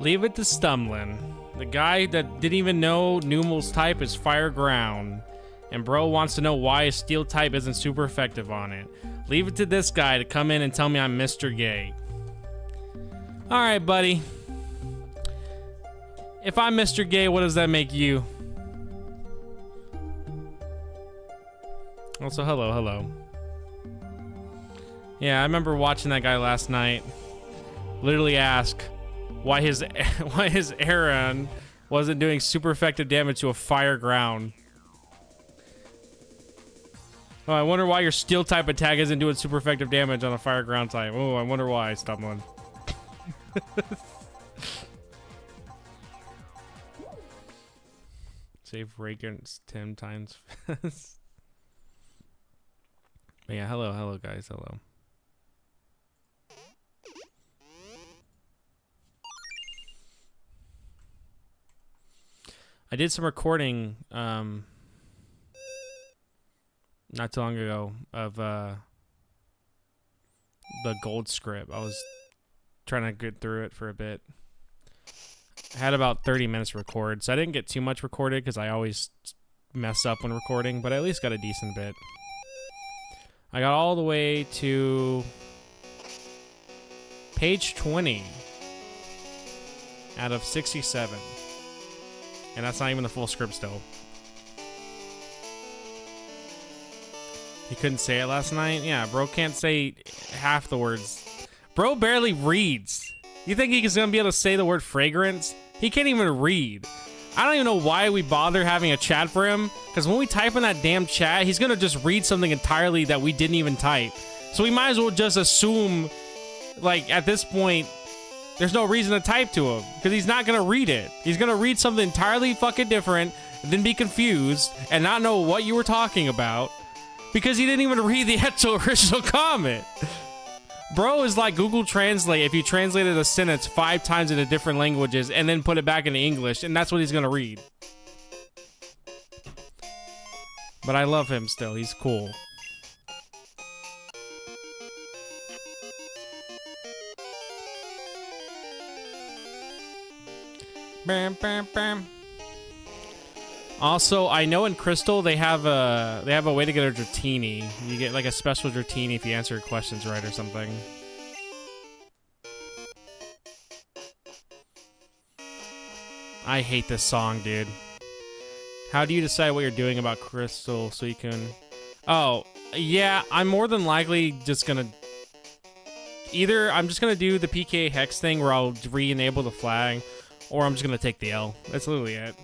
Leave it to Stumlin, the guy that didn't even know Numel's type is Fire Ground. And bro wants to know why his steel type isn't super effective on it. Leave it to this guy to come in and tell me I'm Mr. Gay. Alright, buddy. If I'm Mr. Gay, what does that make you? Also, hello. Yeah, I remember watching that guy last night. Literally ask why his Aaron wasn't doing super effective damage to a Fire Ground. Oh, I wonder why your steel type attack isn't doing super effective damage on a Fire Ground type. Oh, I wonder why, Stumlin. Save Radiance 10 times fast. But yeah, hello guys, hello. I did some recording not too long ago of the gold script. I was trying to get through it for a bit. I had about 30 minutes to record, so I didn't get too much recorded because I always mess up when recording, but I at least got a decent bit. I got all the way to page 20 out of 67. And that's not even the full script still. He couldn't say it last night? Yeah, bro can't say half the words. Bro barely reads. You think he's gonna be able to say the word fragrance? He can't even read. I don't even know why we bother having a chat for him, because when we type in that damn chat, he's gonna just read something entirely that we didn't even type. So we might as well just assume, like, at this point, there's no reason to type to him, because he's not gonna read it. He's gonna read something entirely fucking different, then be confused, and not know what you were talking about, because he didn't even read the actual original comment. Bro is like Google Translate if you translated a sentence 5 times into different languages and then put it back into English, and that's what he's gonna read. But I love him still, he's cool. Bam, bam, bam. Also, I know in Crystal they have a way to get a Dratini. You get like a special Dratini if you answer your questions right or something. I hate this song, dude. How do you decide what you're doing about Crystal Suicune? Oh, yeah, I'm more than likely just gonna... Either I'm just gonna do the PK Hex thing where I'll re-enable the flag, or I'm just gonna take the L. That's literally it.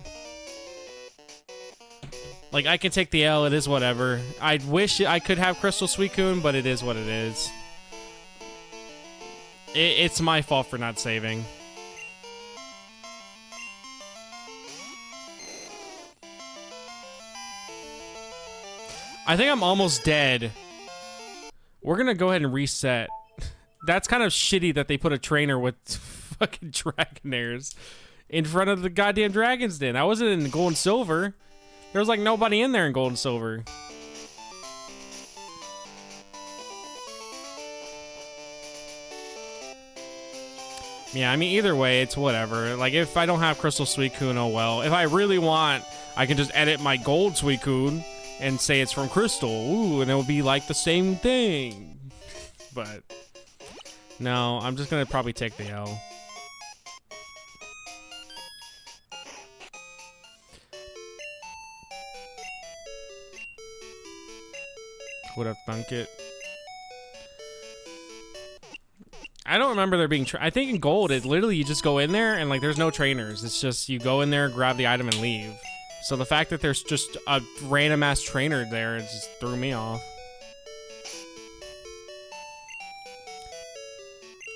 Like, I can take the L, it is whatever. I wish I could have Crystal Suicune, but it is what it is. It's my fault for not saving. I think I'm almost dead. We're gonna go ahead and reset. That's kind of shitty that they put a trainer with fucking Dragonairs in front of the goddamn Dragon's Den. I wasn't in Gold and Silver. There was like nobody in there in Gold and Silver. Yeah, I mean, either way, it's whatever. Like, if I don't have Crystal Suicune, oh well. If I really want, I can just edit my Gold Suicune and say it's from Crystal. Ooh, and it'll be like the same thing. But no, I'm just gonna probably take the L. Would have thunk it. I don't remember there being... I think in Gold, it literally, you just go in there and, like, there's no trainers. It's just, you go in there, grab the item, and leave. So the fact that there's just a random-ass trainer there, it just threw me off.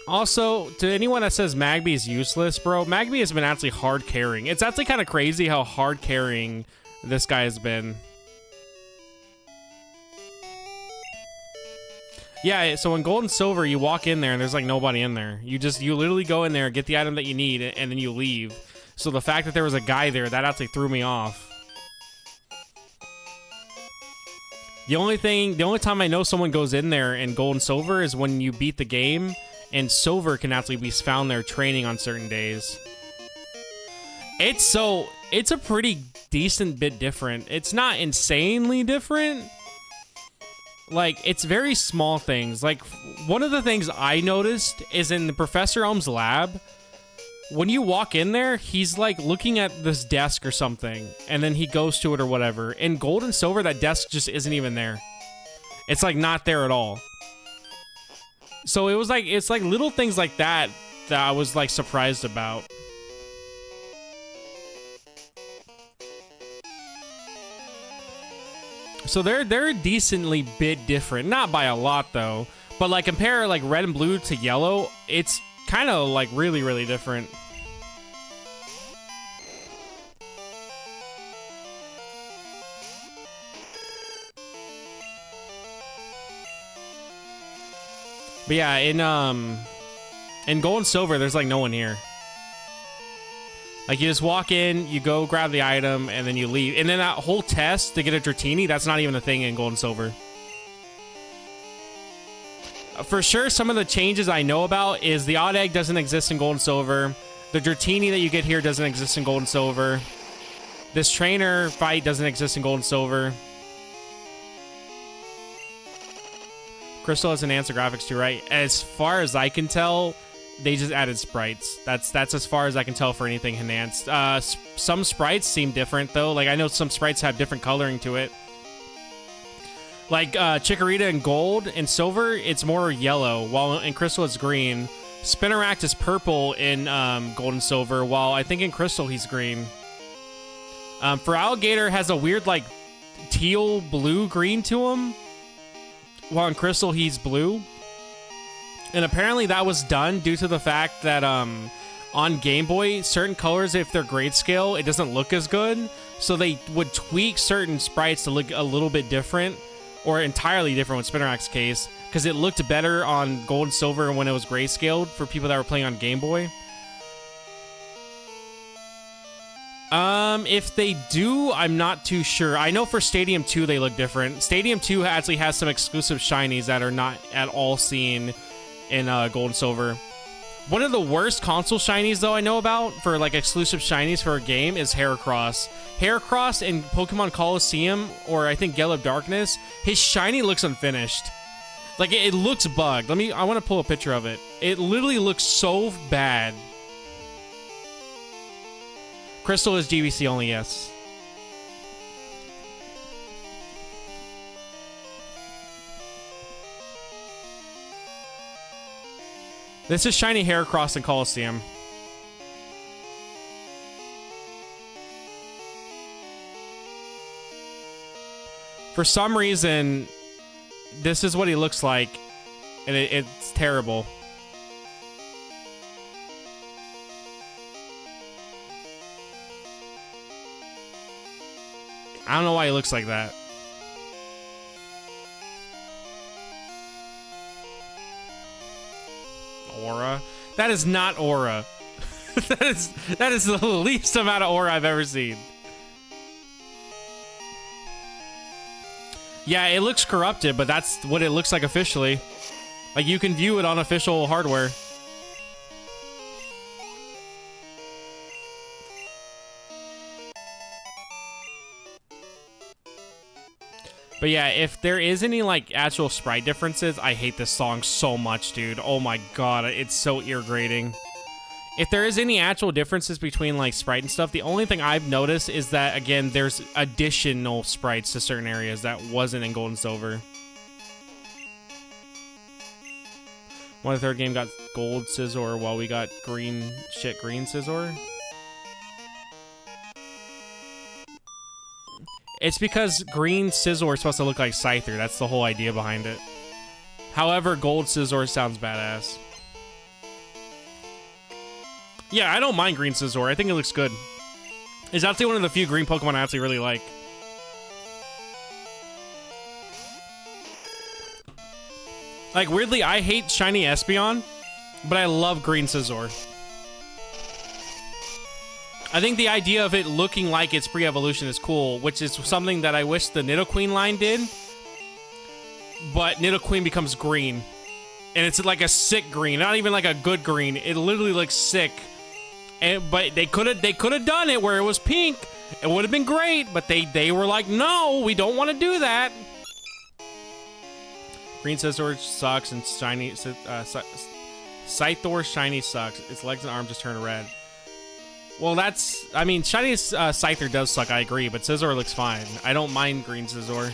Also, to anyone that says Magby is useless, bro, Magby has been actually hard carrying. It's actually kind of crazy how hard carrying this guy has been. Yeah, so in Gold and Silver, you walk in there and there's like nobody in there. You literally go in there, get the item that you need, and then you leave. So the fact that there was a guy there, that actually threw me off. The only time I know someone goes in there in Gold and Silver is when you beat the game, and Silver can actually be found there training on certain days. It's a pretty decent bit different. It's not insanely different. Like, it's very small things. Like, one of the things I noticed is in the Professor Elm's lab, when you walk in there, he's like looking at this desk or something, and then he goes to it or whatever. In Gold and Silver, that desk just isn't even there. It's like not there at all. So it's like little things like that that I was like surprised about. So they're decently bit different, not by a lot though. But like compare like red and blue to yellow, it's kind of like really, really different. But yeah, in Gold and Silver, there's like no one here. Like, you just walk in, you go grab the item, and then you leave. And then that whole test to get a Dratini, that's not even a thing in Gold and Silver. For sure, some of the changes I know about is the Odd Egg doesn't exist in Gold and Silver. The Dratini that you get here doesn't exist in Gold and Silver. This trainer fight doesn't exist in Gold and Silver. Crystal has enhanced the graphics too, right? As far as I can tell, they just added sprites. That's as far as I can tell for anything enhanced. Some sprites seem different though. Like, I know some sprites have different coloring to it. Like Chikorita in Gold and Silver, it's more yellow, while in Crystal it's green. Spinarak is purple in Gold and Silver, while I think in Crystal he's green. For Alligator, has a weird like teal, blue, green to him, while in Crystal he's blue. And apparently that was done due to the fact that on Game Boy, certain colors, if they're grayscale, it doesn't look as good. So they would tweak certain sprites to look a little bit different, or entirely different with Spinarak's case, because it looked better on Gold and Silver when it was grayscaled for people that were playing on Game Boy. If they do, I'm not too sure. I know for Stadium 2 they look different. Stadium 2 actually has some exclusive shinies that are not at all seen in Gold and Silver. One of the worst console shinies though I know about for like exclusive shinies for a game is Heracross. Heracross in Pokemon Colosseum, or I think Gale of Darkness, his shiny looks unfinished. Like, it looks bugged. I want to pull a picture of it. It literally looks so bad. Crystal is GBC only, yes. This is shiny Heracross in Colosseum. For some reason, this is what he looks like, and it's terrible. I don't know why he looks like that. Aura? That is not Aura. that is the least amount of Aura I've ever seen. Yeah, it looks corrupted, but that's what it looks like officially. Like, you can view it on official hardware. But yeah, if there is any, like, actual sprite differences, I hate this song so much, dude. Oh my god, it's so ear-grating. If there is any actual differences between, like, sprite and stuff, the only thing I've noticed is that, again, there's additional sprites to certain areas that wasn't in Gold and Silver. One of the third game got gold Scizor while we got green Scizor. It's because green Scizor is supposed to look like Scyther. That's the whole idea behind it. However, gold Scizor sounds badass. Yeah, I don't mind green Scizor. I think it looks good. It's actually one of the few green Pokemon I actually really like. Like, weirdly, I hate shiny Espeon, but I love green Scizor. I think the idea of it looking like its pre-evolution is cool, which is something that I wish the Nidoqueen line did. But Nidoqueen becomes green. And it's like a sick green, not even like a good green. It literally looks sick But they could have done it where it was pink. It would have been great, but they were like, no, we don't want to do that. Green Scizor sucks and shiny. Scyther shiny sucks. Its legs and arms just turn red. Well, I mean, shiny Scyther does suck, I agree, but Scizor looks fine. I don't mind Green Scizor.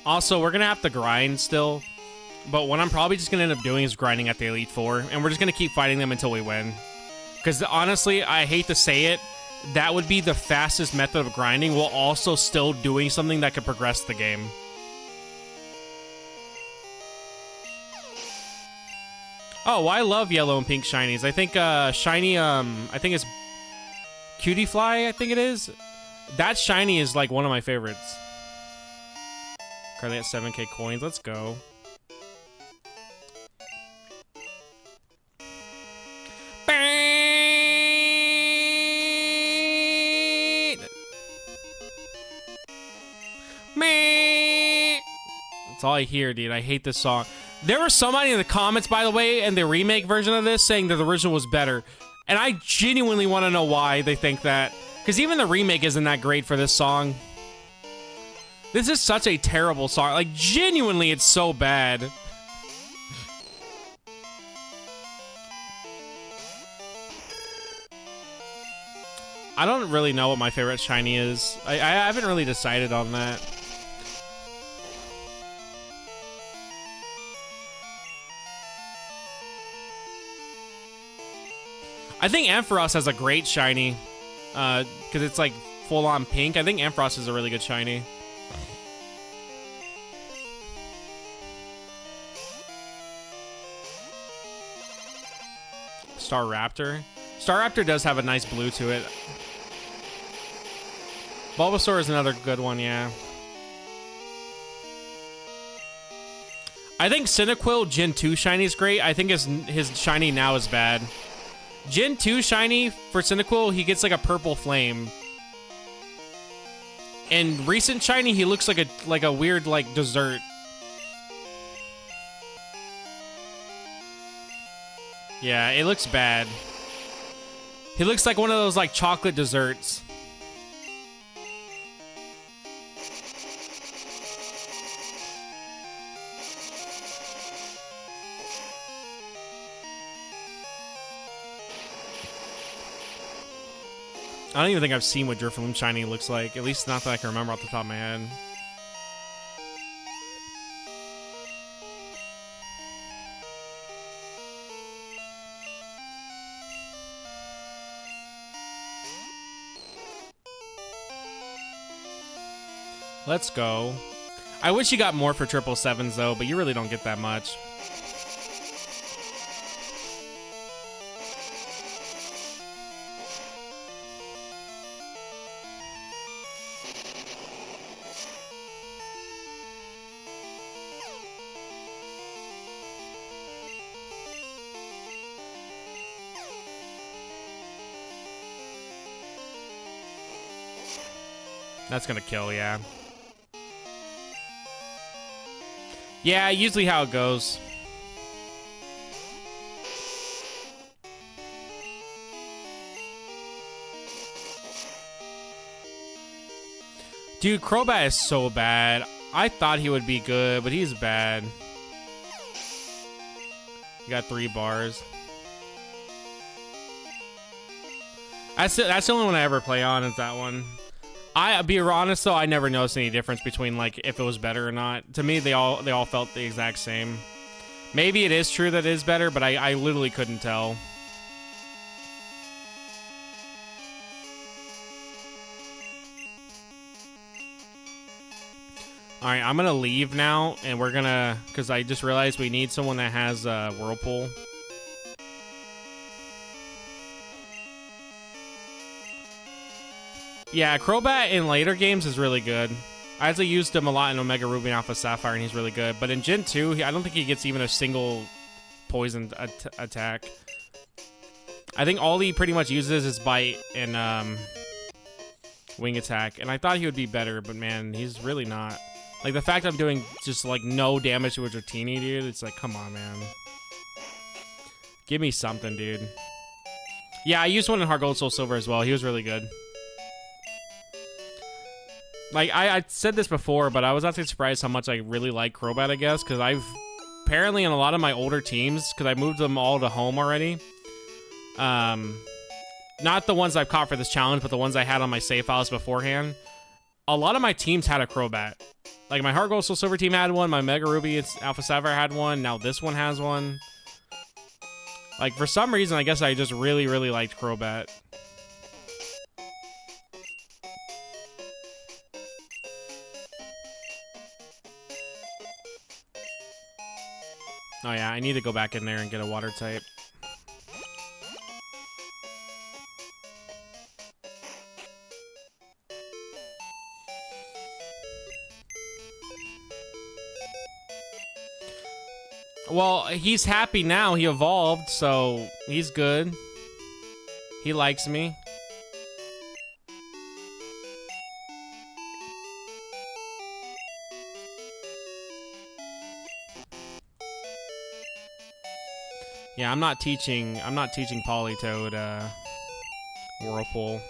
Also, we're going to have to grind still, but what I'm probably just going to end up doing is grinding at the Elite Four, and we're just going to keep fighting them until we win. Because honestly, I hate to say it, that would be the fastest method of grinding while also still doing something that could progress the game. Oh, I love yellow and pink shinies. I think shiny, I think it's Cutie Fly, I think it is. That shiny is like one of my favorites. Currently at 7k coins. Let's go. That's all I hear, dude. I hate this song. There was somebody in the comments, by the way, in the remake version of this saying that the original was better. And I genuinely want to know why they think that. Because even the remake isn't that great for this song. This is such a terrible song. Like, genuinely, it's so bad. I don't really know what my favorite shiny is. I haven't really decided on that. I think Ampharos has a great shiny. Because it's like full-on pink. I think Ampharos is a really good shiny. Staraptor. Staraptor does have a nice blue to it. Bulbasaur is another good one, yeah. I think Cyndaquil Gen 2 shiny is great. I think his shiny now is bad. Gen 2 shiny for Cyndaquil, he gets like a purple flame. And recent shiny, he looks like a weird like dessert. Yeah, it looks bad. He looks like one of those like chocolate desserts. I don't even think I've seen what Drifloon shiny looks like. At least not that I can remember off the top of my head. Let's go. I wish you got more for 777s though, but you really don't get that much. That's gonna kill, yeah. Yeah, usually how it goes. Dude, Crobat is so bad. I thought he would be good, but he's bad. He got 3 bars. That's the only one I ever play on is that one. I'll be honest though, I never noticed any difference between like if it was better or not. To me, they all felt the exact same. Maybe it is true that it is better, but I literally couldn't tell. All right, I'm gonna leave now, and we're gonna, because I just realized we need someone that has Whirlpool. Yeah, Crobat in later games is really good. I actually used him a lot in Omega Ruby and Alpha Sapphire, and he's really good. But in Gen 2, I don't think he gets even a single poison attack. I think all he pretty much uses is bite and wing attack, and I thought he would be better, but man, he's really not. Like, the fact I'm doing just like no damage to a Dratini, dude, it's like, come on, man. Give me something, dude. Yeah, I used one in Heart Gold Soul Silver as well. He was really good. Like, I said this before, but I was actually surprised how much I really like Crobat, I guess, because I've apparently in a lot of my older teams, because I moved them all to home already. Not the ones I've caught for this challenge, but the ones I had on my save files beforehand. A lot of my teams had a Crobat. Like, my Heart Gold Soul Silver team had one, my Mega Ruby and Alpha Sapphire had one, now this one has one. Like, for some reason, I guess I just really, really liked Crobat. Oh yeah, I need to go back in there and get a water type. Well, he's happy now. He evolved, so he's good. He likes me. Yeah, I'm not teaching Politoed Whirlpool.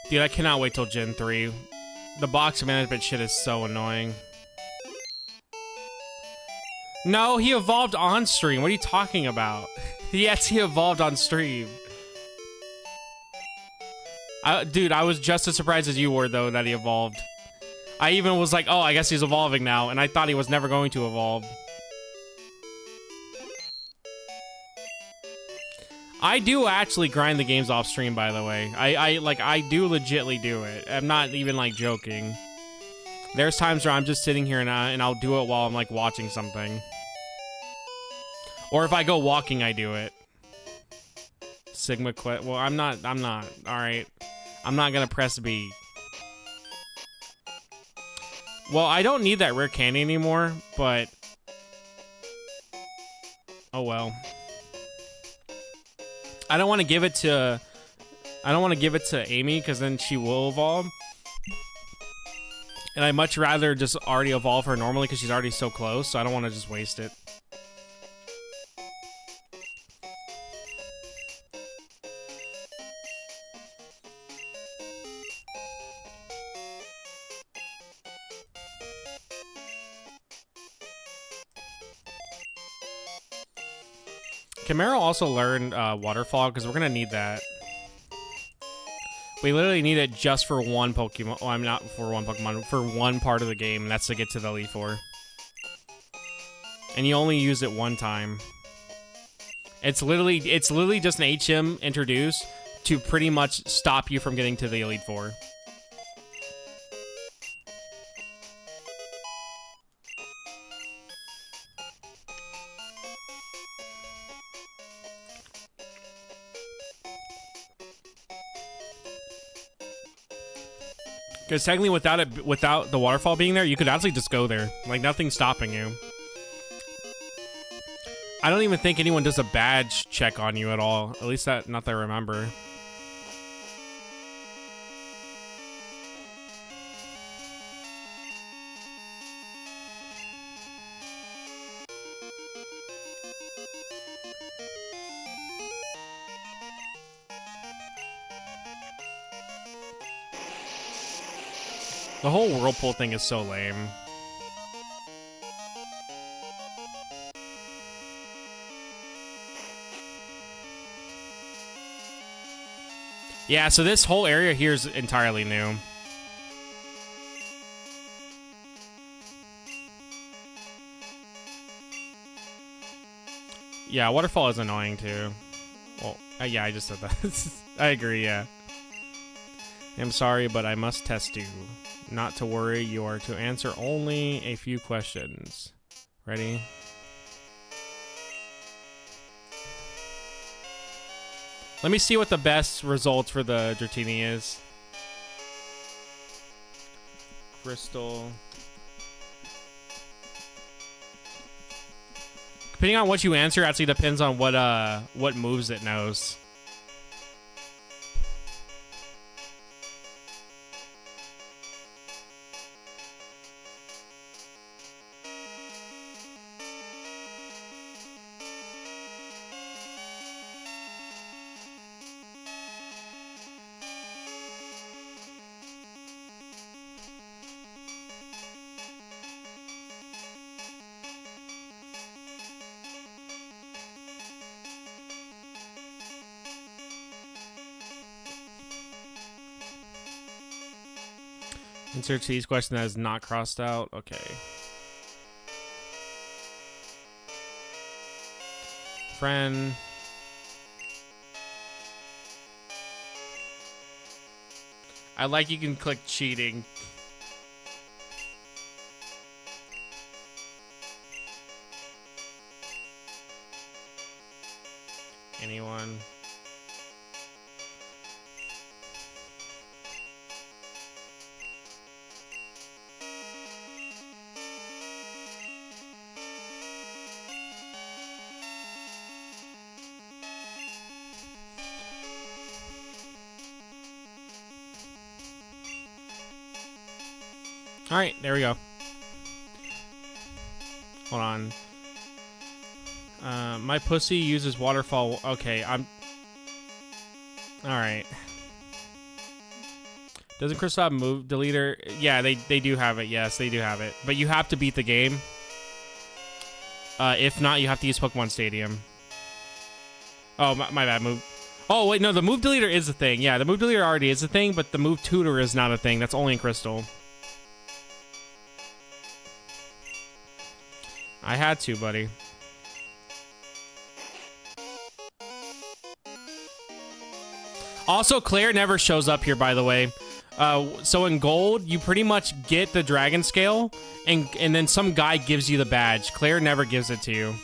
Dude, I cannot wait till Gen 3. The box management shit is so annoying. No, he evolved on stream. What are you talking about? Yes, he evolved on stream. Dude, I was just as surprised as you were, though, that he evolved. I even was like, oh, I guess he's evolving now, and I thought he was never going to evolve. I do actually grind the games off stream, by the way. I do legitly do it. I'm not even, like, joking. There's times where I'm just sitting here and I'll do it while I'm, like, watching something. Or if I go walking, I do it. Sigma quit. Well, I'm not. Alright. I'm not gonna press B. Well, I don't need that rare candy anymore, but... oh well. I don't want to give it to Amy, because then she will evolve. And I'd much rather just already evolve her normally, because she's already so close, so I don't want to just waste it. Camaro also learned Waterfall, because we're going to need that. We literally need it just for one Pokemon. Well, I'm not for one Pokemon, for one part of the game, and that's to get to the Elite Four. And you only use it one time. It's literally just an HM introduced to pretty much stop you from getting to the Elite Four. Because technically, without the waterfall being there, you could actually just go there. Like, nothing's stopping you. I don't even think anyone does a badge check on you at all. At least not that I remember. The whole Whirlpool thing is so lame. Yeah, so this whole area here is entirely new. Yeah, Waterfall is annoying too. Well, yeah, I just said that. I agree, yeah. I'm sorry, but I must test you. Not to worry, you are to answer only a few questions. Ready? Let me see what the best results for the Dratini is. Crystal. Depending on what you answer, actually depends on what moves it knows. Insert T's question that is not crossed out. Okay. Friend. I like you can click cheating. Anyone? All right, there we go. Hold on. My pussy uses waterfall. Okay, I'm... All right. Doesn't Crystal have move deleter? Yeah, they do have it. Yes, they do have it. But you have to beat the game. If not, you have to use Pokemon Stadium. Oh, my bad. Move. Oh, wait, no, the move deleter is a thing. Yeah, the move deleter already is a thing, but the move tutor is not a thing. That's only in Crystal. I had to, buddy. Also, Claire never shows up here, by the way. So in Gold, you pretty much get the Dragon Scale, and then some guy gives you the badge. Claire never gives it to you.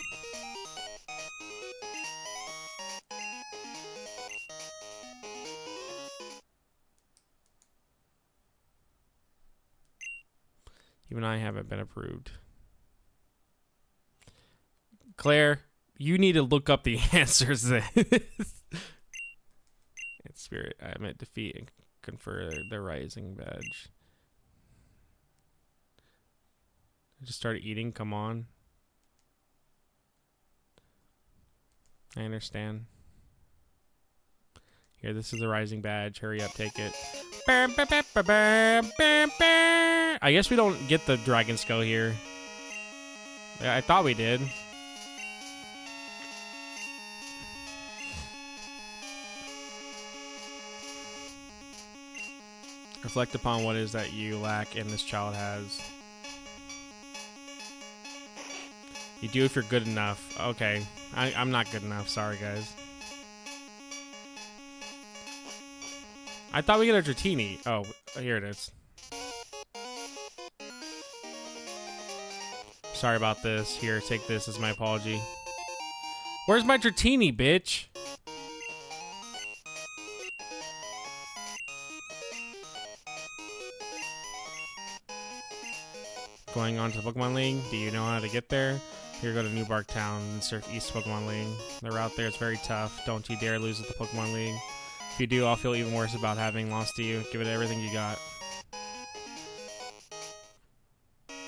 Even I haven't been approved. Claire, you need to look up the answers then. In spirit, I meant defeat and confer the Rising badge. I just started eating, come on. I understand. Here, this is the Rising badge. Hurry up, take it. I guess we don't get the Dragon Skull here. I thought we did. Reflect upon what is that you lack and this child has. You do if you're good enough. Okay. I'm not good enough. Sorry, guys. I thought we get a Dratini. Oh, here it is. Sorry about this. Here, take this as my apology. Where's my Dratini, bitch? Going on to the Pokemon League. Do you know how to get there? Here, go to New Bark Town and surf East Pokemon League. The route there is very tough. Don't you dare lose at the Pokemon League. If you do, I'll feel even worse about having lost to you. Give it everything you got.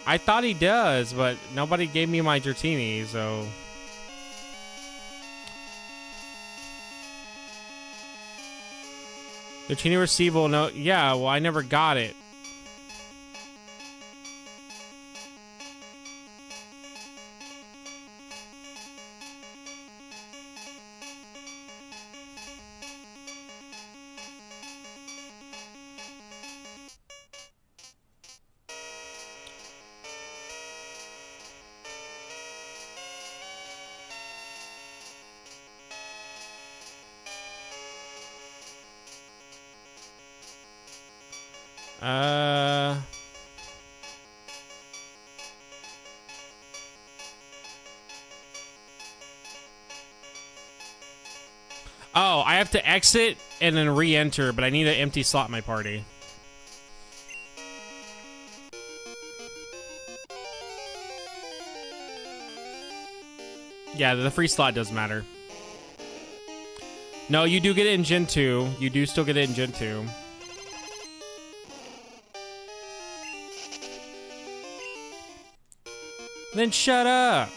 I thought he does, but nobody gave me my Dratini, so... Dratini receivable, no... Yeah, well, I never got it. Oh, I have to exit and then re-enter, but I need an empty slot in my party. Yeah, the free slot does matter. No, you do get it in Gen 2. You do still get it in Gen 2. Then shut up.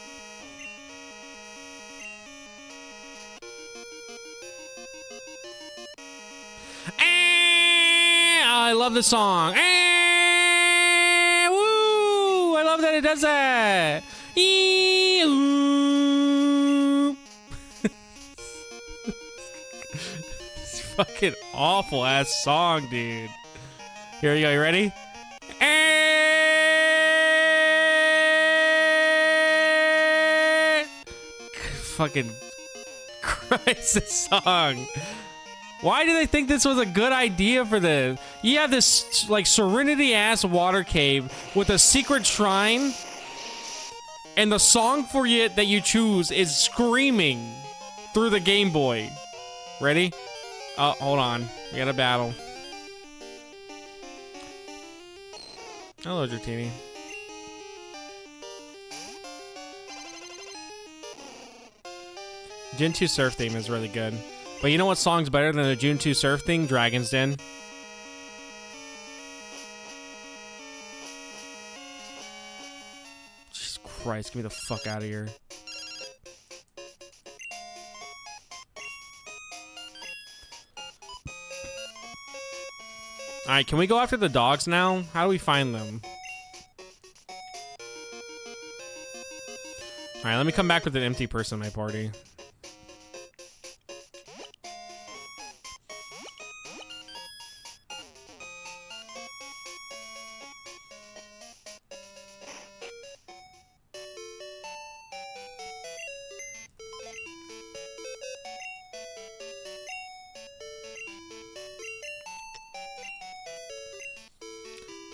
I love the song. Woo! I love that it does that. It's fucking awful ass song, dude. Here we go. You ready? Fucking Christ, this song. Why do they think this was a good idea for this? You have this, like, Serenity-ass water cave with a secret shrine, and the song for it that you choose is screaming through the Game Boy. Ready? Oh, hold on. We got a battle. Hello, Dratini. Gen 2 surf theme is really good. But you know what song's better than the Gen 2 surf thing? Dragon's Den. Jesus Christ, get me the fuck out of here. Alright, can we go after the dogs now? How do we find them? Alright, let me come back with an empty person in my party.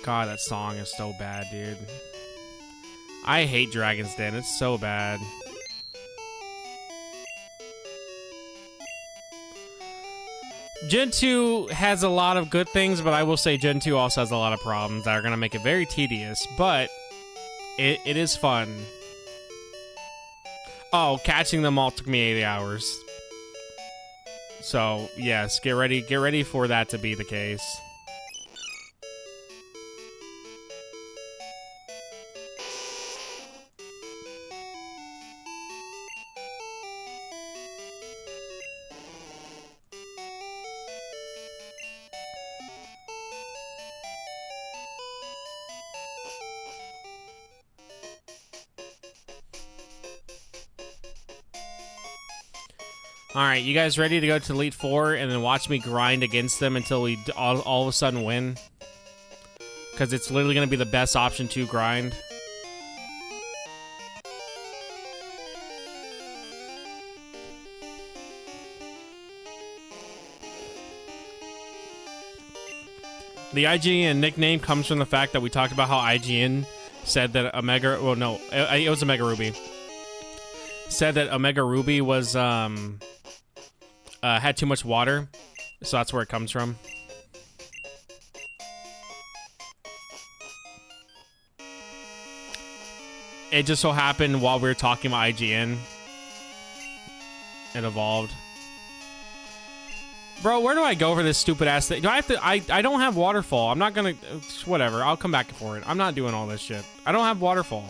God, that song is so bad, dude. I hate Dragon's Den. It's so bad. Gen 2 has a lot of good things, but I will say Gen 2 also has a lot of problems that are going to make it very tedious, but it is fun. Oh, catching them all took me 80 hours. So, yes, get ready for that to be the case. Alright, you guys ready to go to Elite Four and then watch me grind against them until we all of a sudden win? Because it's literally going to be the best option to grind. The IGN nickname comes from the fact that we talked about how IGN said that Omega... Well, no, it was Omega Ruby. Said that Omega Ruby was... had too much water, so that's where it comes from. It just so happened while we were talking about IGN, it evolved. Bro, where do I go for this stupid ass thing? Do I have to? I don't have waterfall. I'm not gonna. Whatever. I'll come back for it. I'm not doing all this shit. I don't have waterfall.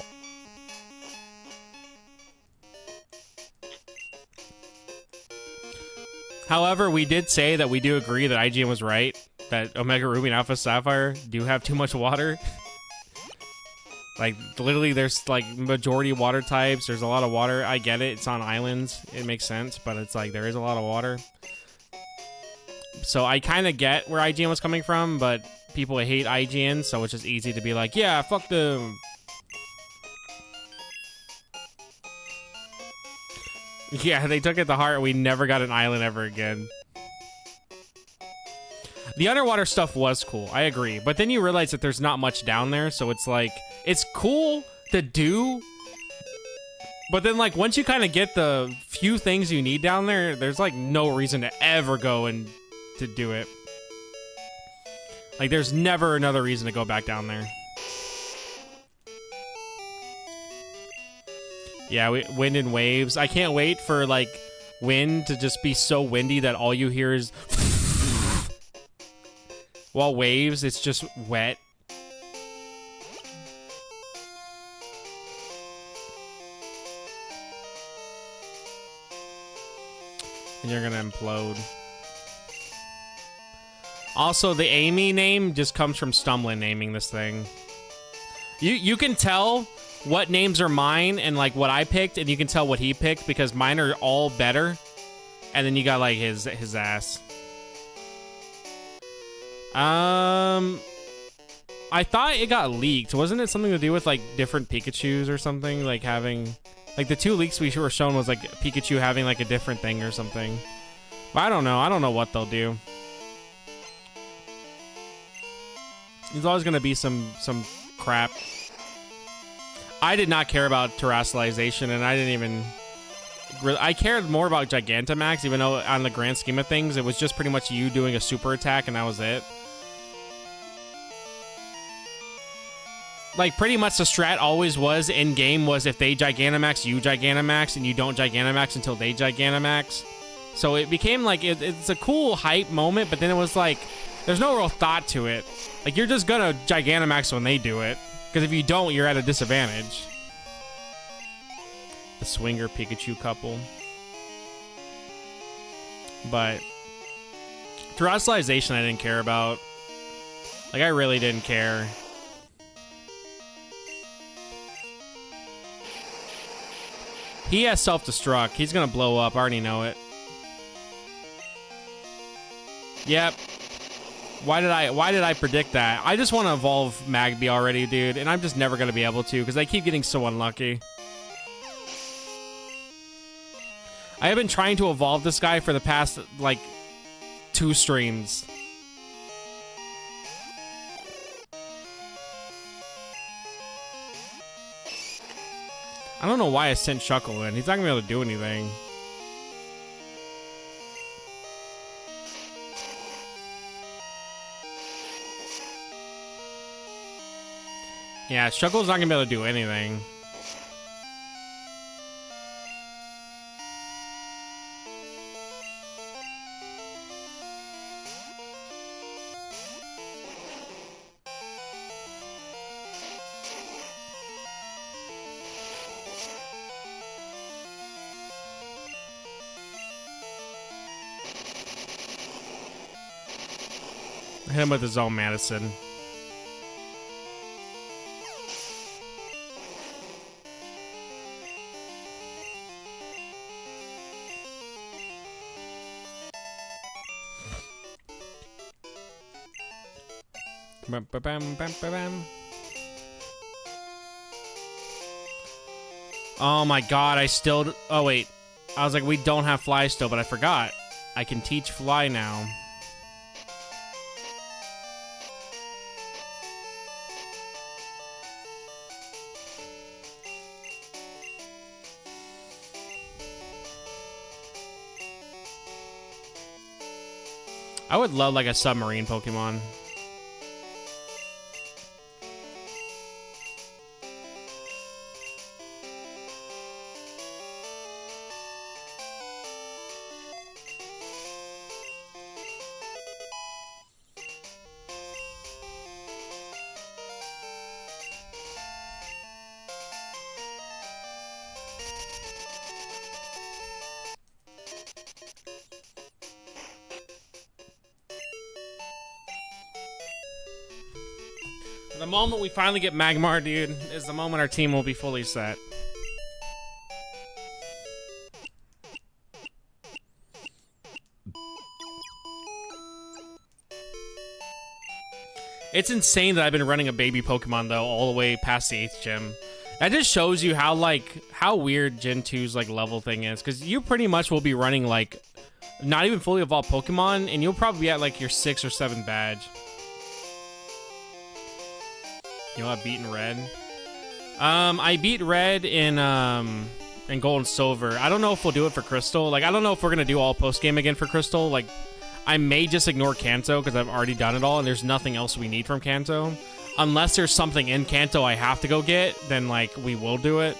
However, we did say that we do agree that IGN was right, that Omega Ruby and Alpha Sapphire do have too much water. Like, literally, there's, like, majority water types. There's a lot of water. I get it. It's on islands. It makes sense, but it's like, there is a lot of water. So I kind of get where IGN was coming from, but people hate IGN, so it's just easy to be like, yeah, fuck them. Yeah, they took it to heart. We never got an island ever again. The underwater stuff was cool. I agree. But then you realize that there's not much down there. So it's like, it's cool to do. But then, like, once you kind of get the few things you need down there, there's, like, no reason to ever go and to do it. Like, there's never another reason to go back down there. Yeah, wind and waves. I can't wait for, like, wind to just be so windy that all you hear is... While waves, it's just wet. And you're gonna implode. Also, the Amy name just comes from Stumblin naming this thing. You can tell what names are mine and like what I picked, and you can tell what he picked because mine are all better. And then you got like his ass. I thought it got leaked. Wasn't it something to do with like different Pikachus or something? Like having, like the 2 leaks we were shown was like Pikachu having like a different thing or something. But I don't know. I don't know what they'll do. There's always gonna be some crap. I did not care about terrestrialization, and I didn't even. I cared more about Gigantamax, even though on the grand scheme of things, it was just pretty much you doing a super attack, and that was it. Like, pretty much the strat always was, in-game, was if they Gigantamax, you Gigantamax, and you don't Gigantamax until they Gigantamax. So it became, like, it's a cool hype moment, but then it was, like, there's no real thought to it. Like, you're just gonna Gigantamax when they do it. Because if you don't, you're at a disadvantage. The Swinger Pikachu couple. But terrestrialization I didn't care about. Like, I really didn't care. He has self-destruct. He's gonna blow up. I already know it. Yep. Why did I predict that? I just want to evolve Magby already, dude, and I'm just never gonna be able to because I keep getting so unlucky. I have been trying to evolve this guy for the past, like, 2 streams. I don't know why I sent Shuckle in. He's not gonna be able to do anything. Yeah, Shuckle's not gonna be able to do anything. Hit him with his own Madison. Oh my god, I still... Oh wait. I was like, we don't have Fly still, but I forgot. I can teach Fly now. I would love like a submarine Pokemon. The moment we finally get Magmar, dude, is the moment our team will be fully set. It's insane that I've been running a baby Pokemon, though, all the way past the 8th gym. That just shows you how, like, how weird Gen 2's, like, level thing is. Because you pretty much will be running, like, not even fully evolved Pokemon, and you'll probably be at, like, your 6th or 7th badge. You know, I've beaten Red. I beat Red in and Gold and Silver. I don't know if we'll do it for Crystal. Like, I don't know if we're going to do all post-game again for Crystal. Like, I may just ignore Kanto because I've already done it all, and there's nothing else we need from Kanto. Unless there's something in Kanto I have to go get, then, like, we will do it.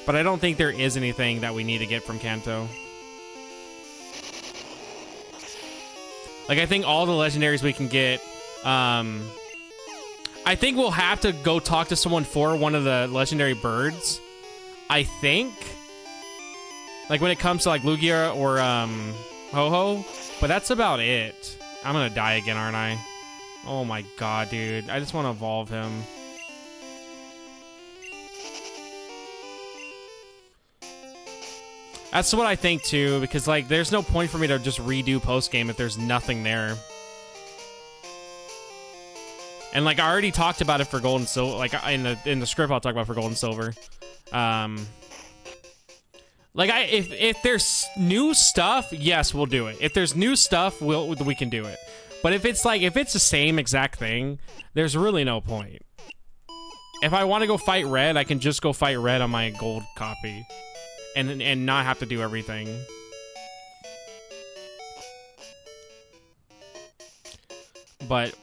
But I don't think there is anything that we need to get from Kanto. Like, I think all the legendaries we can get, I think we'll have to go talk to someone for one of the legendary birds. I think. Like, when it comes to, like, Lugia or, Ho-Ho. But that's about it. I'm gonna die again, aren't I? Oh my god, dude. I just want to evolve him. That's what I think, too, because, like, there's no point for me to just redo post-game if there's nothing there. And, like, I already talked about it for Gold and Silver. Like, in the script I'll talk about for Gold and Silver. Like, if there's new stuff, yes, we'll do it. If there's new stuff, we can do it. But if it's the same exact thing, there's really no point. If I want to go fight Red, I can just go fight Red on my gold copy. And not have to do everything. But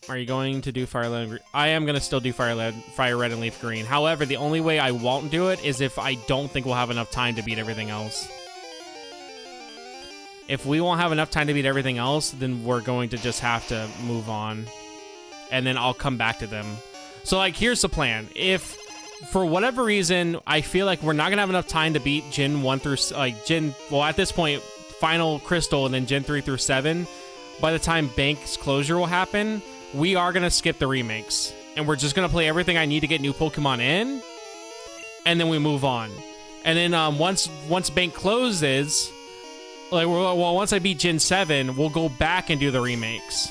are you going to do Fire Red and Green? I am going to still do Fire Red and Leaf Green. However, the only way I won't do it is if I don't think we'll have enough time to beat everything else. If we won't have enough time to beat everything else, then we're going to just have to move on. And then I'll come back to them. So, like, here's the plan. If, for whatever reason, I feel like we're not going to have enough time to beat Gen 1 through, well, at this point, Final Crystal and then Gen 3 through 7, by the time Bank's closure will happen, we are going to skip the remakes. And we're just going to play everything I need to get new Pokemon in. And then we move on. And then once Bank closes, like, well, once I beat Gen 7, we'll go back and do the remakes.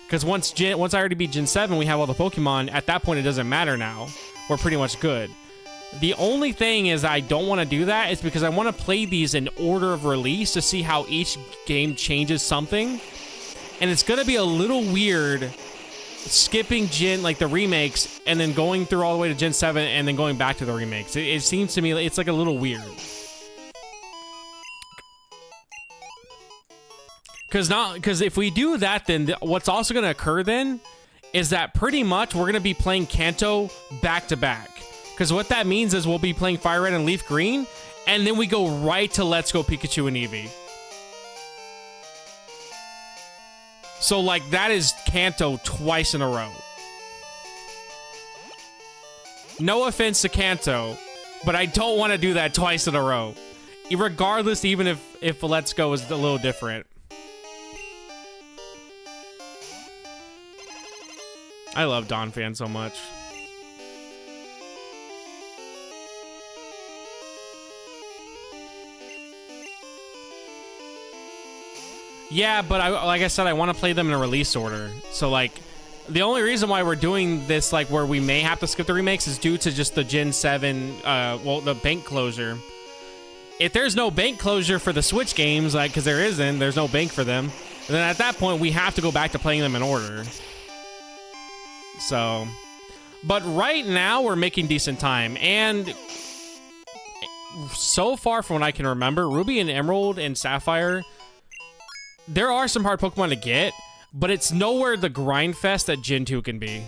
Because once I already beat Gen 7, we have all the Pokemon. At that point, it doesn't matter now. We're pretty much good. The only thing is I don't want to do that is because I want to play these in order of release to see how each game changes something. And it's going to be a little weird skipping the remakes and then going through all the way to Gen 7 and then going back to the remakes. It seems to me it's like a little weird. Because if we do that, then what's also going to occur then is that pretty much we're going to be playing Kanto back to back. Because what that means is we'll be playing Fire Red and Leaf Green, and then we go right to Let's Go Pikachu and Eevee. So, like, that is Kanto twice in a row. No offense to Kanto, but I don't want to do that twice in a row. Regardless, even if Let's Go is a little different. I love Donphan so much. Yeah, but like I said, I want to play them in a release order. So, like, the only reason why we're doing this, like, where we may have to skip the remakes is due to just the Gen 7, well, the bank closure. If there's no bank closure for the Switch games, like, because there's no bank for them, then at that point, we have to go back to playing them in order. So, but right now we're making decent time, and so far from what I can remember, Ruby and Emerald and Sapphire, there are some hard Pokemon to get, but it's nowhere the grind fest that Gen 2 can be.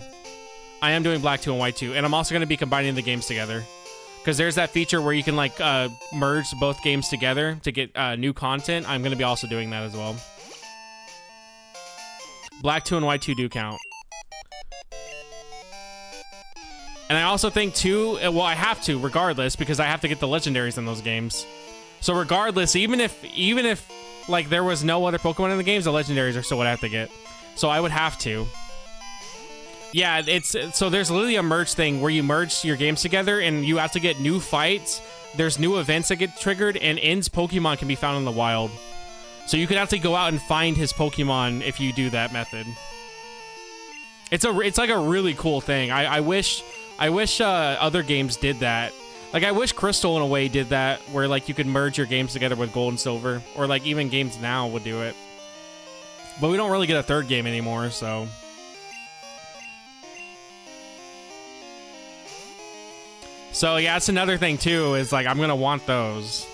I am doing Black 2 and White 2, and I'm also going to be combining the games together, because there's that feature where you can, like, merge both games together to get new content. I'm going to be also doing that as well. Black 2 and White 2 do count. And I also think, too, well, I have to, regardless, because I have to get the legendaries in those games. So regardless, even if like, there was no other Pokemon in the games, the legendaries are still what I have to get. So I would have to. Yeah, so there's literally a merge thing where you merge your games together and you have to get new fights. There's new events that get triggered, and N's Pokemon can be found in the wild. So you can actually go out and find his Pokemon if you do that method. It's like a really cool thing. I wish other games did that. Like, I wish Crystal, in a way, did that, where, like, you could merge your games together with Gold and Silver. Or, like, even games now would do it. But we don't really get a third game anymore, so... So yeah, that's another thing too, is like I'm gonna want those.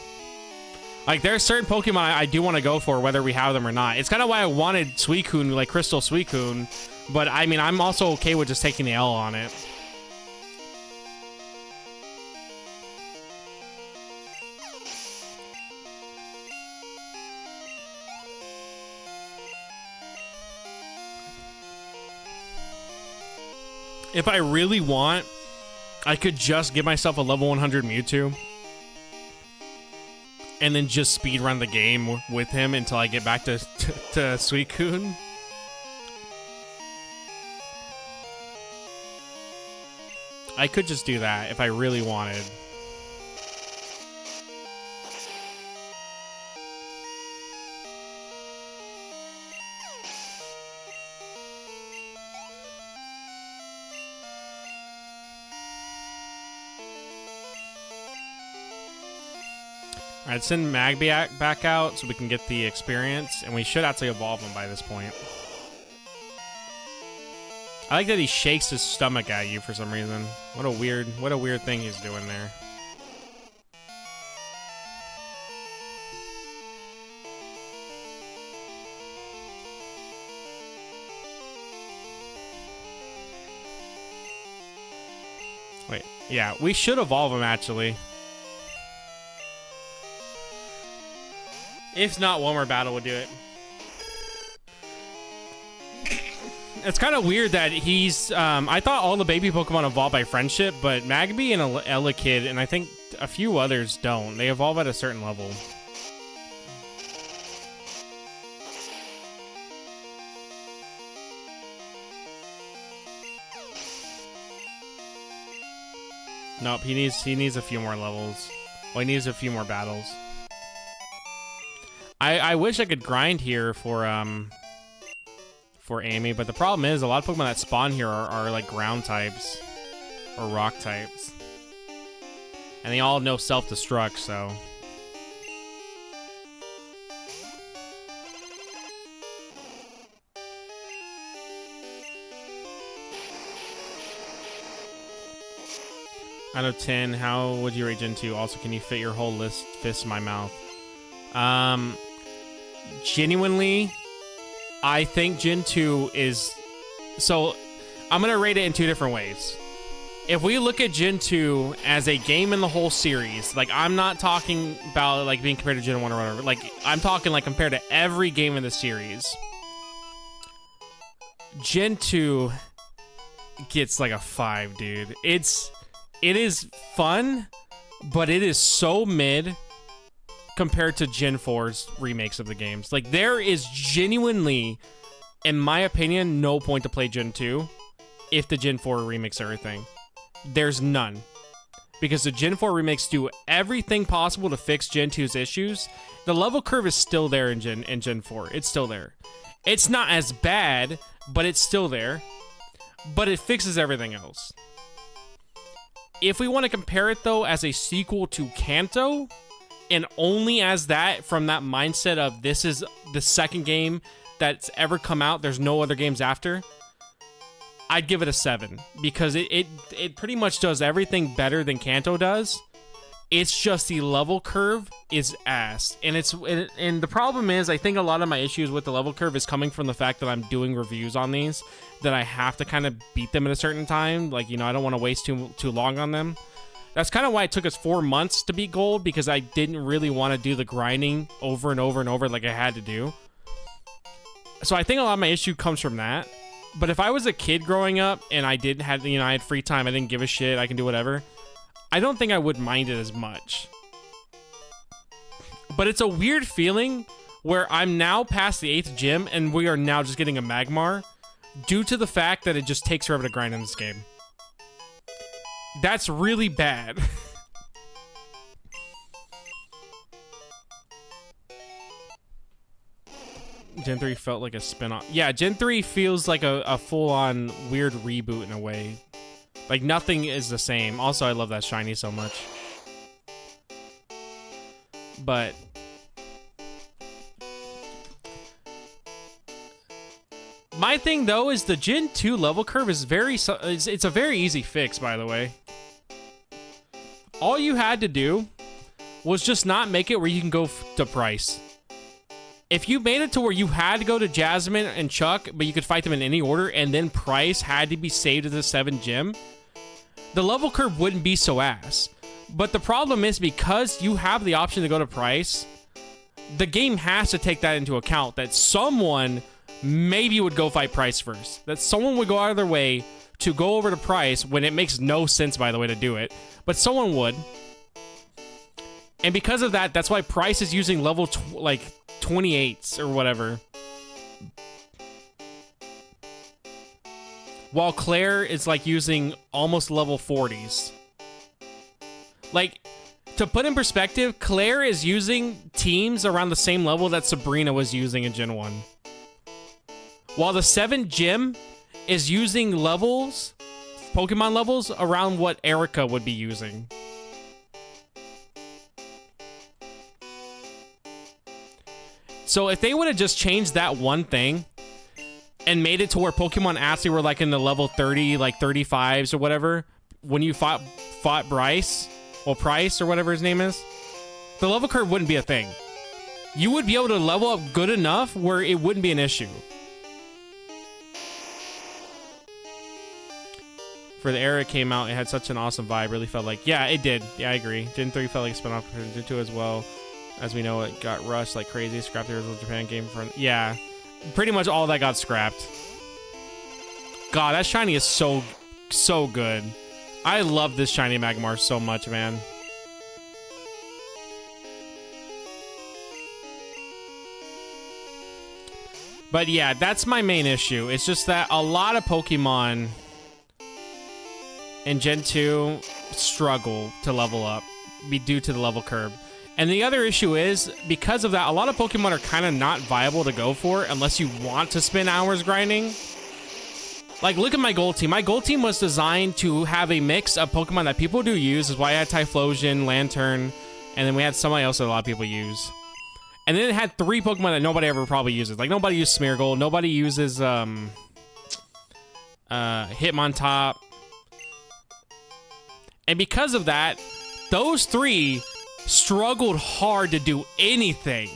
Like there's certain Pokemon I do want to go for whether we have them or not. It's kind of why I wanted Suicune, like Crystal Suicune, but I mean I'm also okay with just taking the L on it. If I really want, I could just give myself a level 100 Mewtwo and then just speedrun the game with him until I get back to Suicune. I could just do that if I really wanted. Alright, send Magby back out so we can get the experience, and we should actually evolve him by this point. I like that he shakes his stomach at you for some reason. What a weird thing he's doing there. Wait, yeah, we should evolve him actually. If not, one more battle would do it. It's kind of weird that he's... I thought all the baby Pokemon evolve by friendship, but Magby and Elekid, and I think a few others don't. They evolve at a certain level. Nope, he needs a few more levels. Well, he needs a few more battles. I wish I could grind here for Amy, but the problem is a lot of Pokemon that spawn here are like ground types or rock types. And they all know self-destruct, so... Out of 10, how would you rate Gen 2? Also, can you fit your whole fist in my mouth? Genuinely, I think Gen 2 is... So, I'm going to rate it in two different ways. If we look at Gen 2 as a game in the whole series, like, I'm not talking about, like, being compared to Gen 1 or whatever. Like, I'm talking, like, compared to every game in the series. Gen 2 gets, like, a 5, dude. It is fun, but it is so mid compared to Gen 4's remakes of the games. Like, there is genuinely, in my opinion, no point to play Gen 2 if the Gen 4 remakes everything. There's none. Because the Gen 4 remakes do everything possible to fix Gen 2's issues. The level curve is still there in Gen 4. It's still there. It's not as bad, but it's still there. But it fixes everything else. If we want to compare it, though, as a sequel to Kanto, and only as that, from that mindset of this is the second game that's ever come out, there's no other games after, I'd give it a 7. Because it pretty much does everything better than Kanto does. It's just the level curve is ass. And the problem is, I think a lot of my issues with the level curve is coming from the fact that I'm doing reviews on these, that I have to kind of beat them at a certain time. Like, you know, I don't want to waste too long on them. That's kind of why it took us 4 months to beat Gold, because I didn't really want to do the grinding over and over and over like I had to do. So I think a lot of my issue comes from that. But if I was a kid growing up and I had free time, I didn't give a shit, I can do whatever, I don't think I would mind it as much. But it's a weird feeling where I'm now past the 8th gym and we are now just getting a Magmar due to the fact that it just takes forever to grind in this game. That's really bad. Gen 3 felt like a spin-off. Yeah, Gen 3 feels like a full-on weird reboot in a way. Like, nothing is the same. Also, I love that shiny so much. But... my thing, though, is the Gen 2 level curve is it's a very easy fix, by the way. all you had to do was just not make it where you can go to Price. If you made it to where you had to go to Jasmine and Chuck, but you could fight them in any order, and then Price had to be saved as a 7 gym, the level curve wouldn't be so ass. But the problem is, because you have the option to go to Price, the game has to take that into account, that someone maybe would go fight Price first. That someone would go out of their way to go over to Price, when it makes no sense, by the way, to do it. But someone would. And because of that, that's why Price is using level, like, 28s or whatever. While Claire is, like, using almost level 40s. Like, to put in perspective, Claire is using teams around the same level that Sabrina was using in Gen 1. While the 7 gym is using levels, Pokemon levels, around what Erica would be using. So if they would have just changed that one thing and made it to where Pokemon actually were like in the level 30, like 35s or whatever, when you fought Bryce, or Price, or whatever his name is, the level curve wouldn't be a thing. You would be able to level up good enough where it wouldn't be an issue. For the era it came out, it had such an awesome vibe. Really felt like, yeah, it did. Yeah, I agree. Gen 3 felt like a spin-off from Gen 2 as well. As we know, it got rushed like crazy. Scrapped the original Japan game from... Yeah, pretty much all that got scrapped. God, that shiny is so good. I love this shiny Magmar so much, man. But yeah, that's my main issue. It's just that a lot of Pokemon in Gen 2 struggle to level up due to the level curve. And the other issue is, because of that, a lot of Pokemon are kind of not viable to go for unless you want to spend hours grinding. Like, look at my gold team. My gold team was designed to have a mix of Pokemon that people do use. Is why I had Typhlosion, Lantern, and then we had somebody else that a lot of people use. And then it had 3 Pokemon that nobody ever probably uses. Like, nobody uses Smeargle. Nobody uses Hitmontop. And because of that, those 3 struggled hard to do anything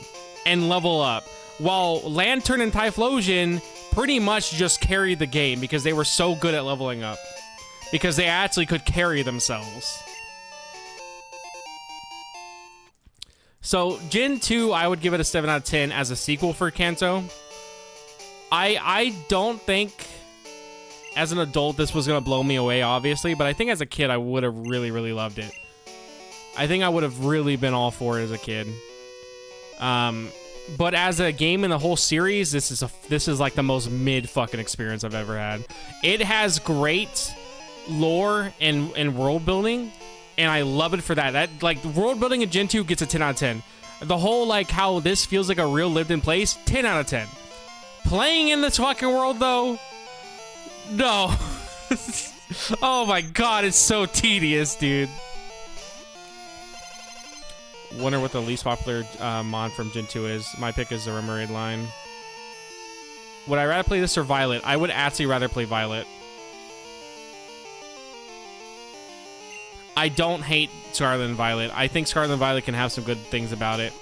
and level up. While Lantern and Typhlosion pretty much just carried the game because they were so good at leveling up. Because they actually could carry themselves. So, Gen 2, I would give it a 7 out of 10 as a sequel for Kanto. I don't think, as an adult, this was going to blow me away, obviously. But I think as a kid, I would have really, really loved it. I think I would have really been all for it as a kid. But as a game in the whole series, this is like the most mid fucking experience I've ever had. It has great lore and world building, and I love it for that. That, like, world building in Gen 2 gets a 10 out of 10. The whole, like, how this feels like a real lived-in place, 10 out of 10. Playing in this fucking world, though, no. Oh my god, it's so tedious, dude. Wonder what the least popular mon from Gen 2 is. My pick is the Remoraid line. Would I rather play this or Violet? I would actually rather play Violet. I don't hate Scarlet and Violet. I think Scarlet and Violet can have some good things about it.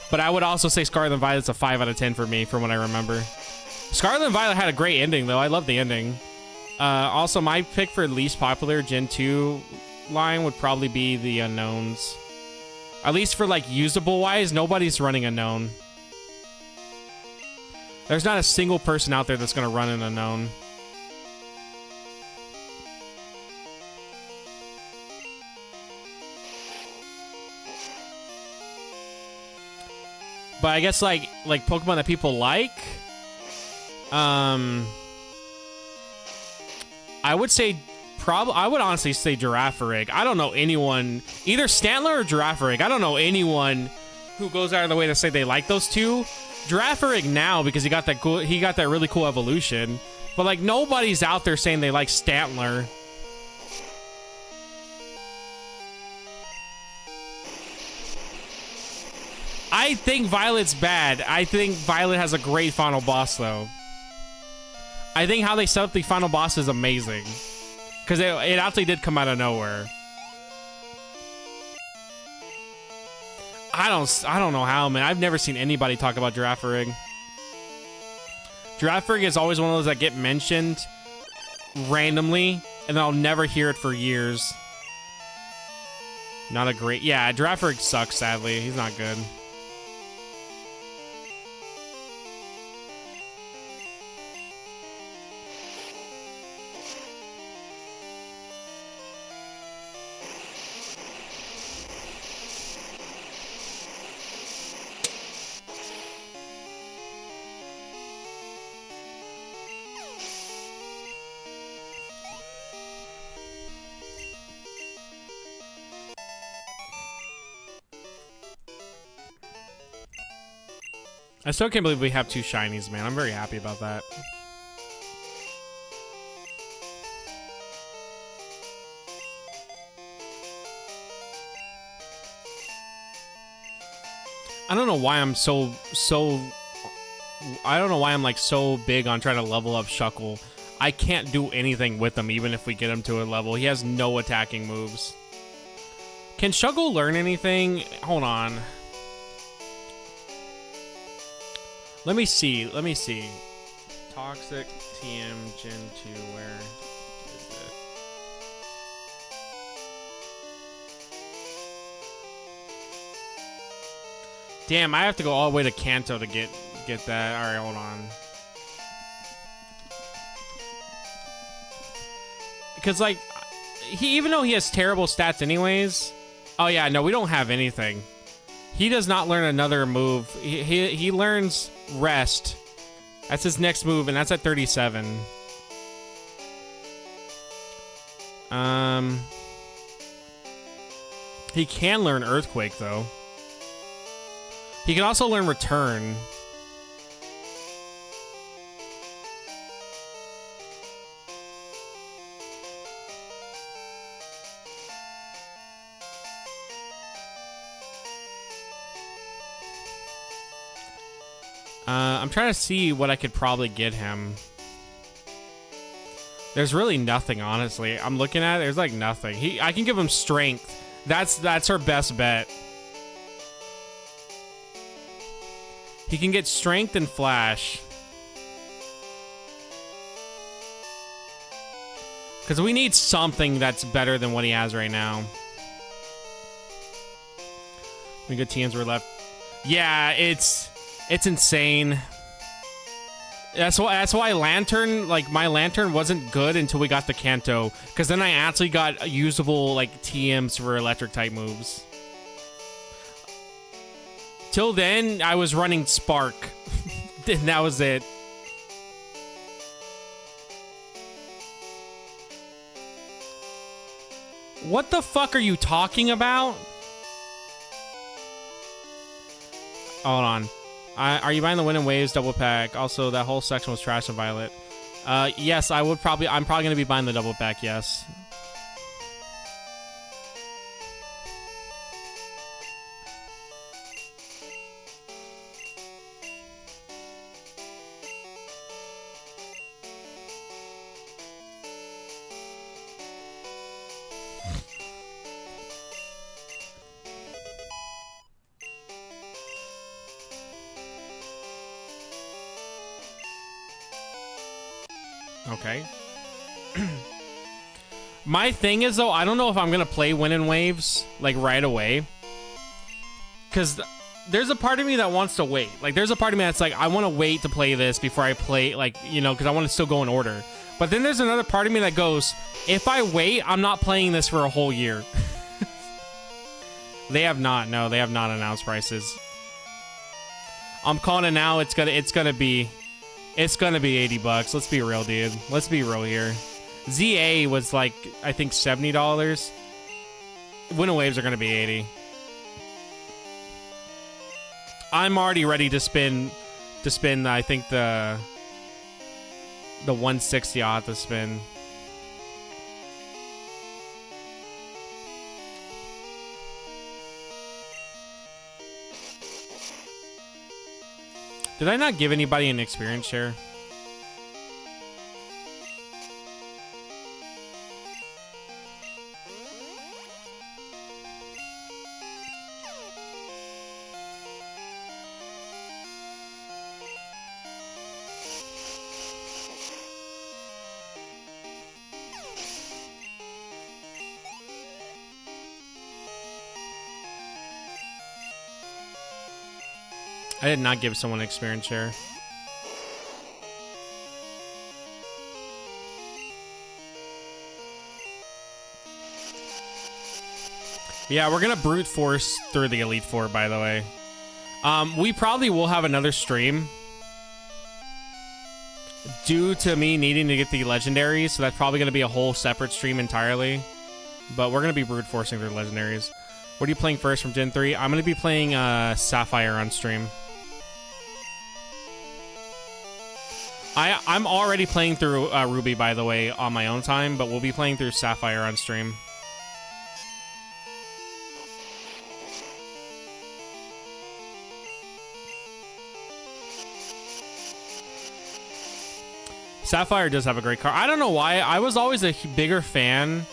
But I would also say Scarlet and Violet's a 5 out of 10 for me, from what I remember. Scarlet and Violet had a great ending, though. I love the ending. Also, my pick for least popular Gen 2 line would probably be the Unknowns. At least for, like, usable-wise, nobody's running Unknown. There's not a single person out there that's going to run an Unknown. But I guess, like Pokemon that people like, I would say, I would honestly say Girafarig. I don't know anyone, either Stantler or Girafarig. I don't know anyone who goes out of the way to say they like those two. Girafarig now, because he got that really cool evolution. But, like, nobody's out there saying they like Stantler. I think Violet's bad. I think Violet has a great final boss, though. I think how they set up the final boss is amazing. Because it actually did come out of nowhere. I don't know how, man. I've never seen anybody talk about Girafarig. Girafarig is always one of those that get mentioned randomly, and then I'll never hear it for years. Not a great... Yeah, Girafarig sucks, sadly. He's not good. I still can't believe we have 2 shinies, man. I'm very happy about that. I don't know why I'm I don't know why I'm like so big on trying to level up Shuckle. I can't do anything with him even if we get him to a level. He has no attacking moves. Can Shuckle learn anything? Hold on. Let me see. Toxic TM Gen 2, where is it? Damn, I have to go all the way to Kanto to get that. Alright, hold on. Because, like, even though he has terrible stats anyways... Oh, yeah, no, we don't have anything. He does not learn another move. He learns Rest. That's his next move, and that's at 37. He can learn Earthquake, though. He can also learn Return. I'm trying to see what I could probably get him. There's really nothing, honestly. I'm looking at it. There's like nothing. I can give him Strength. That's her best bet. He can get Strength and Flash. Because we need something that's better than what he has right now. We got TMs were left. Yeah, it's insane. That's why Lantern, like, my Lantern wasn't good until we got the Kanto, because then I actually got usable, like, TMs for electric type moves. Till then, I was running Spark. And that was it. What the fuck are you talking about? Hold on. Are you buying the Wind and Waves double pack? Also, that whole section was trash and Violet. Yes, I'm probably going to be buying the double pack, yes. Okay. My thing is, though, I don't know if I'm going to play Wind and Waves, like, right away. Because there's a part of me that wants to wait. Like, there's a part of me that's like, I want to wait to play this before I play, like, you know, because I want to still go in order. But then there's another part of me that goes, if I wait, I'm not playing this for a whole year. They have not announced prices. I'm calling it now. It's gonna be $80. Let's be real, dude. Let's be real here. ZA was like, I think $70. Wind and Waves are gonna be $80. I'm already ready to spin. I think the 160 I'll have to spin. Did I not give anybody an experience share? I did not give someone experience share. Yeah, we're gonna brute force through the Elite Four, by the way. We probably will have another stream due to me needing to get the legendaries, so that's probably gonna be a whole separate stream entirely. But we're gonna be brute forcing through legendaries. What are you playing first from Gen 3? I'm gonna be playing Sapphire on stream. I'm already playing through Ruby, by the way, on my own time, but we'll be playing through Sapphire on stream. Sapphire does have a great card. I don't know why. I was always a bigger fan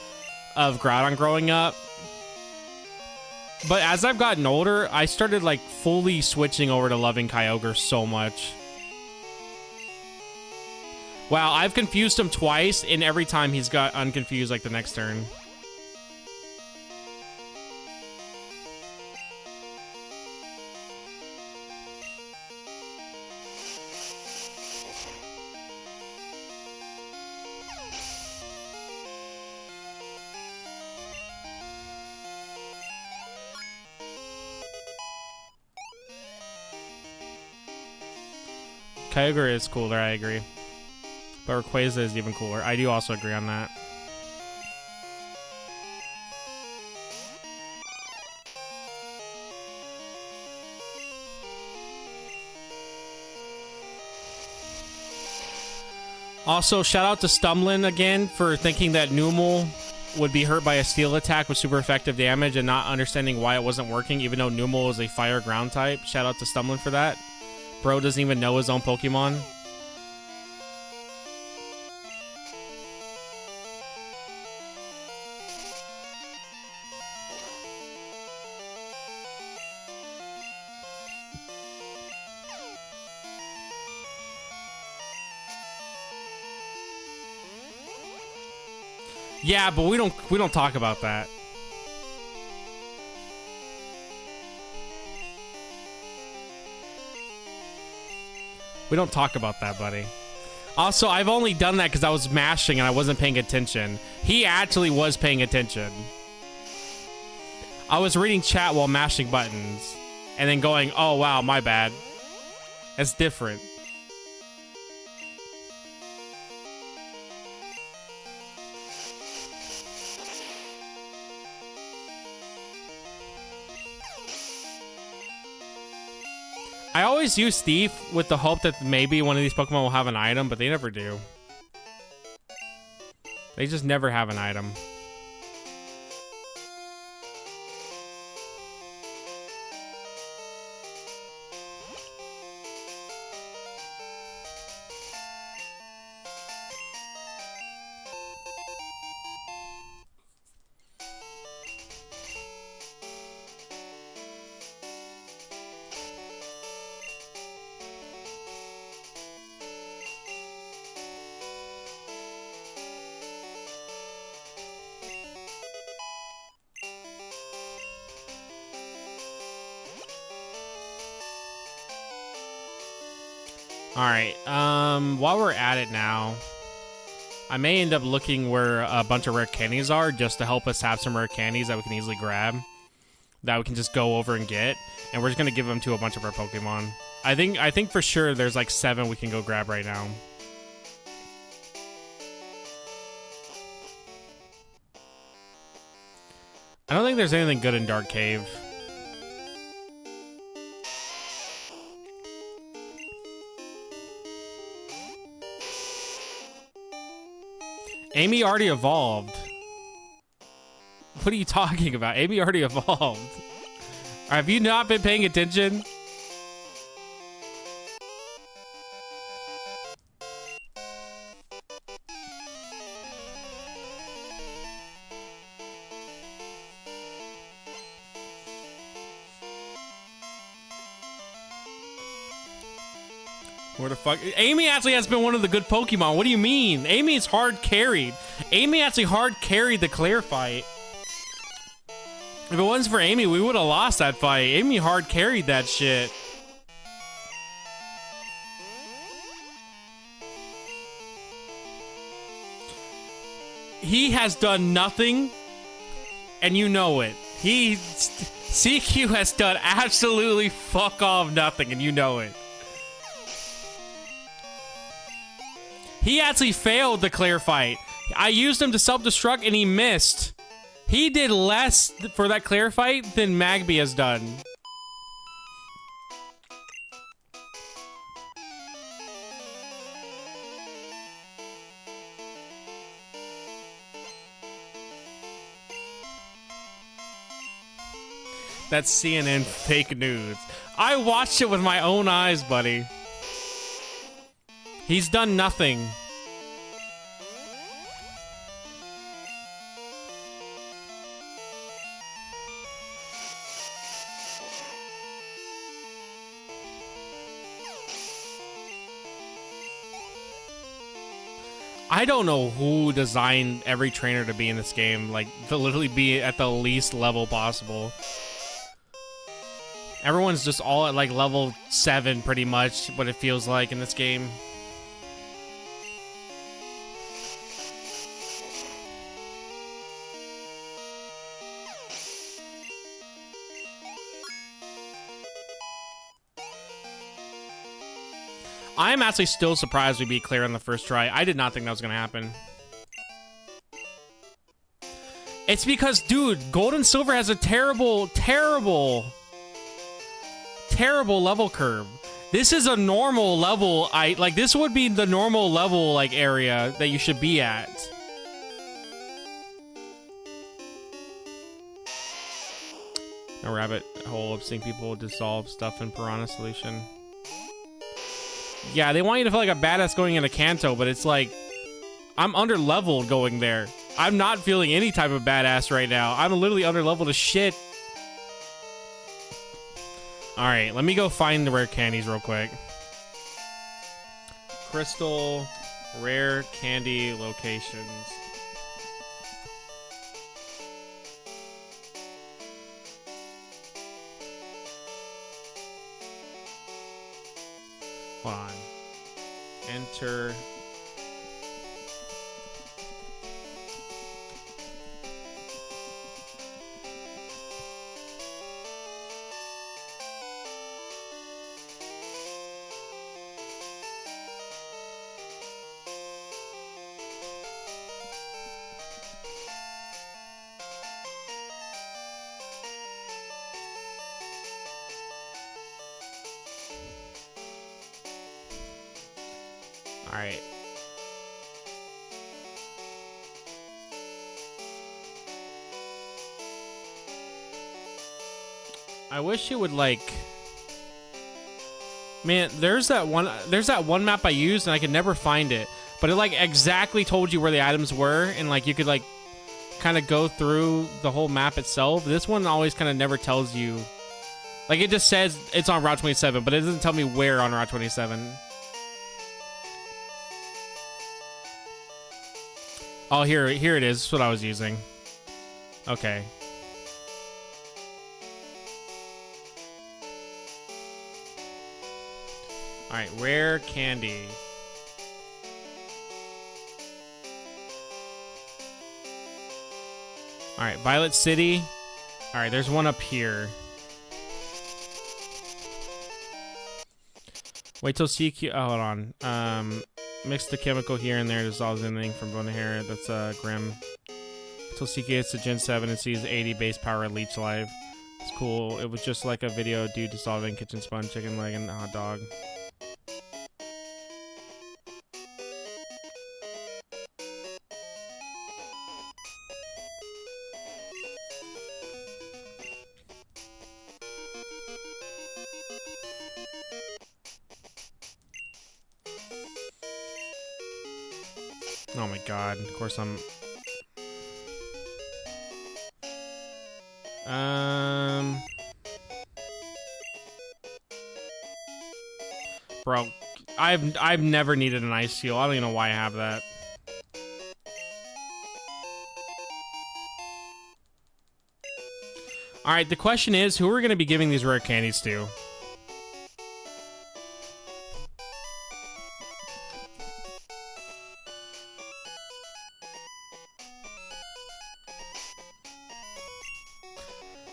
of Groudon growing up. But as I've gotten older, I started like fully switching over to loving Kyogre so much. Wow, I've confused him twice, and every time he's got unconfused like the next turn. Kyogre is cooler, I agree. But Rayquaza is even cooler. I do also agree on that. Also, shout out to Stumlin again for thinking that Numel would be hurt by a steel attack with super effective damage and not understanding why it wasn't working, even though Numel is a fire ground type. Shout out to Stumlin for that. Bro doesn't even know his own Pokemon. Yeah, but we don't talk about that. We don't talk about that, buddy. Also, I've only done that because I was mashing and I wasn't paying attention. He actually was paying attention. I was reading chat while mashing buttons and then going, oh, wow, my bad. That's different. I always use Thief with the hope that maybe one of these Pokemon will have an item, but they never do. They just never have an item. Alright, while we're at it now, I may end up looking where a bunch of rare candies are just to help us have some rare candies that we can easily grab, that we can just go over and get, and we're just gonna give them to a bunch of our Pokemon. I think for sure there's like 7 we can go grab right now. I don't think there's anything good in Dark Cave. Amy already evolved. What are you talking about? Amy already evolved. Have you not been paying attention? Where the fuck? Amy actually has been one of the good Pokemon. What do you mean? Amy is hard carried. Amy actually hard carried the Claire fight. If it wasn't for Amy, we would have lost that fight. Amy hard carried that shit. he has done nothing, and you know it. CQ has done absolutely fuck off nothing, and you know it. He actually failed the clear fight. I used him to self-destruct, and he missed. He did less for that clear fight than Magby has done. That's CNN fake news. I watched it with my own eyes, buddy. He's done nothing. I don't know who designed every trainer to be in this game, like, to literally be at the least level possible. Everyone's just all at, like, level 7, pretty much, what it feels like in this game. I'm actually still surprised we beat Claire on the first try. I did not think that was going to happen. It's because, dude, Gold and Silver has a terrible level curve. This is a normal level. Like, this would be the normal level, like, area that you should be at. A rabbit hole of seeing people dissolve stuff in Piranha Solution. Yeah, they want you to feel like a badass going into Kanto, but it's like, I'm under-leveled going there. I'm not feeling any type of badass right now. I'm literally under-leveled as shit. Alright, let me go find the rare candies real quick. Crystal, rare candy locations. Hold on. Enter. All right. I wish it would, like, man, there's that one map I used and I could never find it, but it like exactly told you where the items were, and like you could like kind of go through the whole map itself. This one always kind of never tells you. Like, it just says it's on Route 27, but it doesn't tell me where on Route 27. Oh, here it is. That's what I was using. Okay. All right, rare candy. All right, Violet City. All right, there's one up here. Wait till CQ. Oh, hold on. Mix the chemical here and there. Dissolves anything from bone to hair. That's Grim. Till CQ gets to Gen 7 and sees 80 base power leech life. It's cool. It was just like a video dude dissolving kitchen sponge, chicken leg, and hot dog. Oh my god, of course I'm... Bro, I've never needed an ice seal. I don't even know why I have that. Alright, the question is, who are we going to be giving these rare candies to?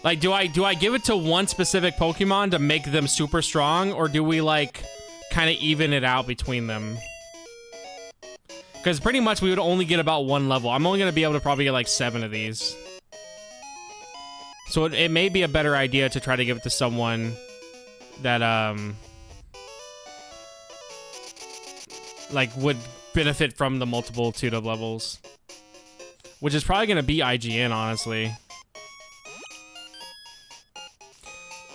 Like, do I give it to one specific Pokemon to make them super strong, or do we like kind of even it out between them? Because pretty much we would only get about one level. I'm only gonna be able to probably get like 7 of these. So it may be a better idea to try to give it to someone that like would benefit from the multitude of levels, which is probably gonna be IGN, honestly.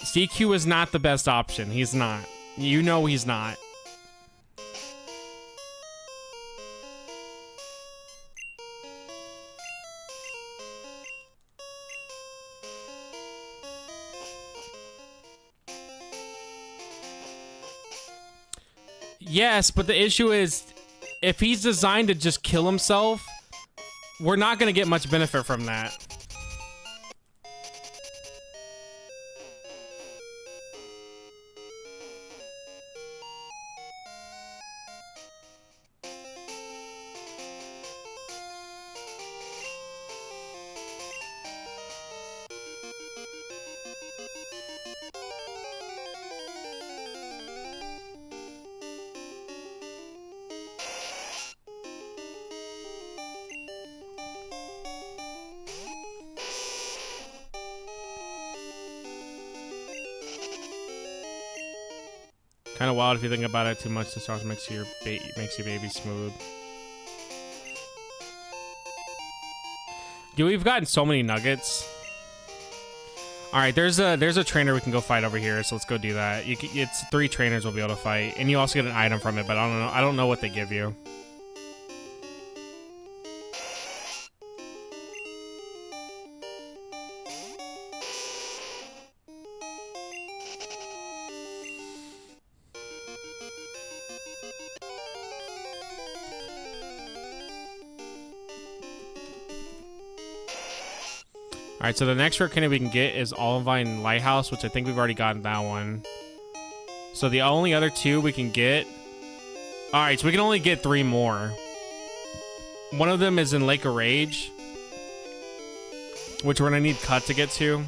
CQ is not the best option. He's not. You know he's not. Yes, but the issue is, if he's designed to just kill himself, we're not going to get much benefit from that. Kind of wild if you think about it too much. The sauce makes your baby smooth. Dude, we've gotten so many nuggets. All right, there's a trainer we can go fight over here, so let's go do that. It's 3 trainers we'll be able to fight, and you also get an item from it, but I don't know what they give you. Alright, so the next rare candy we can get is Olivine Lighthouse, which I think we've already gotten that one. So the only other 2 we can get... Alright, so we can only get 3 more. One of them is in Lake of Rage, which we're gonna need Cut to get to.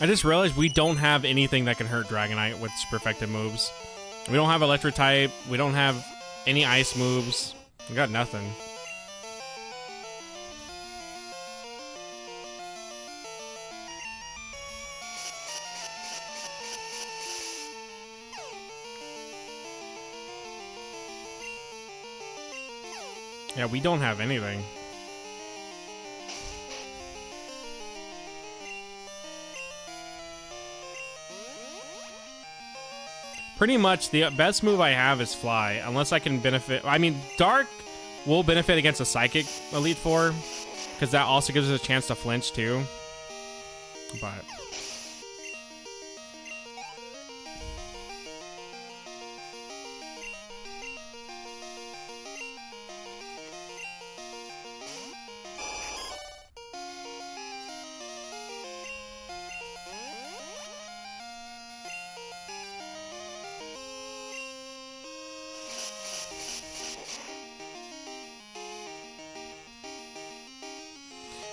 I just realized we don't have anything that can hurt Dragonite with super effective moves. We don't have Electric type. We don't have any ice moves. We got nothing. Yeah, we don't have anything. Pretty much the best move I have is Fly, unless I can benefit. I mean, Dark will benefit against a Psychic Elite Four, because that also gives us a chance to flinch too. But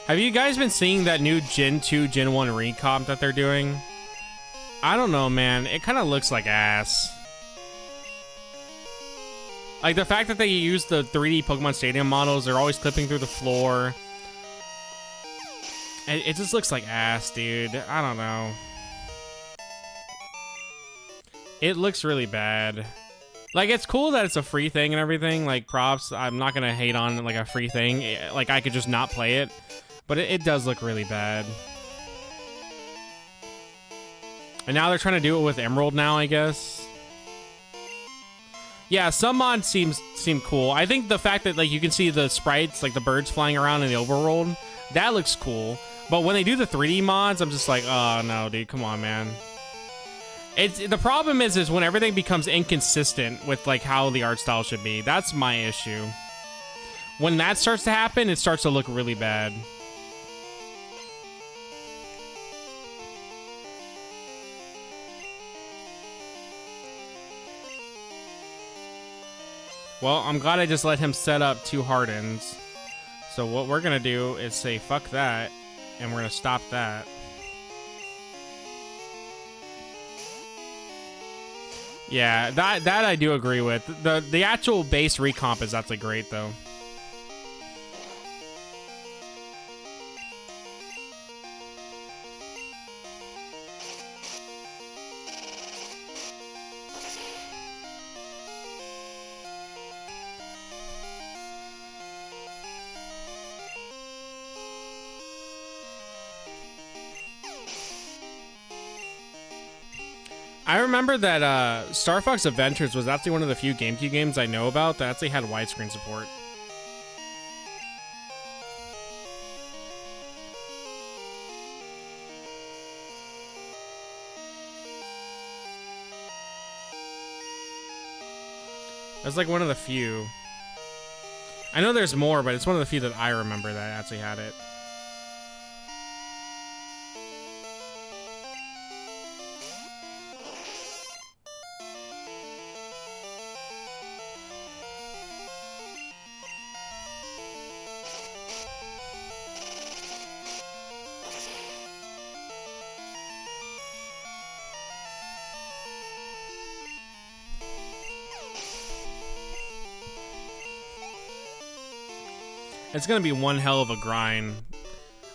have you guys been seeing that new Gen 2, Gen 1 recomp that they're doing? I don't know, man. It kind of looks like ass. Like, the fact that they use the 3D Pokemon Stadium models, they're always clipping through the floor. It just looks like ass, dude. I don't know. It looks really bad. Like, it's cool that it's a free thing and everything. Like, props. I'm not gonna hate on, like, a free thing. Like, I could just not play it. But it does look really bad. And now they're trying to do it with Emerald now, I guess. Yeah, some mods seem cool. I think the fact that, like, you can see the sprites, like the birds flying around in the overworld, that looks cool. But when they do the 3D mods, I'm just like, oh no, dude, come on, man. The problem is when everything becomes inconsistent with, like, how the art style should be. That's my issue. When that starts to happen, it starts to look really bad. Well, I'm glad I just let him set up 2 Hardens. So what we're gonna do is say fuck that, and we're gonna stop that. Yeah, that I do agree with. The actual base recomp is actually great though. I remember that Star Fox Adventures was actually one of the few GameCube games I know about that actually had widescreen support. That's like one of the few. I know there's more, but it's one of the few that I remember that actually had it. It's going to be one hell of a grind.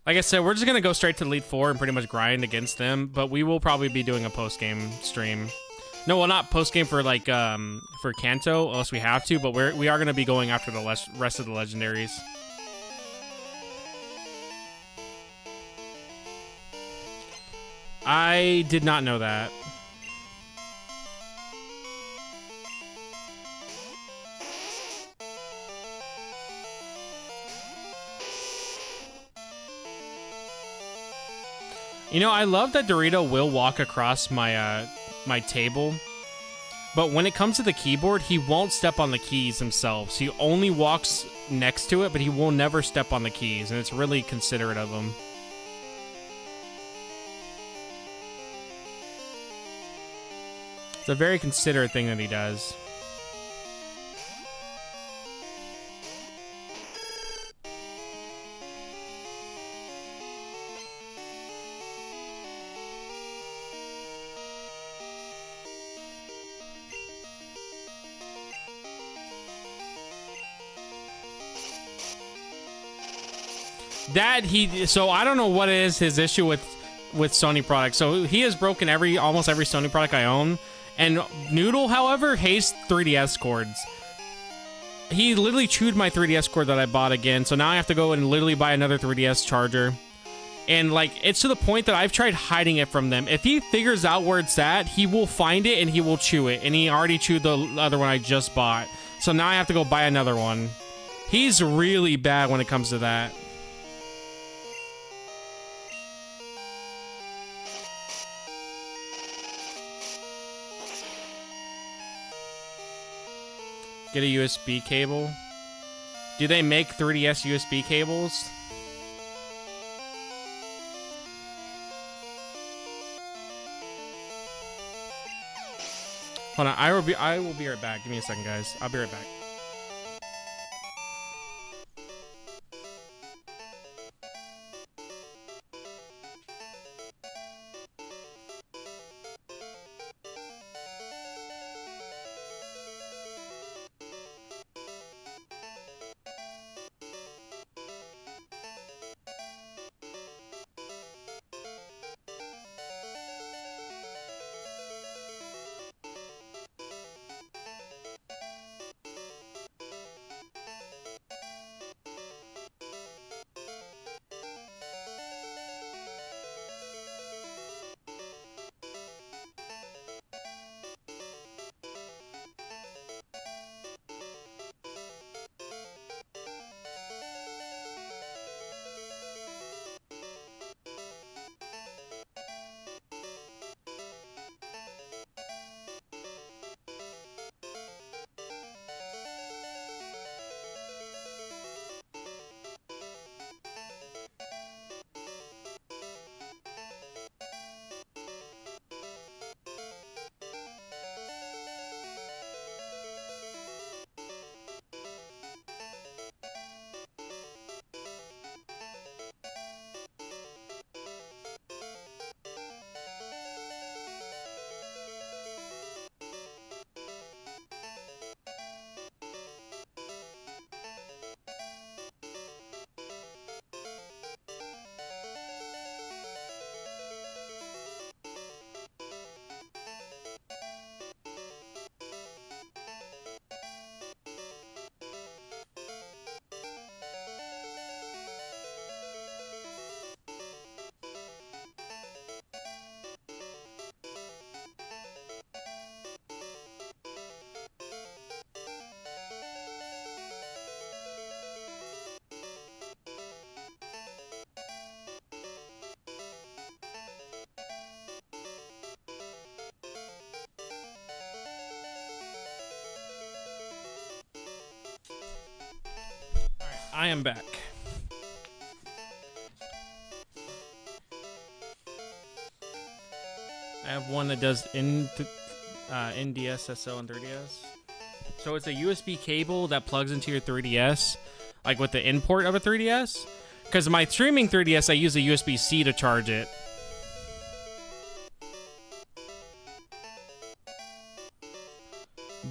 Like I said, we're just going to go straight to Elite Four and pretty much grind against them, but we will probably be doing a post-game stream. No, well, not post-game for, like, for Kanto, unless we have to, but we are going to be going after the rest of the legendaries. I did not know that. You know, I love that Dorito will walk across my my table, but when it comes to the keyboard, he won't step on the keys himself. So he only walks next to it, but he will never step on the keys, and it's really considerate of him. It's a very considerate thing that he does. So I don't know what is his issue with Sony products. So he has broken almost every Sony product I own. And Noodle, however, hates 3DS cords. He literally chewed my 3DS cord that I bought again. So now I have to go and literally buy another 3DS charger. And like, it's to the point that I've tried hiding it from them. If he figures out where it's at, he will find it and he will chew it. And he already chewed the other one I just bought. So now I have to go buy another one. He's really bad when it comes to that. Get a USB cable. Do they make 3DS USB cables? Hold on, I will be right back. Give me a second, guys. I'll be right back. I am back. I have one that does NDSSO and 3DS. So it's a USB cable that plugs into your 3DS, like with the import of a 3DS. Because my streaming 3DS, I use a USB-C to charge it.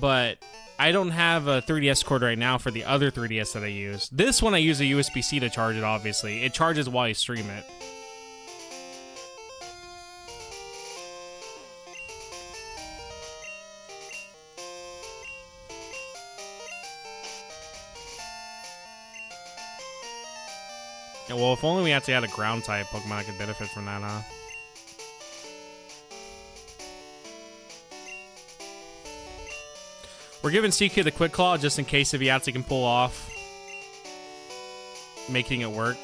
But I don't have a 3DS cord right now for the other 3DS that I use. This one I use a USB-C to charge it, obviously. It charges while you stream it. Yeah, well, if only we actually had a ground type Pokemon that could benefit from that, huh? We're giving CQ the Quick Claw just in case if he actually can pull off making it work.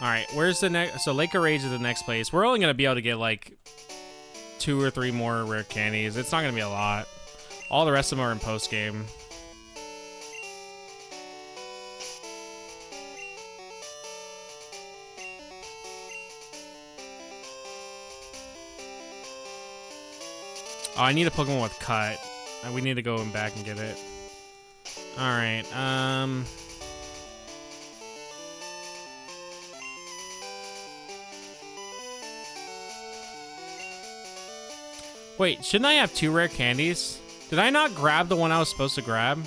Alright, where's the next? So Lake of Rage is the next place. We're only going to be able to get like 2 or 3 more rare candies. It's not going to be a lot. All the rest of them are in post-game. Oh, I need a Pokemon with Cut. We need to go back and get it. Alright, wait, shouldn't I have 2 rare candies? Did I not grab the one I was supposed to grab?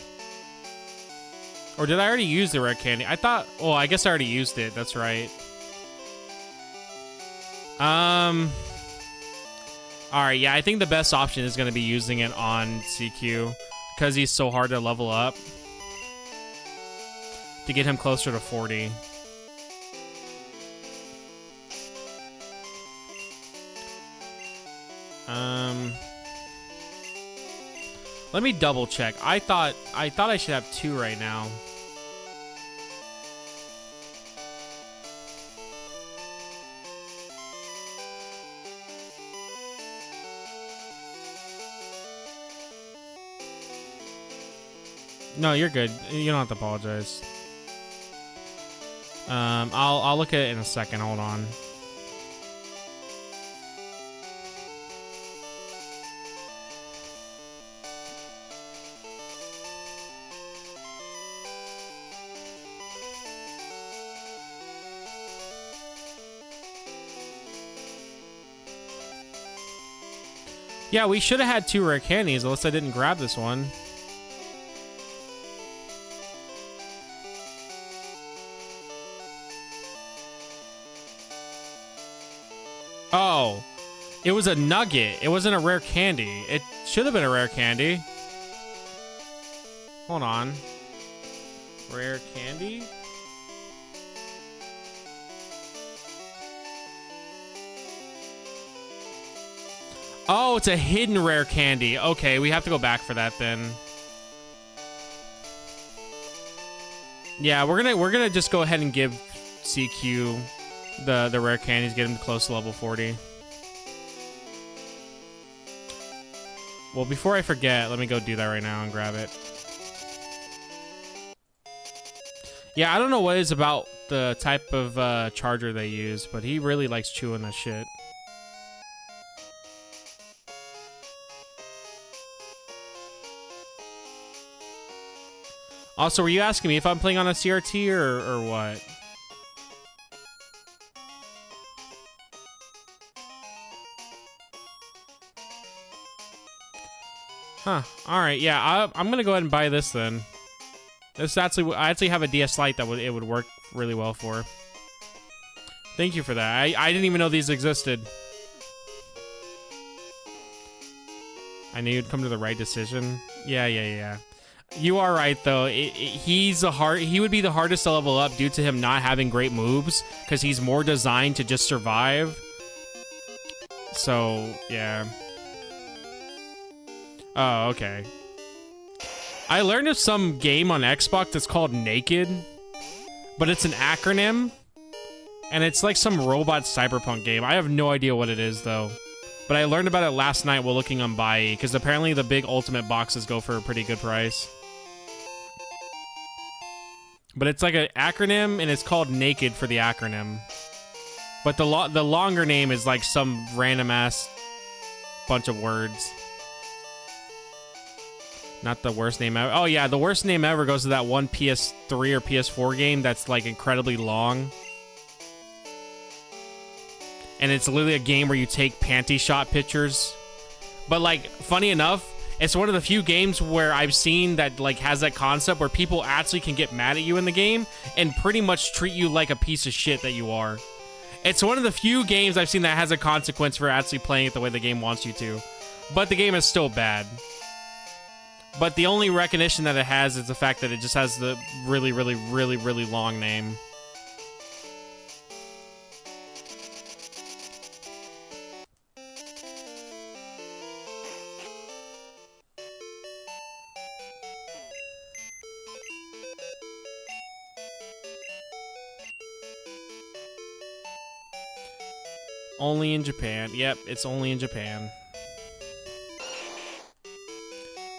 Or did I already use the rare candy? I thought... Oh, I guess I already used it. That's right. Alright, yeah, I think the best option is going to be using it on CQ. Because he's so hard to level up. To get him closer to 40. Let me double check. I thought I should have 2 right now. No, you're good. You don't have to apologize. I'll look at it in a second. Hold on. Yeah, we should have had 2 rare candies, unless I didn't grab this one. Oh, it was a nugget. It wasn't a rare candy. It should have been a rare candy. Hold on. Rare candy? Oh, it's a hidden rare candy. Okay, we have to go back for that then. Yeah, we're gonna just go ahead and give CQ the rare candies, get him close to level 40. Well, before I forget, let me go do that right now and grab it. Yeah, I don't know what it is about the type of charger they use, but he really likes chewing that shit. Also, were you asking me if I'm playing on a CRT or what? Huh. Alright, yeah, I'm gonna go ahead and buy this then. This actually, I actually have a DS Lite that it would work really well for. Thank you for that. I didn't even know these existed. I knew you'd come to the right decision. Yeah. You are right though. He would be the hardest to level up due to him not having great moves because he's more designed to just survive. So yeah. Oh, okay. I learned of some game on Xbox that's called Naked, but it's an acronym, and it's like some robot cyberpunk game. I have no idea what it is, though. But I learned about it last night while looking on Buy, because apparently the big ultimate boxes go for a pretty good price. But it's like an acronym, and it's called Naked for the acronym. But the longer name is like some random-ass bunch of words. Not the worst name ever. Oh, yeah, the worst name ever goes to that one PS3 or PS4 game that's like incredibly long. And it's literally a game where you take panty shot pictures. But, like, funny enough, it's one of the few games where I've seen that, like, has that concept where people actually can get mad at you in the game and pretty much treat you like a piece of shit that you are. It's one of the few games I've seen that has a consequence for actually playing it the way the game wants you to. But the game is still bad. But the only recognition that it has is the fact that it just has the really, really, really, really long name. Only in Japan. Yep, it's only in Japan.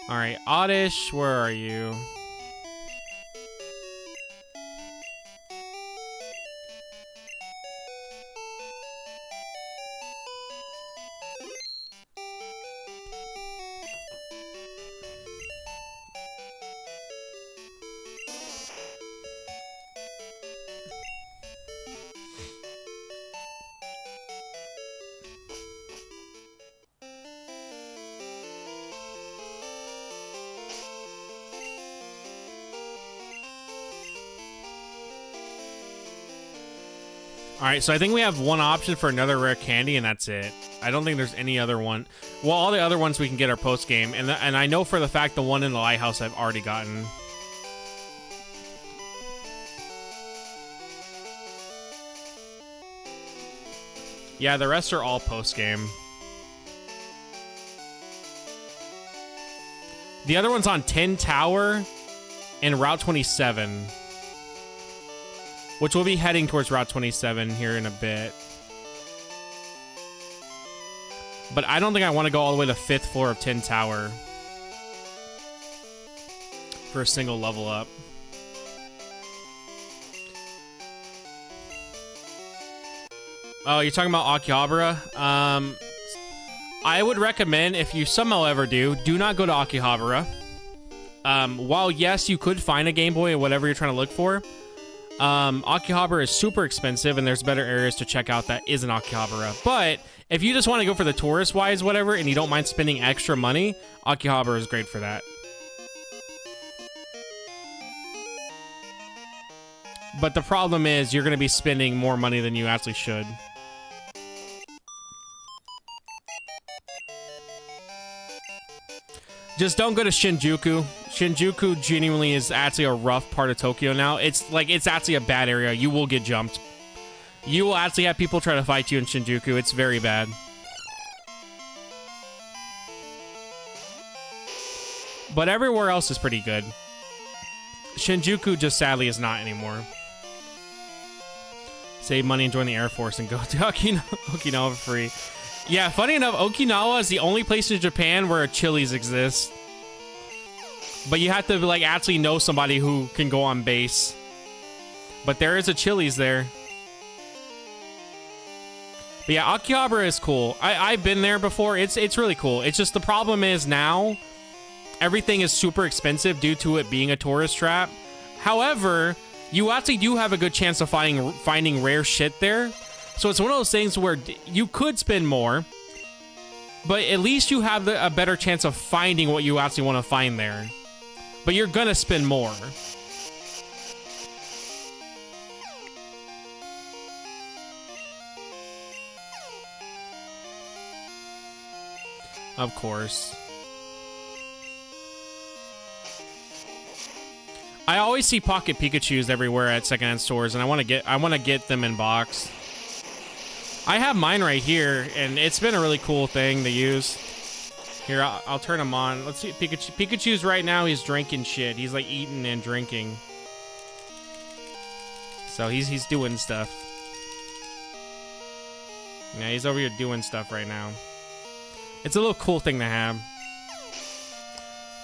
Alright, Oddish, where are you? Alright, so I think we have one option for another rare candy, and that's it. I don't think there's any other one. Well, all the other ones we can get are post-game, and I know for the fact the one in the lighthouse I've already gotten. Yeah, the rest are all post-game. The other one's on Tin Tower and Route 27. Which we'll be heading towards Route 27 here in a bit. But I don't think I want to go all the way to 5th floor of Tin Tower for a single level up. Oh, you're talking about Akihabara? I would recommend, if you somehow ever do not go to Akihabara. While, yes, you could find a Game Boy or whatever you're trying to look for, Akihabara is super expensive, and there's better areas to check out that isn't Akihabara. But if you just want to go for the tourist-wise whatever, and you don't mind spending extra money, Akihabara is great for that. But the problem is, you're going to be spending more money than you actually should. Just don't go to Shinjuku. Shinjuku genuinely is actually a rough part of Tokyo now. It's actually a bad area. You will get jumped. You will actually have people try to fight you in Shinjuku. It's very bad. But everywhere else is pretty good. Shinjuku just sadly is not anymore. Save money and join the Air Force and go to Okinawa for free. Yeah, funny enough, Okinawa is the only place in Japan where a Chili's exists. But you have to, like, actually know somebody who can go on base. But there is a Chili's there. But yeah, Akihabara is cool. I've been there before. It's really cool. It's just the problem is now, everything is super expensive due to it being a tourist trap. However, you actually do have a good chance of finding rare shit there. So it's one of those things where you could spend more, but at least you have a better chance of finding what you actually want to find there. But you're gonna spend more. Of course. I always see Pocket Pikachus everywhere at secondhand stores, and I want to get them in box. I have mine right here, and it's been a really cool thing to use. Here, I'll turn him on. Let's see, Pikachu. Pikachu's right now, he's drinking shit. He's like eating and drinking. So he's doing stuff. Yeah, he's over here doing stuff right now. It's a little cool thing to have.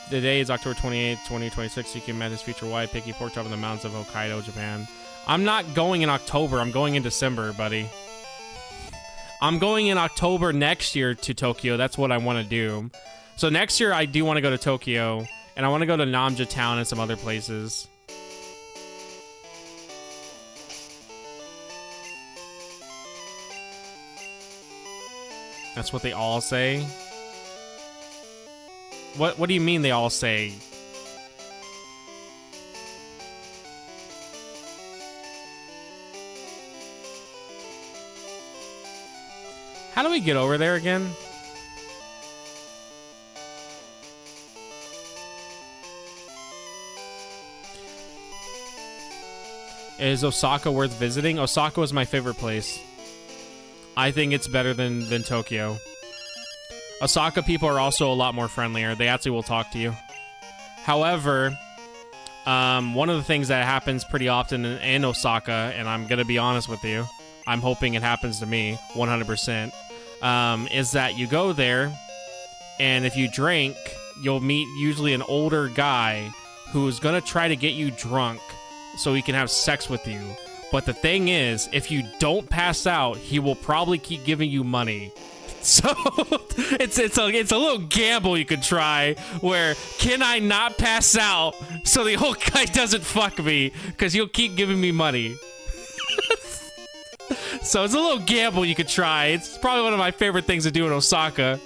Today is October 28th, 2026. You can met his future wife, Picky Pork Chop in the mountains of Hokkaido, Japan. I'm not going in October. I'm going in December, buddy. I'm going in October next year to Tokyo. That's what I want to do. So next year, I do want to go to Tokyo. And I want to go to Namja Town and some other places. That's what they all say? What do you mean they all say? How do we get over there again? Is Osaka worth visiting? Osaka was my favorite place. I think it's better than Tokyo. Osaka people are also a lot more friendlier. They actually will talk to you. However, one of the things that happens pretty often in Osaka, and I'm going to be honest with you, I'm hoping it happens to me 100%, is that you go there, and if you drink, you'll meet usually an older guy who's going to try to get you drunk so he can have sex with you. But the thing is, if you don't pass out, he will probably keep giving you money. So it's a little gamble you could try where, can I not pass out so the old guy doesn't fuck me because he'll keep giving me money. So it's a little gamble you could try. It's probably one of my favorite things to do in Osaka.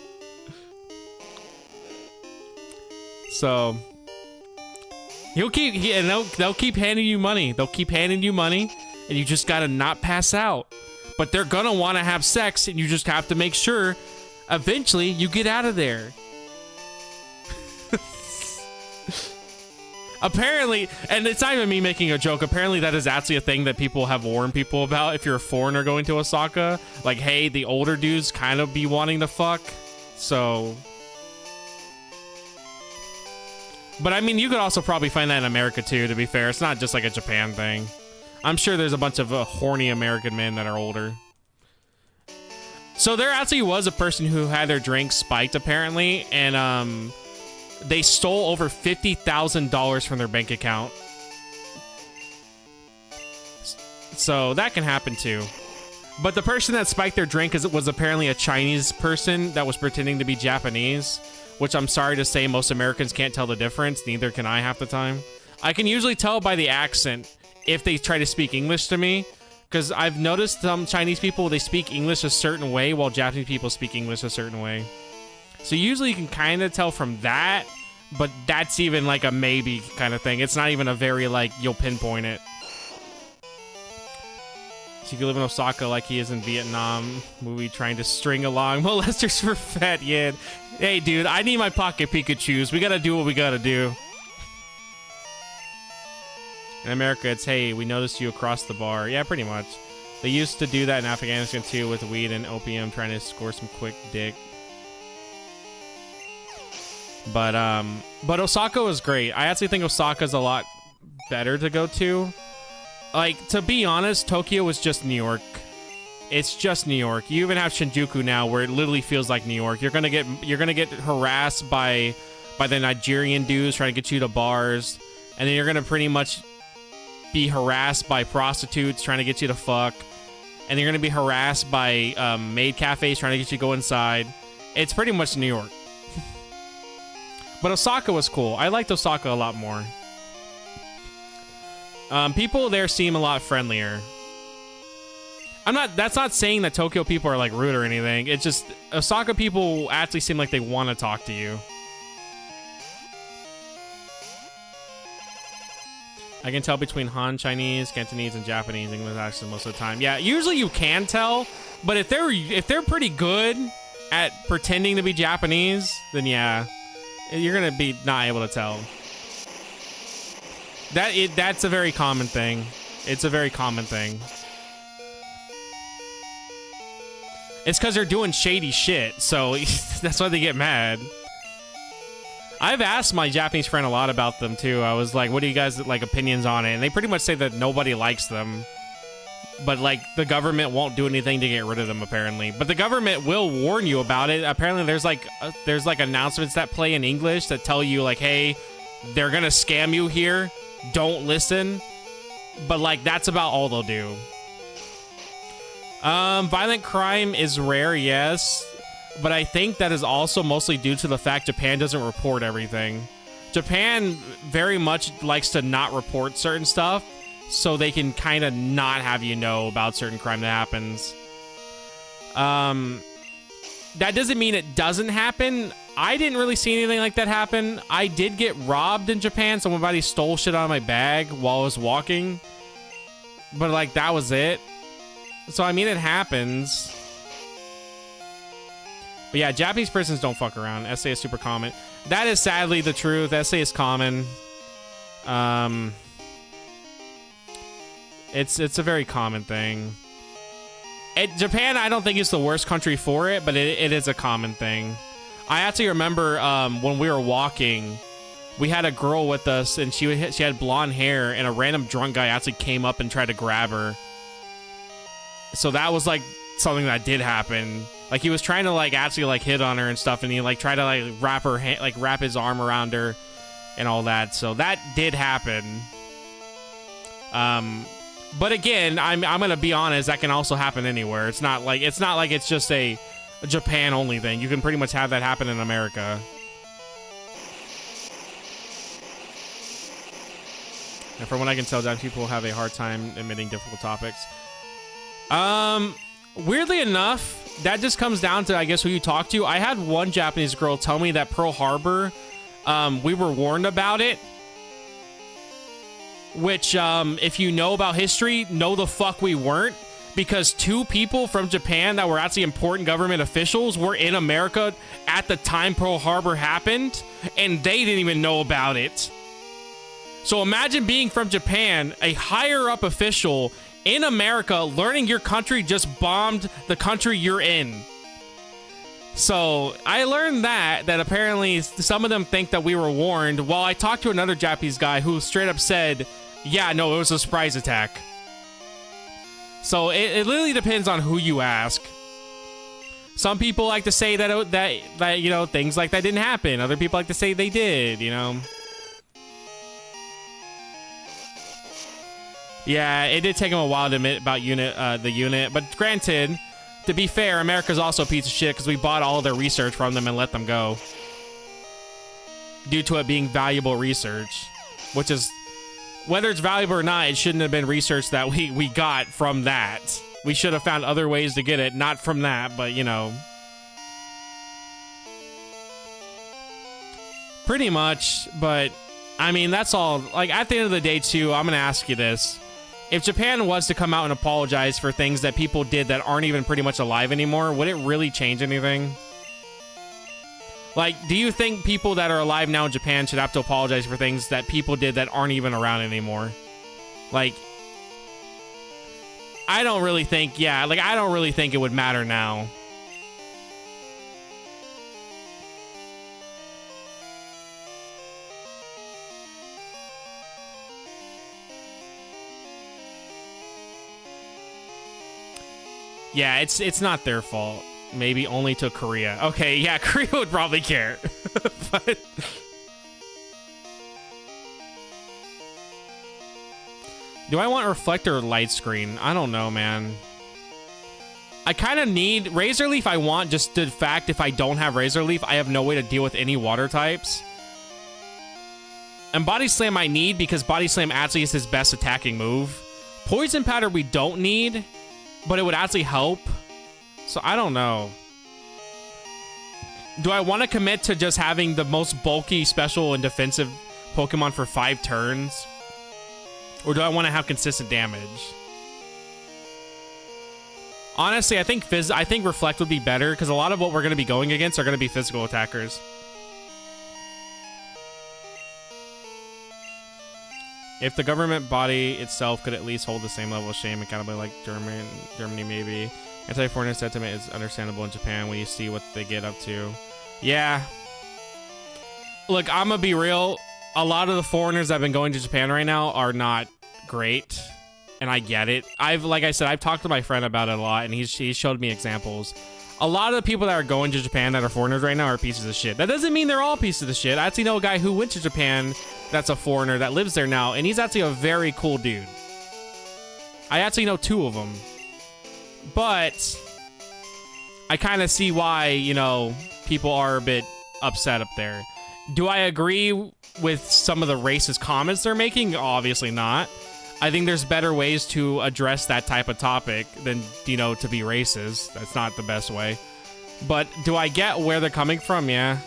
So they'll keep handing you money. They'll keep handing you money, and you just gotta not pass out. But they're gonna want to have sex, and you just have to make sure eventually you get out of there. Apparently, and it's not even me making a joke, apparently that is actually a thing that people have warned people about if you're a foreigner going to Osaka. Like, hey, the older dudes kind of be wanting to fuck. So... But I mean, you could also probably find that in America too, to be fair. It's not just like a Japan thing. I'm sure there's a bunch of horny American men that are older. So there actually was a person who had their drink spiked, apparently, and they stole over $50,000 from their bank account. So that can happen too. But the person that spiked their drink was apparently a Chinese person that was pretending to be Japanese, which I'm sorry to say most Americans can't tell the difference. Neither can I half the time. I can usually tell by the accent if they try to speak English to me, because I've noticed some Chinese people, they speak English a certain way while Japanese people speak English a certain way. So usually you can kind of tell from that, but that's even like a maybe kind of thing. It's not even a very, like, you'll pinpoint it. So you can live in Osaka like he is in Vietnam. Movie trying to string along molesters for Fat Yin. Hey, dude, I need my pocket Pikachus. We gotta do what we gotta do. In America, it's, hey, we noticed you across the bar. Yeah, pretty much. They used to do that in Afghanistan, too, with weed and opium, trying to score some quick dick. But Osaka was great. I actually think Osaka's a lot better to go to. Like, to be honest, Tokyo was just New York. It's just New York. You even have Shinjuku now, where it literally feels like New York. You're gonna get harassed by the Nigerian dudes trying to get you to bars, and then you're gonna pretty much be harassed by prostitutes trying to get you to fuck, and you're gonna be harassed by maid cafes trying to get you to go inside. It's pretty much New York. But Osaka was cool. I liked Osaka a lot more. People there seem a lot friendlier. That's not saying that Tokyo people are like rude or anything. It's just Osaka people actually seem like they want to talk to you. I can tell between Han Chinese, Cantonese, and Japanese English accents most of the time. Yeah, usually you can tell, but if they're pretty good at pretending to be Japanese, then yeah, you're gonna be not able to tell. That's a very common thing. It's a very common thing. It's because they're doing shady shit, so that's why they get mad. I've asked my Japanese friend a lot about them too. I was like, what do you guys like opinions on it? And they pretty much say that nobody likes them. But like the government won't do anything to get rid of them apparently. But the government will warn you about it. Apparently there's like announcements that play in English that tell you like, hey, they're gonna scam you here. Don't listen. But like that's about all they'll do. Violent crime is rare, yes. But I think that is also mostly due to the fact Japan doesn't report everything. Japan very much likes to not report certain stuff, so they can kind of not have you know about certain crime that happens. That doesn't mean it doesn't happen. I didn't really see anything like that happen. I did get robbed in Japan. Somebody stole shit out of my bag while I was walking. But like, that was it. So, I mean, it happens. But yeah, Japanese prisons don't fuck around. SA is super common. That is sadly the truth. SA is common. It's a very common thing. Japan, I don't think is the worst country for it, but it is a common thing. I actually remember when we were walking, we had a girl with us, and she had blonde hair, and a random drunk guy actually came up and tried to grab her. So that was like something that did happen. Like he was trying to like actually like hit on her and stuff, and he like tried to like wrap his arm around her and all that. So that did happen. But again, I'm gonna be honest, that can also happen anywhere. It's not like it's just a Japan only thing. You can pretty much have that happen in America. And from what I can tell, Japanese people have a hard time admitting difficult topics. Weirdly enough, that just comes down to, I guess, who you talk to. I had one Japanese girl tell me that Pearl Harbor, we were warned about it. Which, if you know about history, no the fuck we weren't. Because two people from Japan that were actually important government officials were in America at the time Pearl Harbor happened, and they didn't even know about it. So imagine being from Japan, a higher up official in America, learning your country just bombed the country you're in. So I learned that apparently some of them think that we were warned, while I talked to another Japanese guy who straight up said, yeah, no, it was a surprise attack. So it literally depends on who you ask. Some people like to say that you know, things like that didn't happen. Other people like to say they did, you know. Yeah, it did take him a while to admit about the unit, but granted, to be fair, America's also a piece of shit because we bought all their research from them and let them go. Due to it being valuable research, which is, whether it's valuable or not, it shouldn't have been research that we got from that. We should have found other ways to get it, not from that, but you know. Pretty much, but I mean, that's all. Like, at the end of the day, too, I'm going to ask you this. If Japan was to come out and apologize for things that people did that aren't even pretty much alive anymore, would it really change anything? Like, do you think people that are alive now in Japan should have to apologize for things that people did that aren't even around anymore? Like, I don't really think, yeah, like, I don't really think it would matter now. Yeah, it's not their fault. Maybe only to Korea. Okay, yeah, Korea would probably care. But do I want reflector or light screen? I don't know, man. I kind of need Razor Leaf. I want, just the fact if I don't have Razor Leaf, I have no way to deal with any water types. And Body Slam I need because Body Slam actually is his best attacking move. Poison Powder we don't need, but it would actually help. So I don't know. Do I want to commit to just having the most bulky, special, and defensive Pokemon for 5 turns? Or do I want to have consistent damage? Honestly, I think Reflect would be better because a lot of what we're going to be going against are going to be physical attackers. If the government body itself could at least hold the same level of shame accountability like Germany maybe. Anti-foreigner sentiment is understandable in Japan when you see what they get up to. Yeah. Look, I'm gonna be real. A lot of the foreigners that have been going to Japan right now are not great, and I get it. Like I said, I've talked to my friend about it a lot, and he showed me examples. A lot of the people that are going to Japan that are foreigners right now are pieces of shit. That doesn't mean they're all pieces of shit. I actually know a guy who went to Japan that's a foreigner that lives there now, and he's actually a very cool dude. I actually know 2 of them. But I kind of see why, you know, people are a bit upset up there. Do I agree with some of the racist comments they're making? Obviously not. I think there's better ways to address that type of topic than, you know, to be racist. That's not the best way. But do I get where they're coming from? Yeah.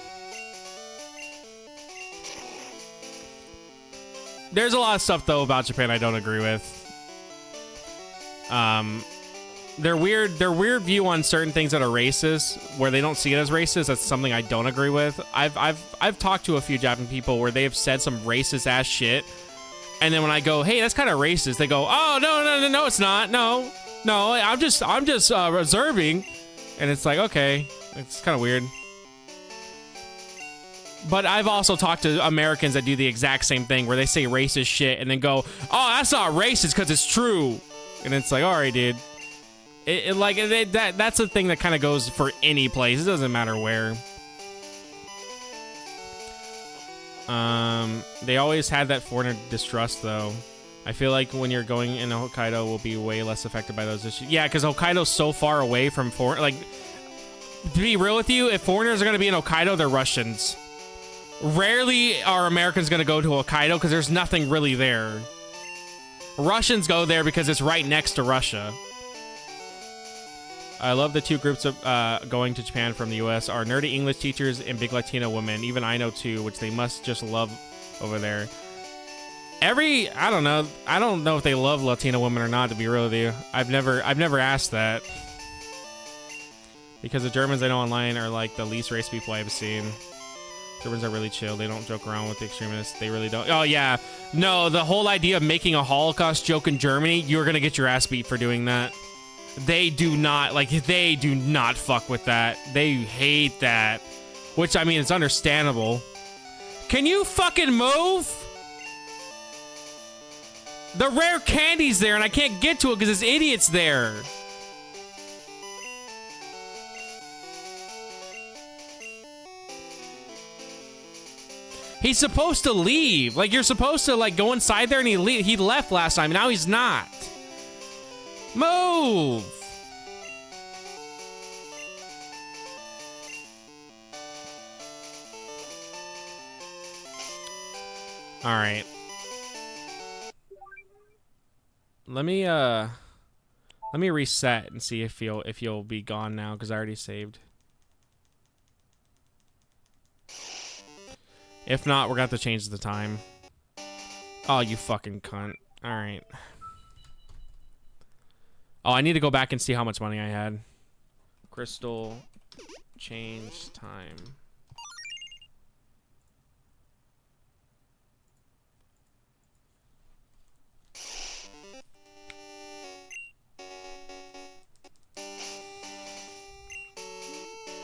There's a lot of stuff, though, about Japan I don't agree with. Their weird view on certain things that are racist, where they don't see it as racist, that's something I don't agree with. I've talked to a few Japanese people where they've said some racist ass shit, and then when I go, hey, that's kind of racist, they go, oh, no, it's not. No, I'm just observing. And it's like, okay, it's kind of weird. But I've also talked to Americans that do the exact same thing, where they say racist shit and then go, oh, that's not racist because it's true. And it's like, all right, dude. That's the thing that kind of goes for any place. It doesn't matter where. They always had that foreigner distrust, though. I feel like when you're going into Hokkaido, will be way less affected by those issues. Yeah, because Hokkaido's so far away from foreign. Like, to be real with you, if foreigners are going to be in Hokkaido, they're Russians. Rarely are Americans going to go to Hokkaido because there's nothing really there. Russians go there because it's right next to Russia. I love the 2 groups of going to Japan from the U.S. are nerdy English teachers and big Latina women. Even I know 2, which they must just love over there. I don't know if they love Latina women or not, to be real with you. I've never asked that. Because the Germans I know online are like the least race people I've seen. Germans are really chill. They don't joke around with the extremists. They really don't. Oh, yeah. No, the whole idea of making a Holocaust joke in Germany, you're going to get your ass beat for doing that. They do not fuck with that. They hate that. Which, I mean, it's understandable. Can you fucking move? The rare candy's there and I can't get to it because this idiot's there. He's supposed to leave. Like, you're supposed to, like, go inside there and he left last time. Now he's not. Move! Alright. Let me reset and see if you'll be gone now, because I already saved. If not, we're gonna have to change the time. Oh, you fucking cunt. Alright. Oh, I need to go back and see how much money I had. Crystal, change time.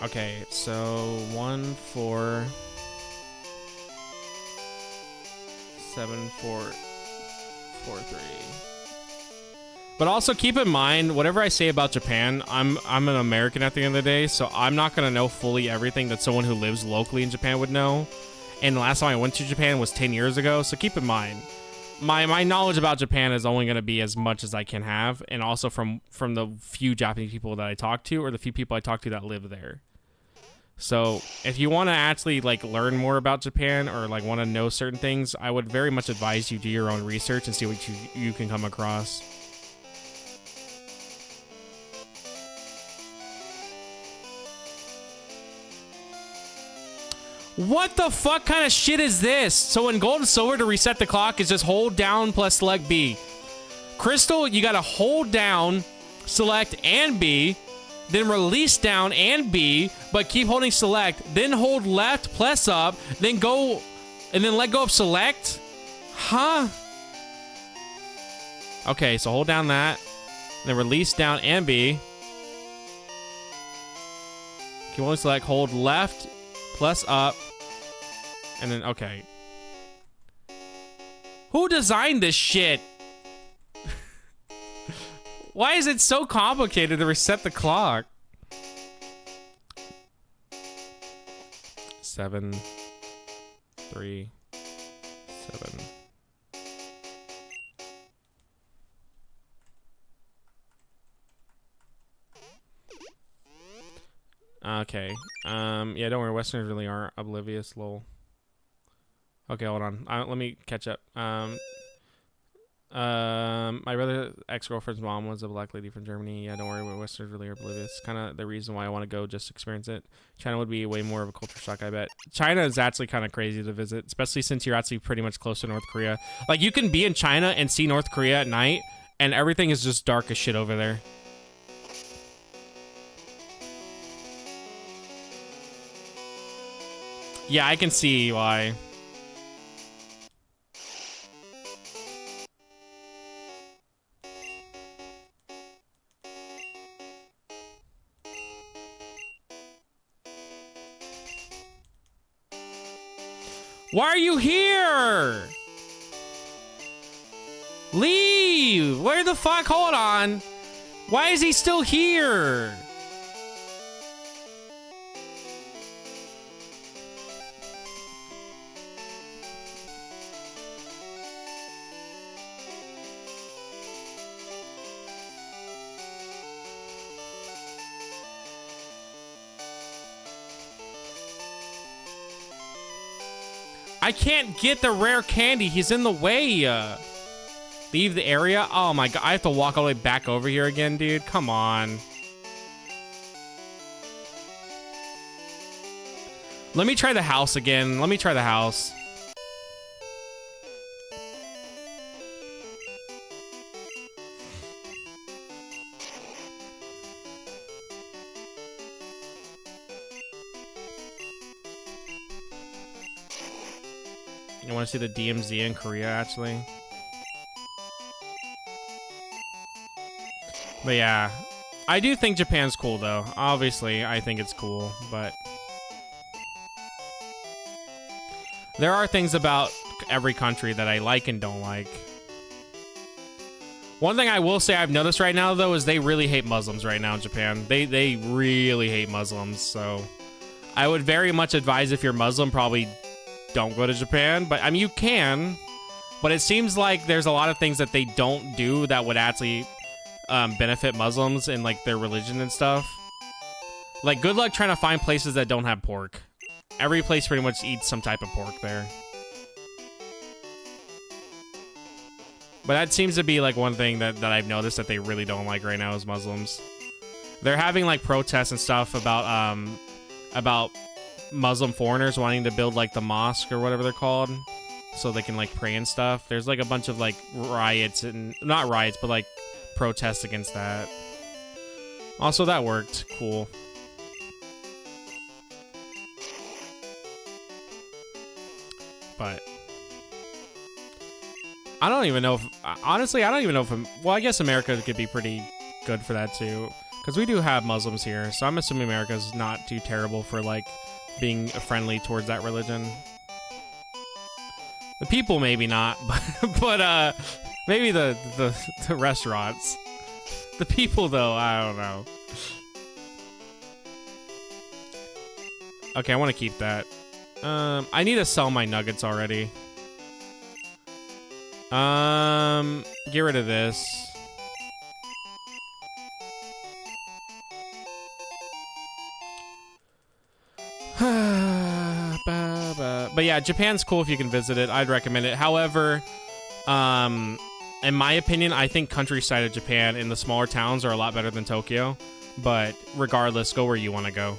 Okay, so 147,443. But also keep in mind, whatever I say about Japan, I'm an American at the end of the day, so I'm not gonna know fully everything that someone who lives locally in Japan would know. And the last time I went to Japan was 10 years ago, so keep in mind, my knowledge about Japan is only gonna be as much as I can have, and also from the few Japanese people that I talk to, or the few people I talk to that live there. So if you want to actually like learn more about Japan or like want to know certain things, I would very much advise you do your own research and see what you can come across. What the fuck kind of shit is this? So in Gold and Silver, to reset the clock is just hold down plus select B. Crystal, you gotta hold down, select and B, then release down and B, but keep holding select, then hold left plus up, then go, and then let go of select? Huh? Okay, so hold down that, then release down and B. Keep holding select, hold left plus up, And then, okay. Who designed this shit? Why is it so complicated to reset the clock? 7, 3, 7. Okay. Yeah, don't worry. Westerners really aren't oblivious, lol. Okay, hold on. Let me catch up. My brother's ex-girlfriend's mom was a black lady from Germany. Yeah, don't worry. Westerners really are oblivious. Kind of the reason why I want to go, just experience it. China would be way more of a culture shock, I bet. China is actually kind of crazy to visit, especially since you're actually pretty much close to North Korea. Like, you can be in China and see North Korea at night, and everything is just dark as shit over there. Yeah, I can see why. Why are you here? Leave! Where the fuck? Hold on. Why is he still here? I can't get the rare candy. He's in the way. Leave the area? Oh my god. I have to walk all the way back over here again, dude. Come on. Let me try the house again. Let me try the house. You want to see the DMZ in Korea, actually? But yeah, I do think Japan's cool, though. Obviously, I think it's cool, but there are things about every country that I like and don't like. One thing I will say I've noticed right now, though, is they really hate Muslims right now in Japan. They really hate Muslims, so I would very much advise, if you're Muslim, probably don't go to Japan. But I mean, you can, but it seems like there's a lot of things that they don't do that would actually benefit Muslims in like their religion and stuff. Like, good luck trying to find places that don't have pork. Every place pretty much eats some type of pork there. But that seems to be like one thing that I've noticed that they really don't like right now is Muslims. They're having like protests and stuff about Muslim foreigners wanting to build like the mosque or whatever they're called, so they can like pray and stuff. There's like a bunch of like riots, and not riots, but like protests against that. Also, that worked. Cool. But I don't even know if, honestly, I don't even know if, well, I guess America could be pretty good for that too, because we do have Muslims here, so I'm assuming America's not too terrible for like being friendly towards that religion. The people maybe not, but maybe the restaurants. The people though, I don't know. Okay, I want to keep that. I need to sell my nuggets already. Get rid of this. But yeah, Japan's cool if you can visit it. I'd recommend it. However, in my opinion, I think countryside of Japan in the smaller towns are a lot better than Tokyo. But regardless, go where you want to go.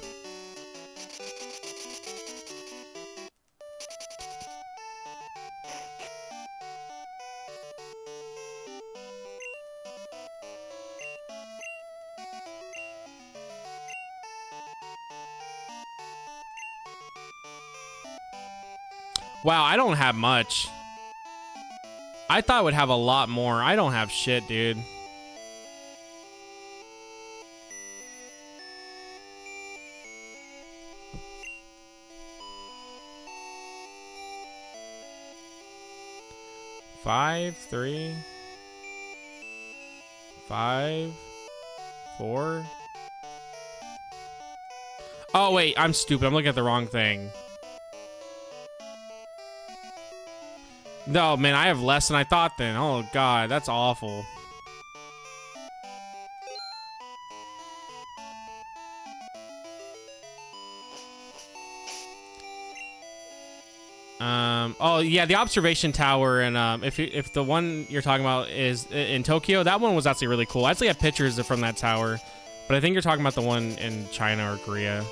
Wow, I don't have much. I thought I would have a lot more. I don't have shit, dude. 5, 3, 5, 4. Oh, wait, I'm stupid. I'm looking at the wrong thing. No, man, I have less than I thought then. Oh, God, that's awful. Oh yeah, the observation tower, and if the one you're talking about is in Tokyo, that one was actually really cool. I actually have pictures from that tower, but I think you're talking about the one in China or Korea.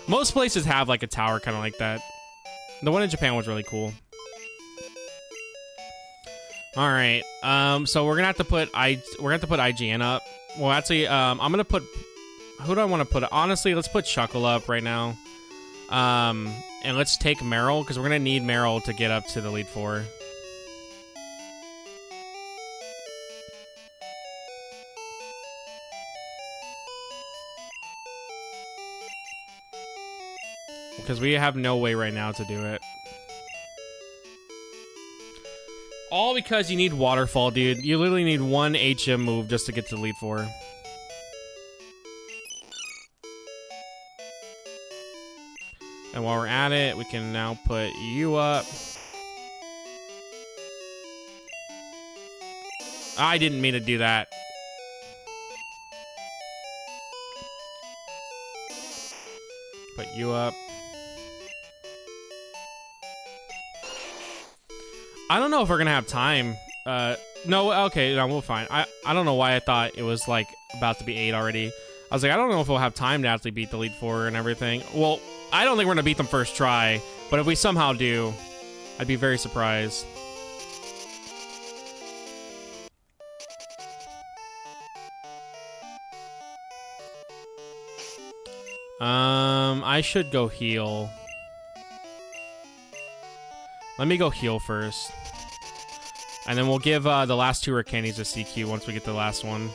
Most places have like a tower kind of like that. The one in Japan was really cool. All right, so we're gonna have to put IGN up. Well, actually, I'm gonna put. Who do I want to put? Honestly, let's put Shuckle up right now. And let's take Meryl, because we're gonna need Meryl to get up to the Elite Four. Because we have no way right now to do it. All because you need Waterfall, dude. You literally need one HM move just to get to Elite Four. And while we're at it, we can now put you up. I didn't mean to do that. Put you up. I don't know if we're gonna have time. No, okay, no, we're fine. I don't know why I thought it was like about to be 8 already. I was like, I don't know if we'll have time to actually beat the Elite Four and everything. Well, I don't think we're gonna beat them first try, but if we somehow do, I'd be very surprised. I should go heal. Let me go heal first. And then we'll give the last 2 Arcanes a CQ once we get the last one.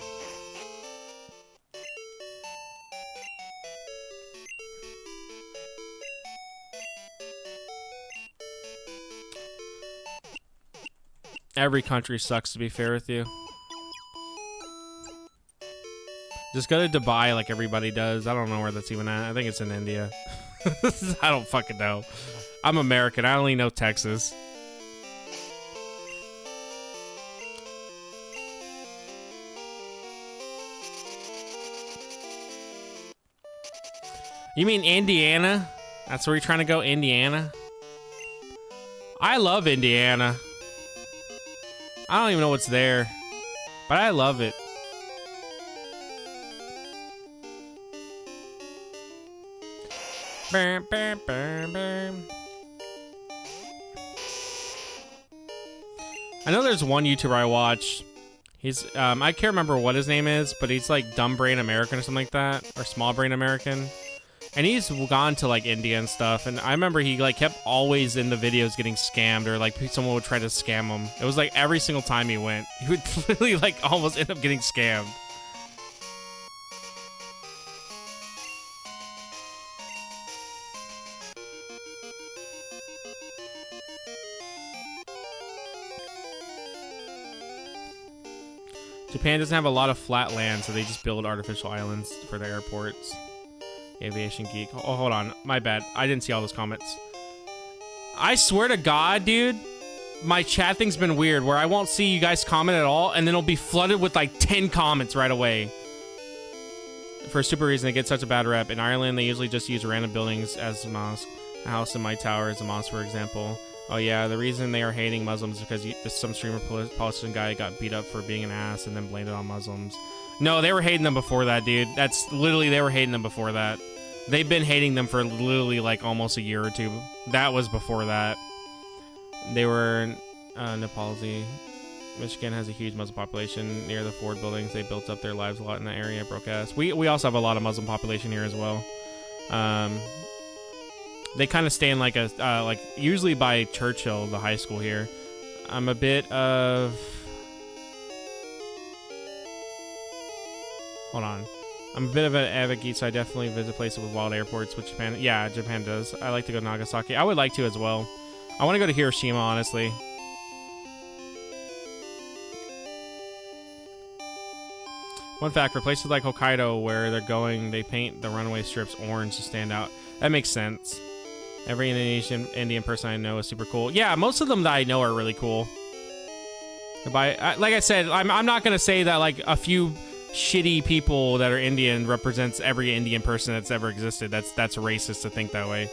Every country sucks, to be fair with you. Just go to Dubai like everybody does. I don't know where that's even at. I think it's in India. I don't fucking know. I'm American. I only know Texas. You mean Indiana? That's where you're trying to go, Indiana? I love Indiana. I don't even know what's there, but I love it. Bam, bam, bam, bam. I know there's one YouTuber I watch. He's I can't remember what his name is, but he's like Dumb Brain American or something like that, or Small Brain American. And he's gone to like India and stuff, and I remember he like kept always in the videos getting scammed, or like someone would try to scam him. It was like every single time he went, he would literally like almost end up getting scammed. Japan doesn't have a lot of flat land, so they just build artificial islands for their airports. Aviation Geek. Oh, hold on. My bad. I didn't see all those comments. I swear to God, dude, my chat thing's been weird, where I won't see you guys comment at all, and then it'll be flooded with like 10 comments right away. For a stupid reason, they get such a bad rep. In Ireland, they usually just use random buildings as a mosque. A house in my tower is a mosque, for example. Oh yeah, the reason they are hating Muslims is because some streamer politician guy got beat up for being an ass and then blamed it on Muslims. No, they were hating them before that, dude. That's literally, they were hating them before that. They've been hating them for literally like almost a year or two. That was before that. They were Nepalese. Michigan has a huge Muslim population near the Ford buildings. They built up their lives a lot in that area. Broke ass. We also have a lot of Muslim population here as well. They kind of stay in like a like usually by Churchill, the high school here. I'm a bit of. Hold on. I'm a bit of an avid geek, so I definitely visit places with wild airports, which Japan... Yeah, Japan does. I like to go to Nagasaki. I would like to as well. I want to go to Hiroshima, honestly. Fun fact, for places like Hokkaido where they're going, they paint the runway strips orange to stand out. That makes sense. Every Indian person I know is super cool. Yeah, most of them that I know are really cool. Like I said, I'm not going to say that like a few shitty people that are Indian represents every Indian person that's ever existed. That's racist to think that way.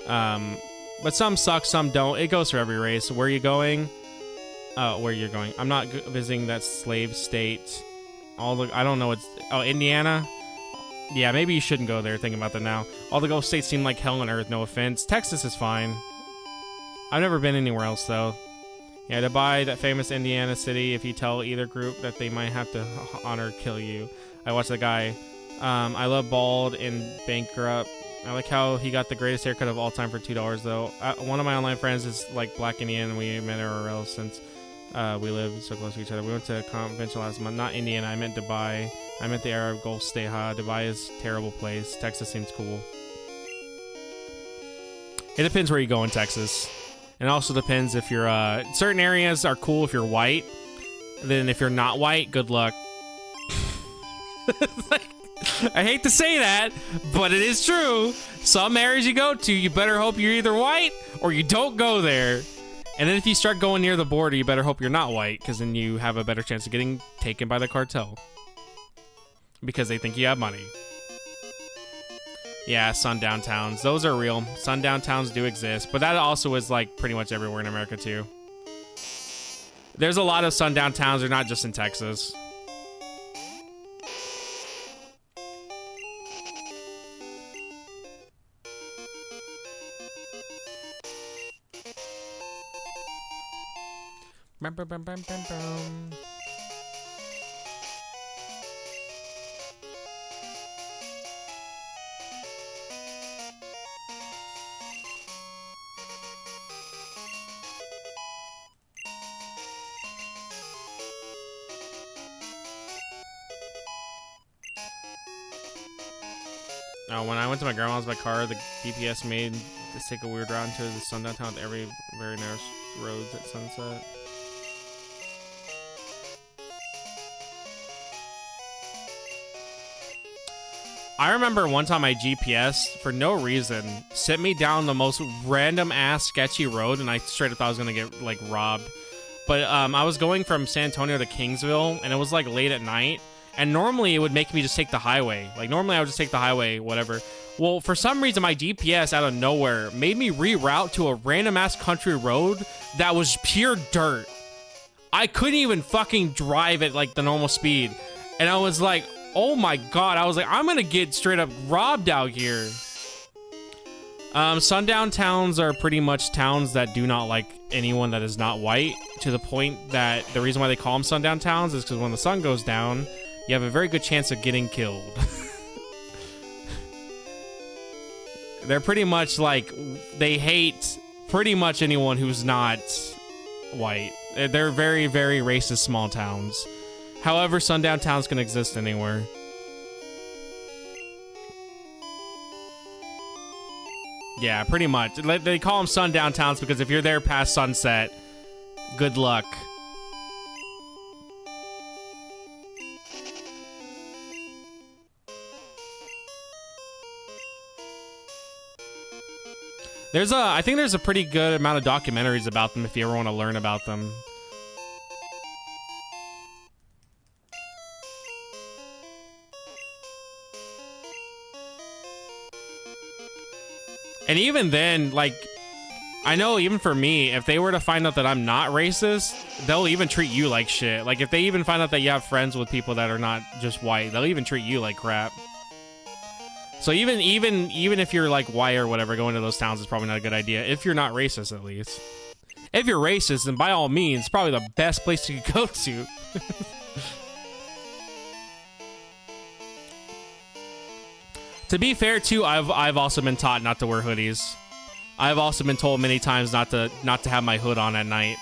But some suck, some don't. It goes for every race. Where are you going? Where you're going. I'm not visiting that slave state. I don't know what's... Oh, Indiana? Yeah, maybe you shouldn't go there, thinking about that now. All the Gulf states seem like hell on earth, no offense. Texas is fine. I've never been anywhere else, though. Yeah, Dubai, that famous Indiana city, if you tell either group that they might have to honor kill you. I watched the guy. I love Bald and Bankrupt. I like how he got the greatest haircut of all time for $2, though. One of my online friends is, like, Black Indian, and we met IRL since... we live so close to each other. We went to a convention last month. Not Indiana. I meant Dubai. I meant the Arab Gulf State. Dubai is a terrible place. Texas seems cool. It depends where you go in Texas. And it also depends if you're... certain areas are cool if you're white. Then if you're not white, good luck. I hate to say that, but it is true. Some areas you go to, you better hope you're either white or you don't go there. And then if you start going near the border, you better hope you're not white, because then you have a better chance of getting taken by the cartel. Because they think you have money. Yeah, sundown towns. Those are real. Sundown towns do exist, but that also is like pretty much everywhere in America too. There's a lot of sundown towns, they're not just in Texas. Bum, bum, bum, bum, bum, bum. When I went to my grandma's by car, the GPS made us take a weird route into the sundown town with every very narrow roads at sunset. I remember one time my GPS, for no reason, sent me down the most random ass sketchy road, and I straight up thought I was gonna get like robbed. But I was going from San Antonio to Kingsville, and it was like late at night. And normally it would make me just take the highway. Like normally I would just take the highway, whatever. Well, for some reason my GPS out of nowhere made me reroute to a random ass country road that was pure dirt. I couldn't even fucking drive at like the normal speed. And I was like, oh my god, I was like, I'm gonna get straight up robbed out here. Sundown towns are pretty much towns that do not like anyone that is not white, to the point that the reason why they call them sundown towns is because when the sun goes down, you have a very good chance of getting killed. They're pretty much like, they hate pretty much anyone who's not white. They're very, very racist small towns. However, sundown towns can exist anywhere. Yeah, pretty much. They call them sundown towns because if you're there past sunset, good luck. I think there's a pretty good amount of documentaries about them if you ever want to learn about them. And even then, like, I know even for me, if they were to find out that I'm not racist, they'll even treat you like shit. Like, if they even find out that you have friends with people that are not just white, they'll even treat you like crap. So even if you're like white or whatever, going to those towns is probably not a good idea. If you're not racist, at least. If you're racist, then by all means, it's probably the best place you could go to. To be fair, too, I've also been taught not to wear hoodies. I've also been told many times not to have my hood on at night.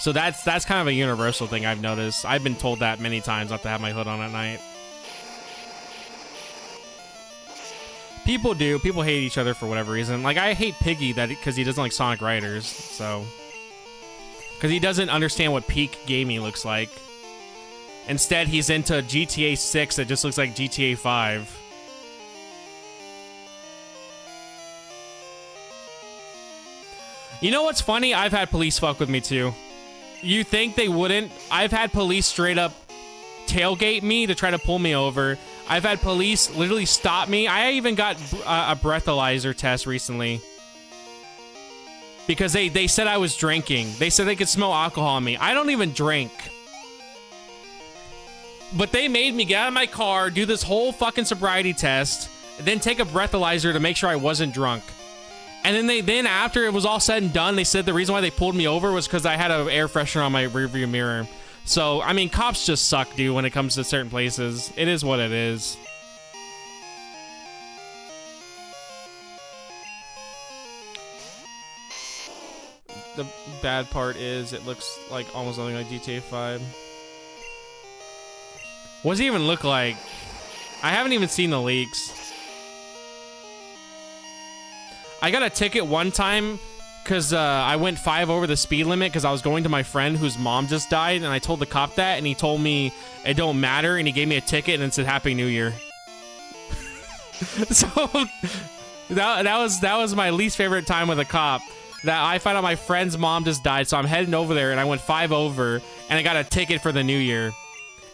So that's kind of a universal thing I've noticed. I've been told that many times not to have my hood on at night. People do. People hate each other for whatever reason. Like, I hate Piggy because he doesn't like Sonic Riders, so... Because he doesn't understand what peak gaming looks like. Instead, he's into GTA 6 that just looks like GTA 5. You know what's funny? I've had police fuck with me too. You think they wouldn't? I've had police straight up tailgate me to try to pull me over. I've had police literally stop me. I even got a breathalyzer test recently because they said I was drinking. They said they could smell alcohol on me. I don't even drink. But they made me get out of my car, do this whole fucking sobriety test, then take a breathalyzer to make sure I wasn't drunk. And then after it was all said and done, they said the reason why they pulled me over was because I had an air freshener on my rearview mirror. So, I mean, cops just suck, dude, when it comes to certain places. It is what it is. The bad part is it looks like almost nothing like GTA 5. What does it even look like? I haven't even seen the leaks. I got a ticket one time because I went 5 over the speed limit because I was going to my friend whose mom just died, and I told the cop that, and he told me it don't matter, and he gave me a ticket and it said Happy New Year. So that was my least favorite time with a cop. That I found out my friend's mom just died, so I'm heading over there, and I went 5 over, and I got a ticket for the New Year.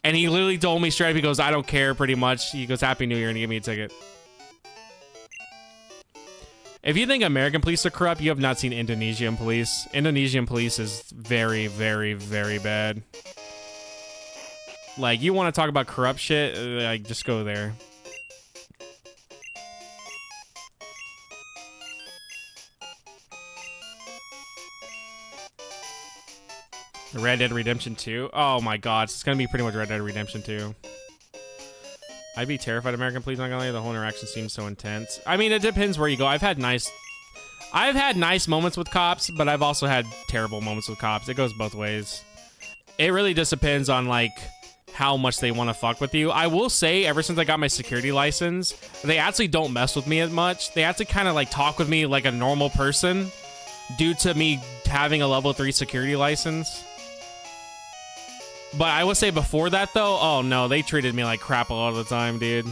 And he literally told me straight up, he goes, I don't care, pretty much. He goes, Happy New Year, and he gave me a ticket. If you think American police are corrupt, you have not seen Indonesian police. Indonesian police is very, very, very bad. Like, you want to talk about corrupt shit? Like, just go there. Red Dead Redemption 2? Oh my god, it's gonna be pretty much Red Dead Redemption 2. I'd be terrified of American police, not gonna lie. The whole interaction seems so intense. I mean, it depends where you go. I've had nice moments with cops, but I've also had terrible moments with cops. It goes both ways. It really just depends on, like, how much they want to fuck with you. I will say, ever since I got my security license, they actually don't mess with me as much. They actually kind of, like, talk with me like a normal person due to me having a level 3 security license. But I would say before that, though, oh no, they treated me like crap a lot of the time, dude.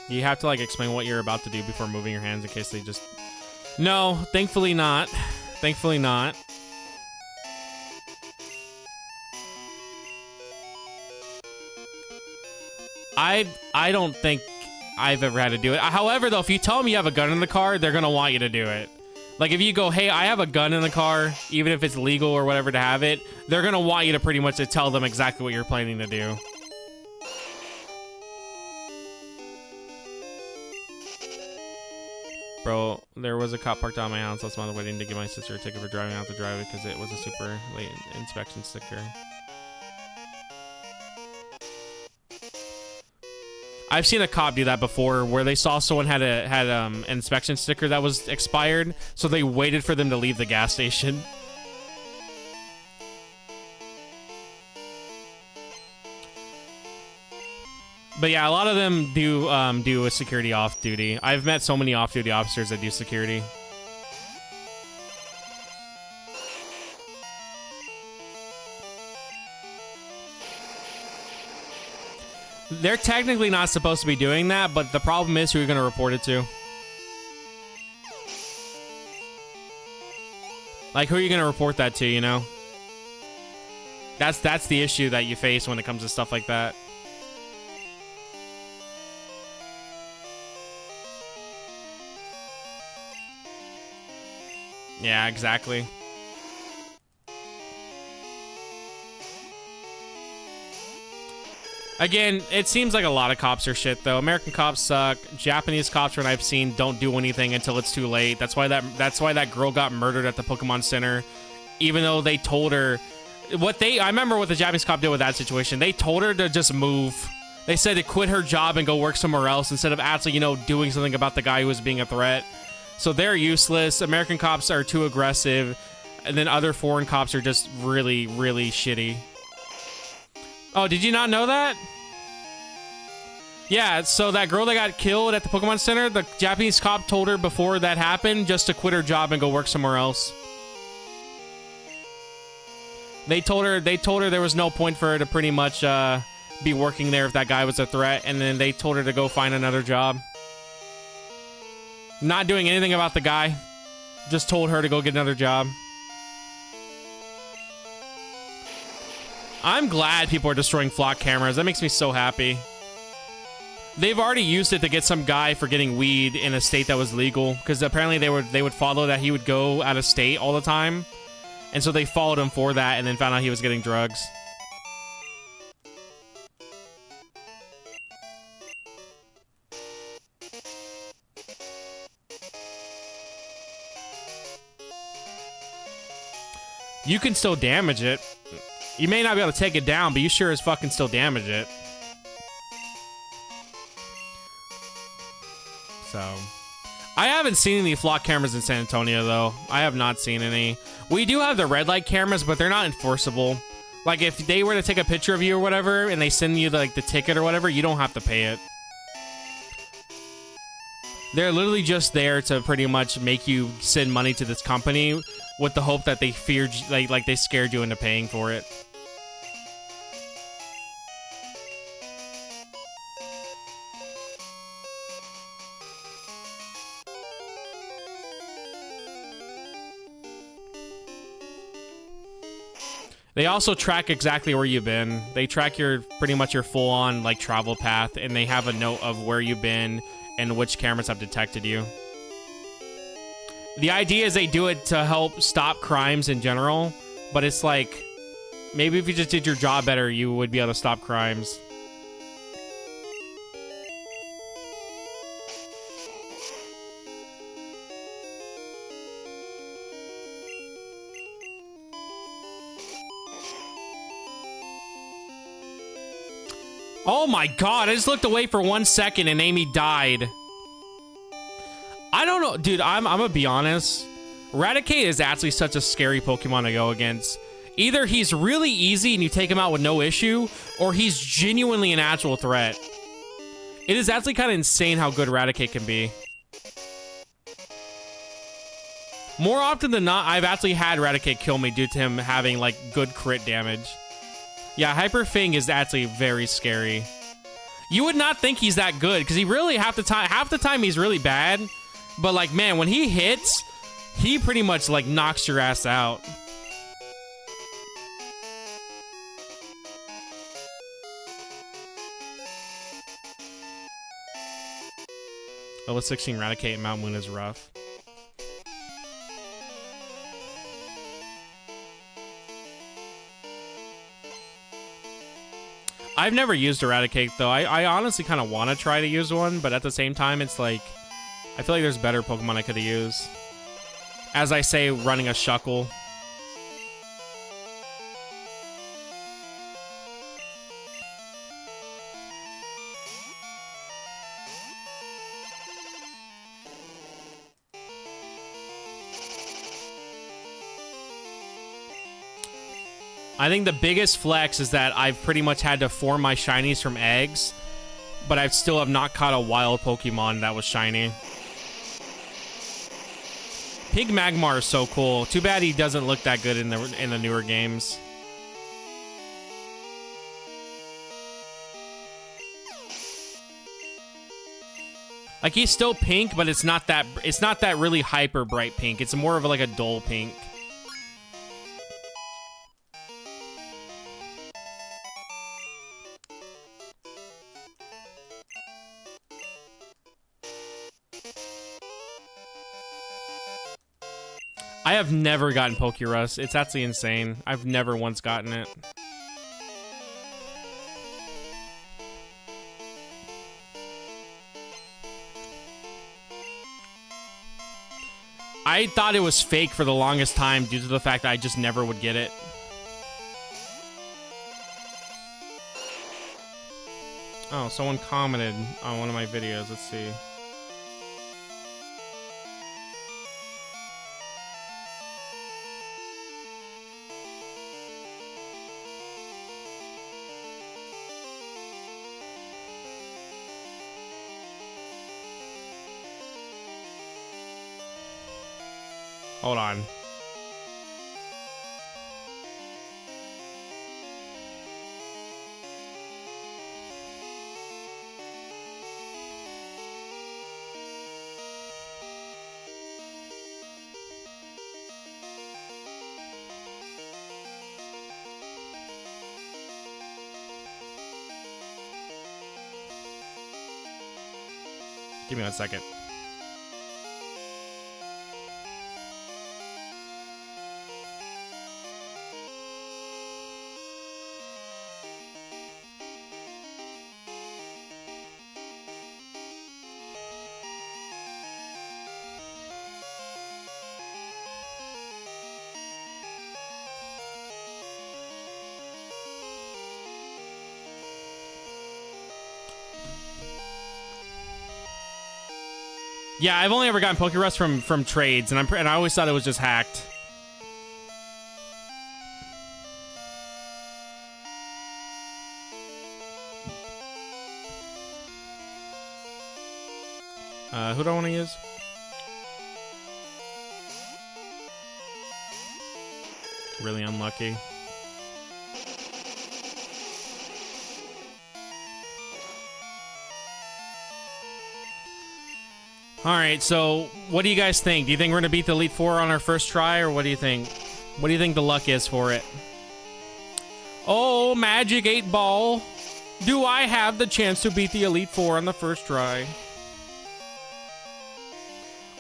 You have to, like, explain what you're about to do before moving your hands in case they just... No, thankfully not. Thankfully not. I don't think I've ever had to do it. However, though, if you tell them you have a gun in the car, they're gonna want you to do it. Like, if you go, hey, I have a gun in the car, even if it's legal or whatever to have it, they're gonna want you to pretty much to tell them exactly what you're planning to do. Bro, there was a cop parked out of my house last month waiting to give my sister a ticket for driving out the driveway because it was a super late inspection sticker. I've seen a cop do that before, where they saw someone had an inspection sticker that was expired, so they waited for them to leave the gas station. But yeah, a lot of them do a security off duty. I've met so many off duty officers that do security. They're technically not supposed to be doing that, but the problem is who you're going to report it to. Like, who are you going to report that to, you know? That's the issue that you face when it comes to stuff like that. Yeah, exactly. Again, it seems like a lot of cops are shit, though. American cops suck. Japanese cops, when I've seen, don't do anything until it's too late. That's why that girl got murdered at the Pokemon Center, even though they told her I remember what the Japanese cop did with that situation. They told her to just move. They said to quit her job and go work somewhere else instead of actually, you know, doing something about the guy who was being a threat. So they're useless. American cops are too aggressive, and then other foreign cops are just really, really shitty. Oh, did you not know that? Yeah, so that girl that got killed at the Pokemon Center, the Japanese cop told her before that happened just to quit her job and go work somewhere else. They told her there was no point for her to pretty much be working there if that guy was a threat, and then they told her to go find another job. Not doing anything about the guy. Just told her to go get another job. I'm glad people are destroying flock cameras. That makes me so happy. They've already used it to get some guy for getting weed in a state that was legal, because apparently they would follow that he would go out of state all the time, and so they followed him for that, and then found out he was getting drugs. You can still damage it. You may not be able to take it down, but you sure as fucking still damage it. So, I haven't seen any flock cameras in San Antonio, though. I have not seen any. We do have the red light cameras, but they're not enforceable. Like, if they were to take a picture of you or whatever, and they send you, like, the ticket or whatever, you don't have to pay it. They're literally just there to pretty much make you send money to this company with the hope that they feared, like they scared you into paying for it. They also track exactly where you've been. They track your pretty much your full-on like travel path, and they have a note of where you've been and which cameras have detected you. The idea is they do it to help stop crimes in general, but it's like, maybe if you just did your job better, you would be able to stop crimes. Oh my god, I just looked away for 1 second and Amy died. I don't know, dude, I'm gonna be honest. Raticate is actually such a scary Pokemon to go against. Either he's really easy and you take him out with no issue, or he's genuinely an actual threat. It is actually kind of insane how good Raticate can be. More often than not, I've actually had Raticate kill me due to him having, like, good crit damage. Yeah, Hyper Fang is actually very scary. You would not think he's that good, because he really, half the time he's really bad. But, like, man, when he hits, he pretty much, like, knocks your ass out. Level 16 Raticate in Mount Moon is rough. I've never used Eradicate, though. I honestly kind of want to try to use one, but at the same time, it's like, I feel like there's better Pokemon I could have used. As I say, running a Shuckle. I think the biggest flex is that I've pretty much had to form my shinies from eggs, but I still have not caught a wild Pokemon that was shiny. Pig Magmar is so cool. Too bad he doesn't look that good in the newer games. Like, he's still pink, but it's not that really hyper bright pink. It's more of like a dull pink. I have never gotten Pokerus. It's actually insane. I've never once gotten it. I thought it was fake for the longest time due to the fact that I just never would get it. Oh, someone commented on one of my videos. Let's see. Hold on. Give me 1 second. Yeah, I've only ever gotten Pokerust from trades, and I always thought it was just hacked. Who do I want to use? Really unlucky. All right, so what do you guys think? Do you think we're gonna beat the Elite Four on our first try, or what do you think? What do you think the luck is for it? Oh, Magic 8 Ball. Do I have the chance to beat the Elite Four on the first try?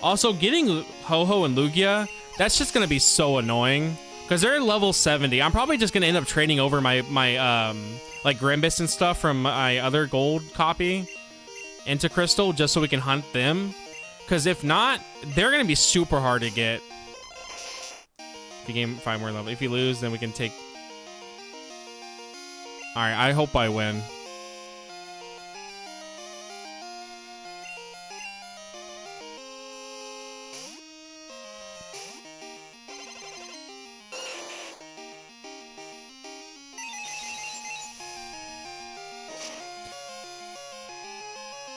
Also, getting Ho-Ho and Lugia, that's just gonna be so annoying. Because they're level 70. I'm probably just gonna end up trading over my like Grimbus and stuff from my other gold copy into Crystal just so we can hunt them. Because if not, they're going to be super hard to get. If you gain 5 more level. If you lose, then we can take... Alright, I hope I win.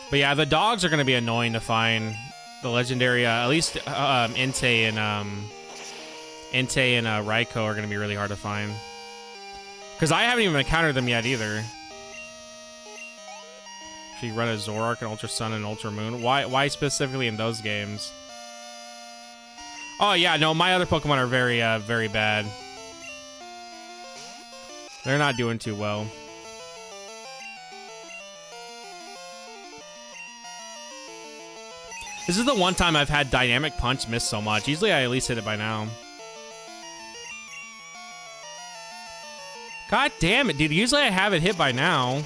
But yeah, the dogs are going to be annoying to find. The legendary, at least Entei and Raikou are going to be really hard to find. Because I haven't even encountered them yet either. Actually, run a Zoroark, an Ultra Sun, and Ultra Moon. Why specifically in those games? Oh yeah, no, my other Pokemon are very, very bad. They're not doing too well. This is the one time I've had Dynamic Punch miss so much. Usually I at least hit it by now. God damn it, dude. Usually I have it hit by now.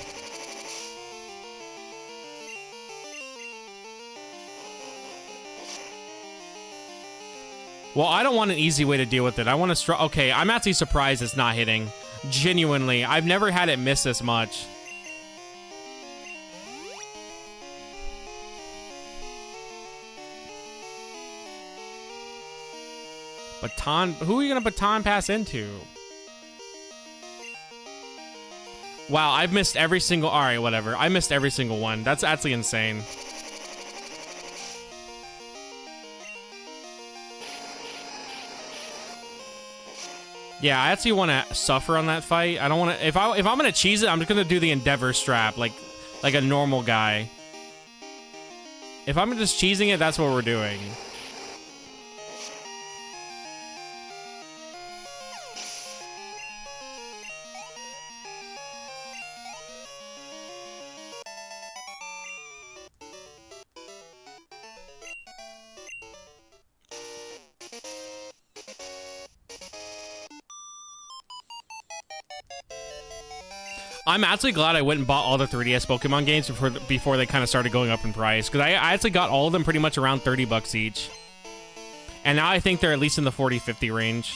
Well, I don't want an easy way to deal with it. I want to okay, I'm actually surprised it's not hitting. Genuinely. I've never had it miss this much. Baton, who are you gonna baton pass into? Wow, I've missed every single, all right, whatever. I missed every single one. That's actually insane. Yeah, I actually want to suffer on that fight. I don't want to, if I'm gonna cheese it, I'm just gonna do the Endeavor strap, like a normal guy. If I'm just cheesing it, that's what we're doing. I'm actually glad I went and bought all the 3DS Pokemon games before they kind of started going up in price. Because I actually got all of them pretty much around 30 bucks each. And now I think they're at least in the 40-50 range.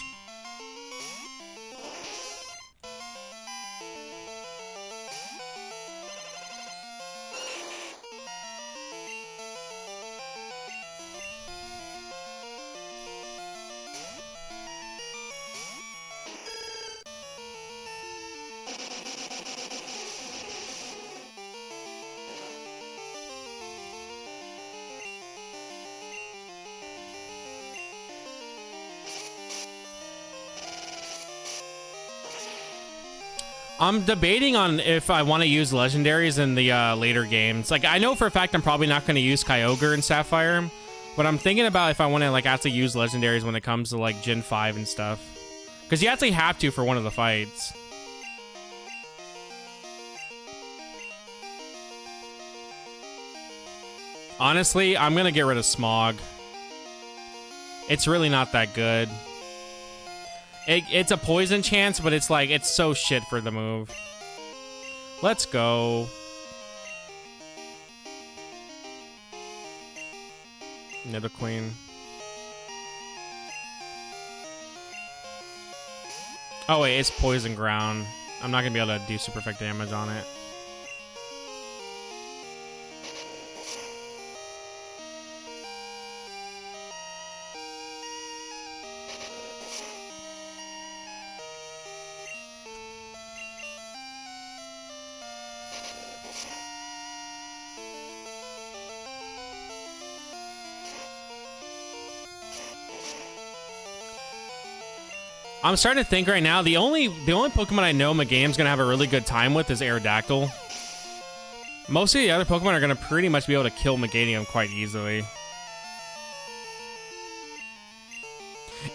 I'm debating on if I want to use legendaries in the later games. Like, I know for a fact I'm probably not going to use Kyogre and Sapphire, but I'm thinking about if I want to like actually use legendaries when it comes to like Gen 5 and stuff. Because you actually have to for one of the fights. Honestly, I'm gonna get rid of Smog. It's really not that good. It's a poison chance, but it's like, it's so shit for the move. Let's go. Nidoqueen. Oh wait, it's Poison Ground. I'm not gonna be able to do super effect damage on it. I'm starting to think right now, the only Pokemon I know Megane's gonna have a really good time with is Aerodactyl. Most of the other Pokemon are gonna pretty much be able to kill Meganium quite easily.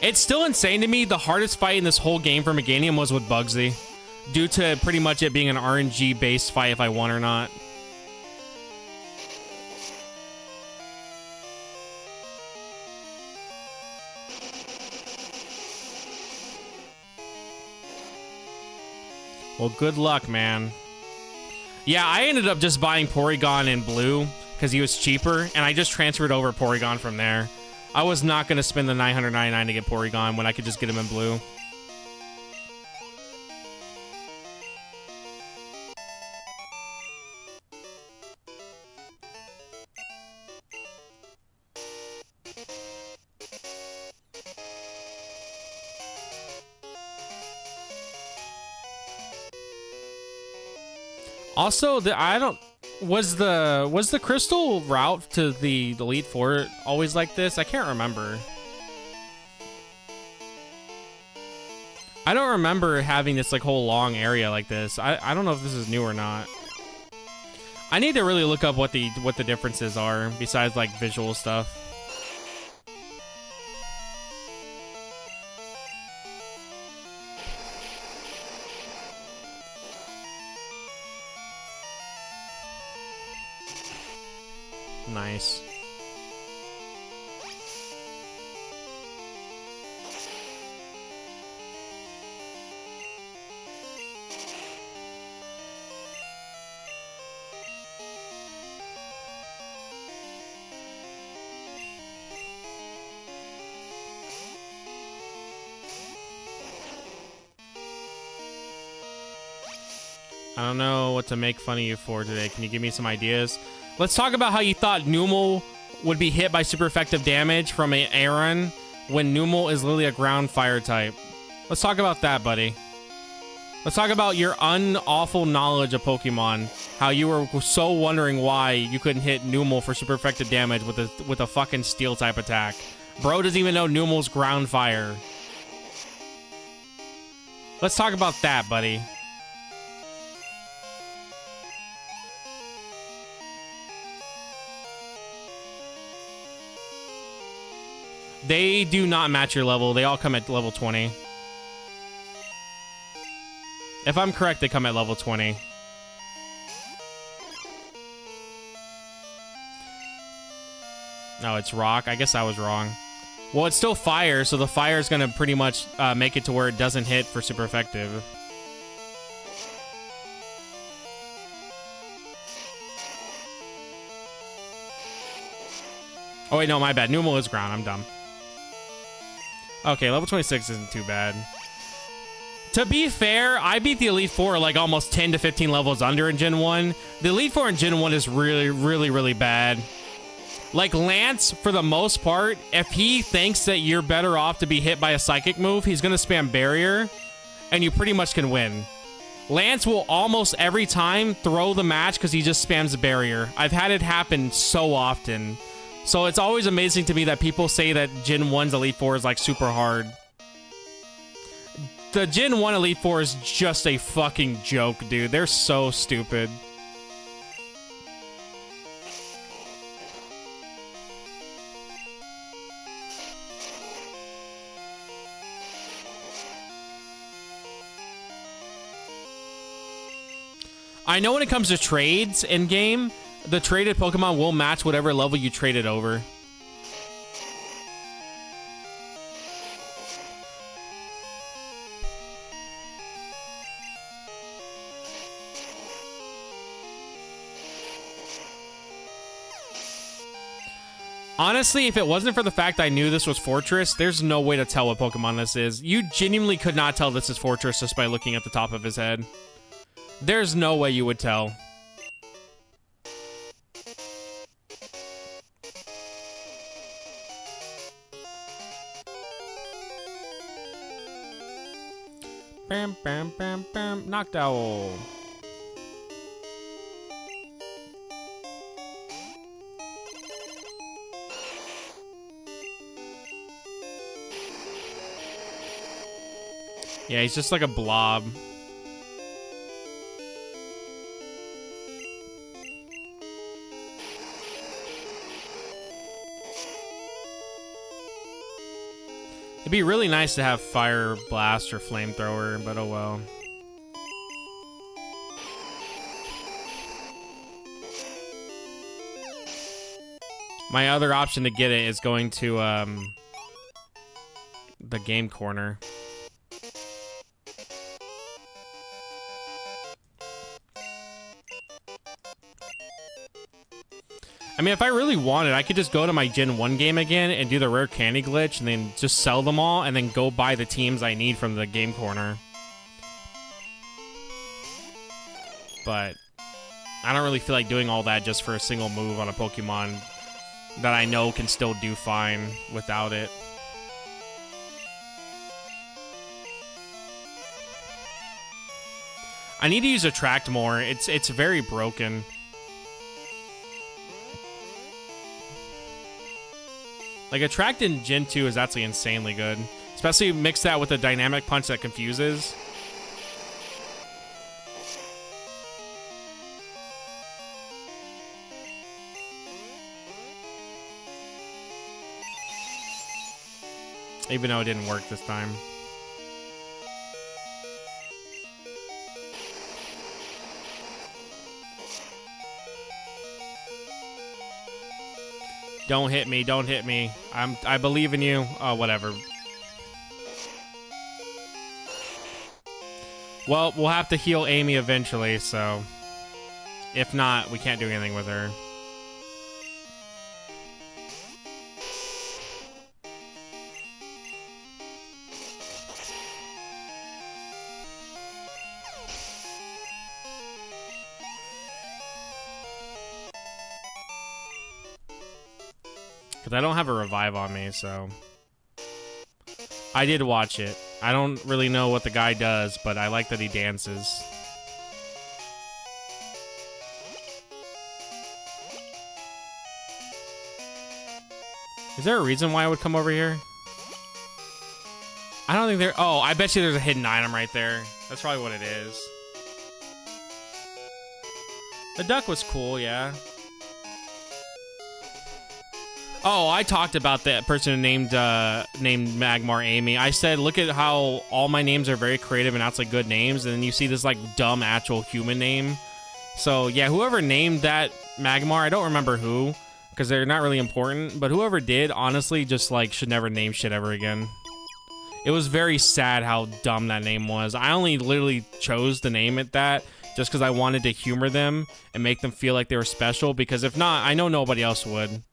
It's still insane to me, the hardest fight in this whole game for Meganium was with Bugsy, due to pretty much it being an RNG-based fight if I won or not. Well, good luck, man. Yeah, I ended up just buying Porygon in blue because he was cheaper, and I just transferred over Porygon from there. I was not going to spend the $999 to get Porygon when I could just get him in blue. Also, was the crystal route to the Elite Four always like this? I can't remember. I don't remember having this like whole long area like this. I don't know if this is new or not. I need to really look up what the differences are besides like visual stuff. Nice. I don't know what to make fun of you for today. Can you give me some ideas? Let's talk about how you thought Numel would be hit by super effective damage from an Aron when Numel is literally a ground fire type. Let's talk about that, buddy. Let's talk about your unawful knowledge of Pokemon. How you were so wondering why you couldn't hit Numel for super effective damage with a fucking steel type attack. Bro doesn't even know Numel's ground fire. Let's talk about that, buddy. They do not match your level. They all come at level 20. If I'm correct, they come at level 20. No, it's rock. I guess I was wrong. Well, it's still fire, so the fire is going to pretty much make it to where it doesn't hit for super effective. Oh, wait, no, my bad. Numel is ground. I'm dumb. Okay, level 26 isn't too bad. To be fair, I beat the Elite Four like almost 10 to 15 levels under in Gen 1. The Elite Four in Gen 1 is really, really, really bad. Like, Lance, for the most part, if he thinks that you're better off to be hit by a Psychic move, he's going to spam Barrier, and you pretty much can win. Lance will almost every time throw the match because he just spams the Barrier. I've had it happen so often. So it's always amazing to me that people say that Gen 1's Elite Four is like super hard. The Gen 1 Elite Four is just a fucking joke, dude. They're so stupid. I know when it comes to trades in game, The traded Pokemon will match whatever level you traded over. Honestly, if it wasn't for the fact I knew this was Fortress, there's no way to tell what Pokemon this is. You genuinely could not tell this is Fortress just by looking at the top of his head. There's no way you would tell. Bam, bam, bam, bam. Noctowl. Yeah, he's just like a blob. It'd be really nice to have Fire Blast or Flamethrower, but oh well. My other option to get it is going to the game corner. I mean, if I really wanted, I could just go to my Gen 1 game again and do the rare candy glitch and then just sell them all and then go buy the teams I need from the game corner. But I don't really feel like doing all that just for a single move on a Pokemon that I know can still do fine without it. I need to use Attract more. It's very broken. Like, Attract in Gen 2 is actually insanely good. Especially mix that with a Dynamic Punch that confuses. Even though it didn't work this time. Don't hit me, don't hit me. I believe in you. Oh, whatever. Well, we'll have to heal Amy eventually, so if not, we can't do anything with her. I don't have a revive on me, so I did watch it. I don't really know what the guy does, but I like that he dances. Is there a reason why I would come over here? I don't think there... Oh, I bet you there's a hidden item right there. That's probably what it is. The duck was cool, yeah. Oh, I talked about that person who named Magmar Amy. I said, look at how all my names are very creative and actually good names, and then you see this like dumb actual human name. So yeah, whoever named that Magmar, I don't remember who, because they're not really important, but whoever did, honestly, just like should never name shit ever again. It was very sad how dumb that name was. I only literally chose to name it that just because I wanted to humor them and make them feel like they were special, because if not, I know nobody else would.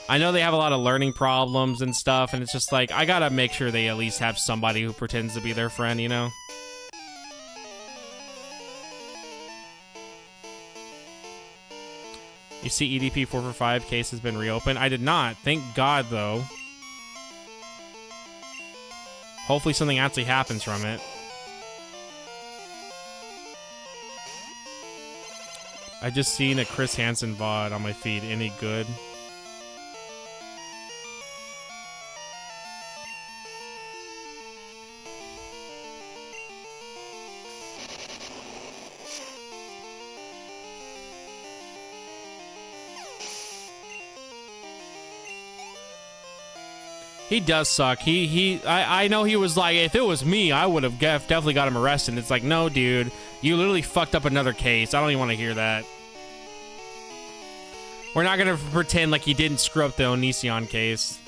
I know they have a lot of learning problems and stuff, and it's just like, I gotta make sure they at least have somebody who pretends to be their friend, you know? You see EDP 445 case has been reopened? I did not. Thank God, though. Hopefully something actually happens from it. I just seen a Chris Hansen VOD on my feed. Any good? He does suck. I know he was like, if it was me, I would have definitely got him arrested. It's like, no, dude, you literally fucked up another case. I don't even want to hear that. We're not gonna pretend like he didn't screw up the Onision case.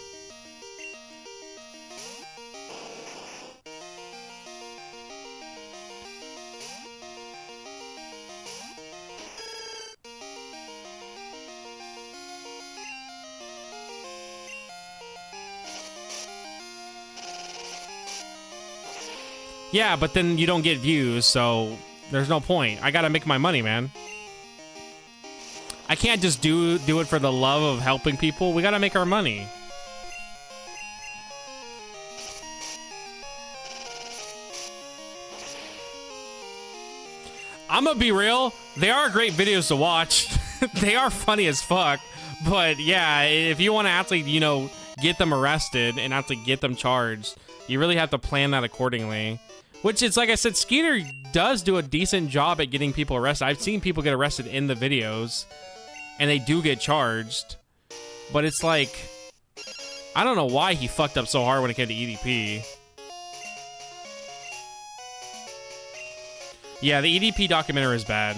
Yeah, but then you don't get views, so there's no point. I gotta make my money, man. I can't just do it for the love of helping people. We gotta make our money. I'm gonna be real. They are great videos to watch. They are funny as fuck. But yeah, if you want to actually, you know, get them arrested and actually get them charged, you really have to plan that accordingly. Which is, like I said, Skeeter does do a decent job at getting people arrested. I've seen people get arrested in the videos, and they do get charged. But it's like, I don't know why he fucked up so hard when it came to EDP. Yeah, the EDP documentary is bad.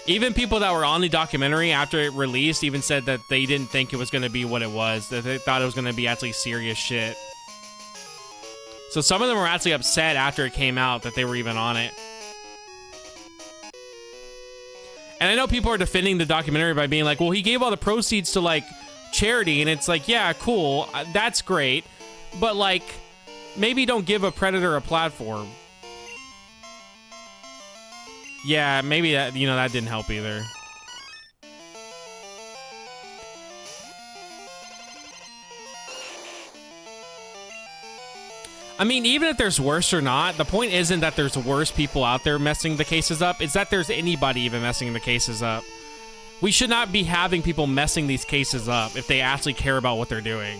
Even people that were on the documentary after it released even said that they didn't think it was going to be what it was. That they thought it was going to be actually serious shit. So some of them were actually upset after it came out that they were even on it. And I know people are defending the documentary by being like, well, he gave all the proceeds to, like, charity. And it's like, yeah, cool. That's great. But, like, maybe don't give a predator a platform. Yeah, maybe that, you know, that didn't help either. I mean, even if there's worse or not, the point isn't that there's worse people out there messing the cases up. It's that there's anybody even messing the cases up. We should not be having people messing these cases up if they actually care about what they're doing.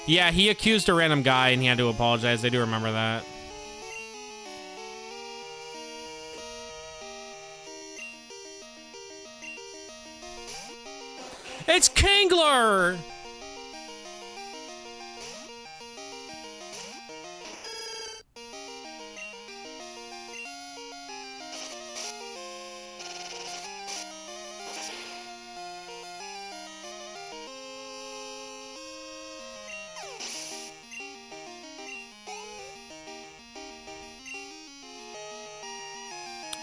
Yeah, he accused a random guy and he had to apologize. I do remember that. It's Kingler!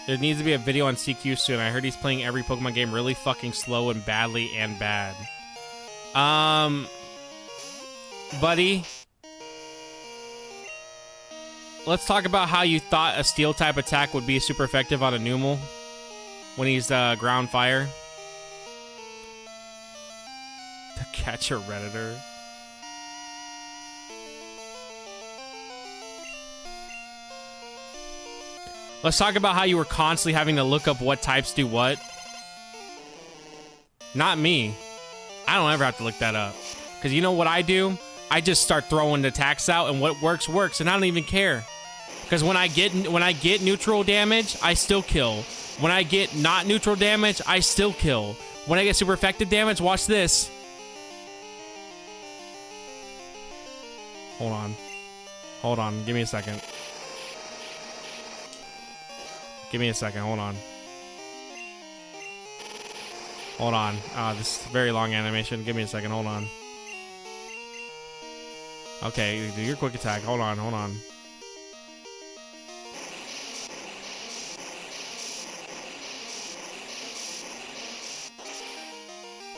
There needs to be a video on CQ soon. I heard he's playing every Pokemon game really fucking slow and badly and bad. Buddy. Let's talk about how you thought a steel type attack would be super effective on a Numel when he's ground fire. To catch a Redditor. Let's talk about how you were constantly having to look up what types do what. Not me. I don't ever have to look that up. Because you know what I do? I just start throwing the attacks out, and what works, works, and I don't even care. Because when I get neutral damage, I still kill. When I get not neutral damage, I still kill. When I get super effective damage, watch this. Hold on. Hold on. Give me a second. Give me a second. Hold on. Hold on. This is a very long animation. Give me a second. Hold on. Okay, do your quick attack. Hold on. Hold on.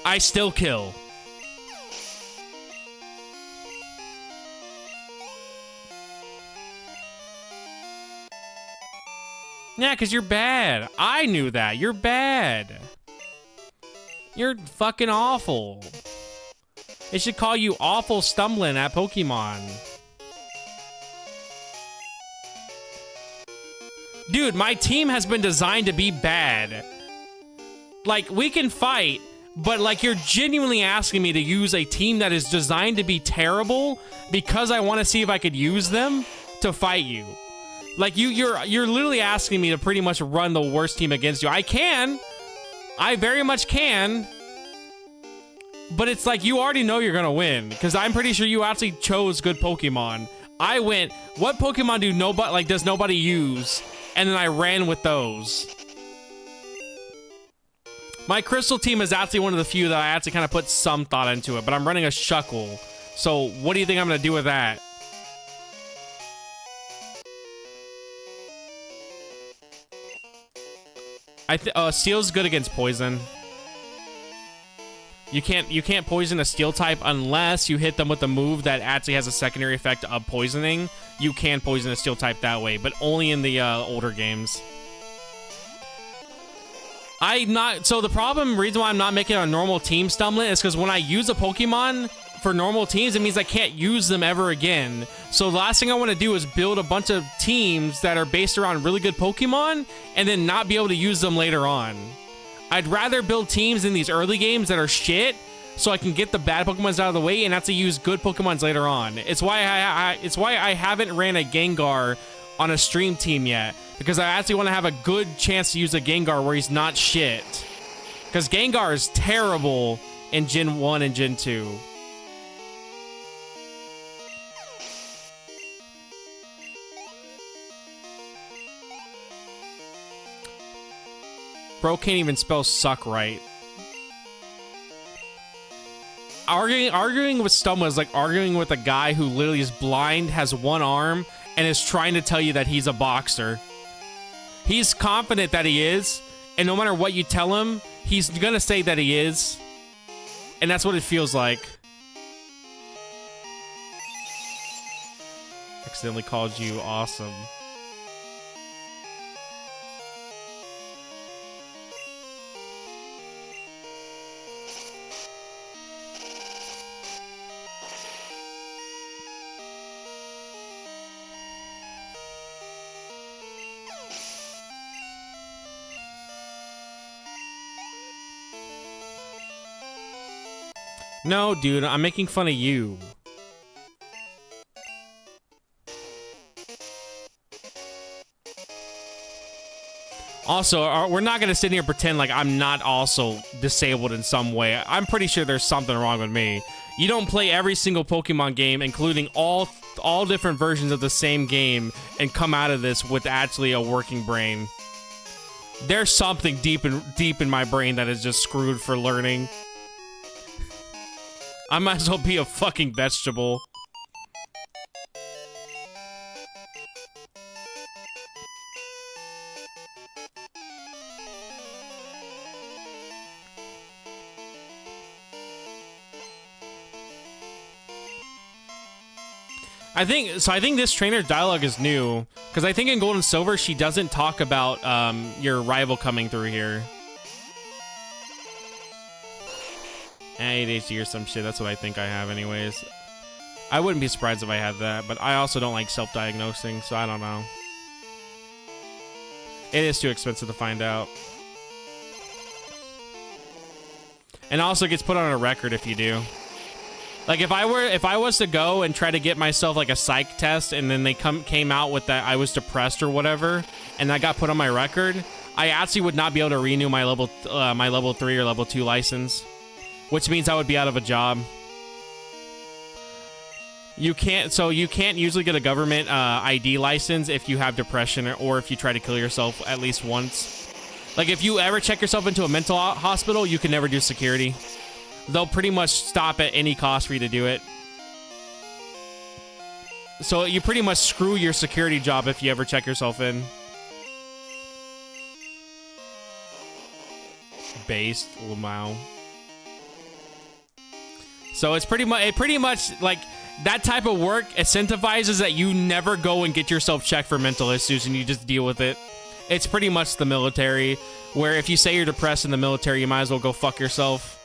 I still kill. Yeah, because you're bad. I knew that. You're bad. You're fucking awful. They should call you Awful Stumbling at Pokemon. Dude, my team has been designed to be bad. Like, we can fight, but like, you're genuinely asking me to use a team that is designed to be terrible because I want to see if I could use them to fight you. Like, you're literally asking me to pretty much run the worst team against you. I can. I very much can. But it's like, you already know you're gonna win, because I'm pretty sure you actually chose good Pokemon. I went, what Pokemon does nobody use? And then I ran with those. My Crystal team is actually one of the few that I actually kind of put some thought into it, but I'm running a Shuckle. So what do you think I'm gonna do with that? Steel's good against poison. You can't poison a Steel type unless you hit them with a move that actually has a secondary effect of poisoning. You can poison a Steel type that way, but only in the older games. So the reason why I'm not making a normal team Stumblet is because when I use a Pokemon for normal teams, it means I can't use them ever again. So the last thing I want to do is build a bunch of teams that are based around really good Pokemon and then not be able to use them later on. I'd rather build teams in these early games that are shit so I can get the bad Pokemons out of the way and have to use good Pokemons later on. It's why I haven't ran a Gengar on a stream team yet, because I actually want to have a good chance to use a Gengar where he's not shit. Because Gengar is terrible in Gen 1 and Gen 2. Bro can't even spell suck right. Arguing with Stumble is like arguing with a guy who literally is blind, has one arm, and is trying to tell you that he's a boxer. He's confident that he is, and no matter what you tell him, he's gonna say that he is. And that's what it feels like. Accidentally called you awesome. No, dude, I'm making fun of you. Also, we're not going to sit here and pretend like I'm not also disabled in some way. I'm pretty sure there's something wrong with me. You don't play every single Pokemon game, including all different versions of the same game, and come out of this with actually a working brain. There's something deep in my brain that is just screwed for learning. I might as well be a fucking vegetable. I think this trainer's dialogue is new, because I think in Gold and Silver she doesn't talk about your rival coming through here. ADHD or some shit, that's what I think I have anyways. I wouldn't be surprised if I had that, but I also don't like self-diagnosing, so I don't know. It is too expensive to find out. And also gets put on a record if you do. Like if I was to go and try to get myself like a psych test and then they came out with that I was depressed or whatever, and that got put on my record, I actually would not be able to renew my level 3 or level 2 license. Which means I would be out of a job. You can't usually get a government ID license if you have depression or if you try to kill yourself at least once. Like if you ever check yourself into a mental hospital, you can never do security. They'll pretty much stop at any cost for you to do it. So you pretty much screw your security job if you ever check yourself in. Based, Lamau. So it's pretty much like that type of work incentivizes that you never go and get yourself checked for mental issues and you just deal with it. It's pretty much the military, where if you say you're depressed in the military, you might as well go fuck yourself.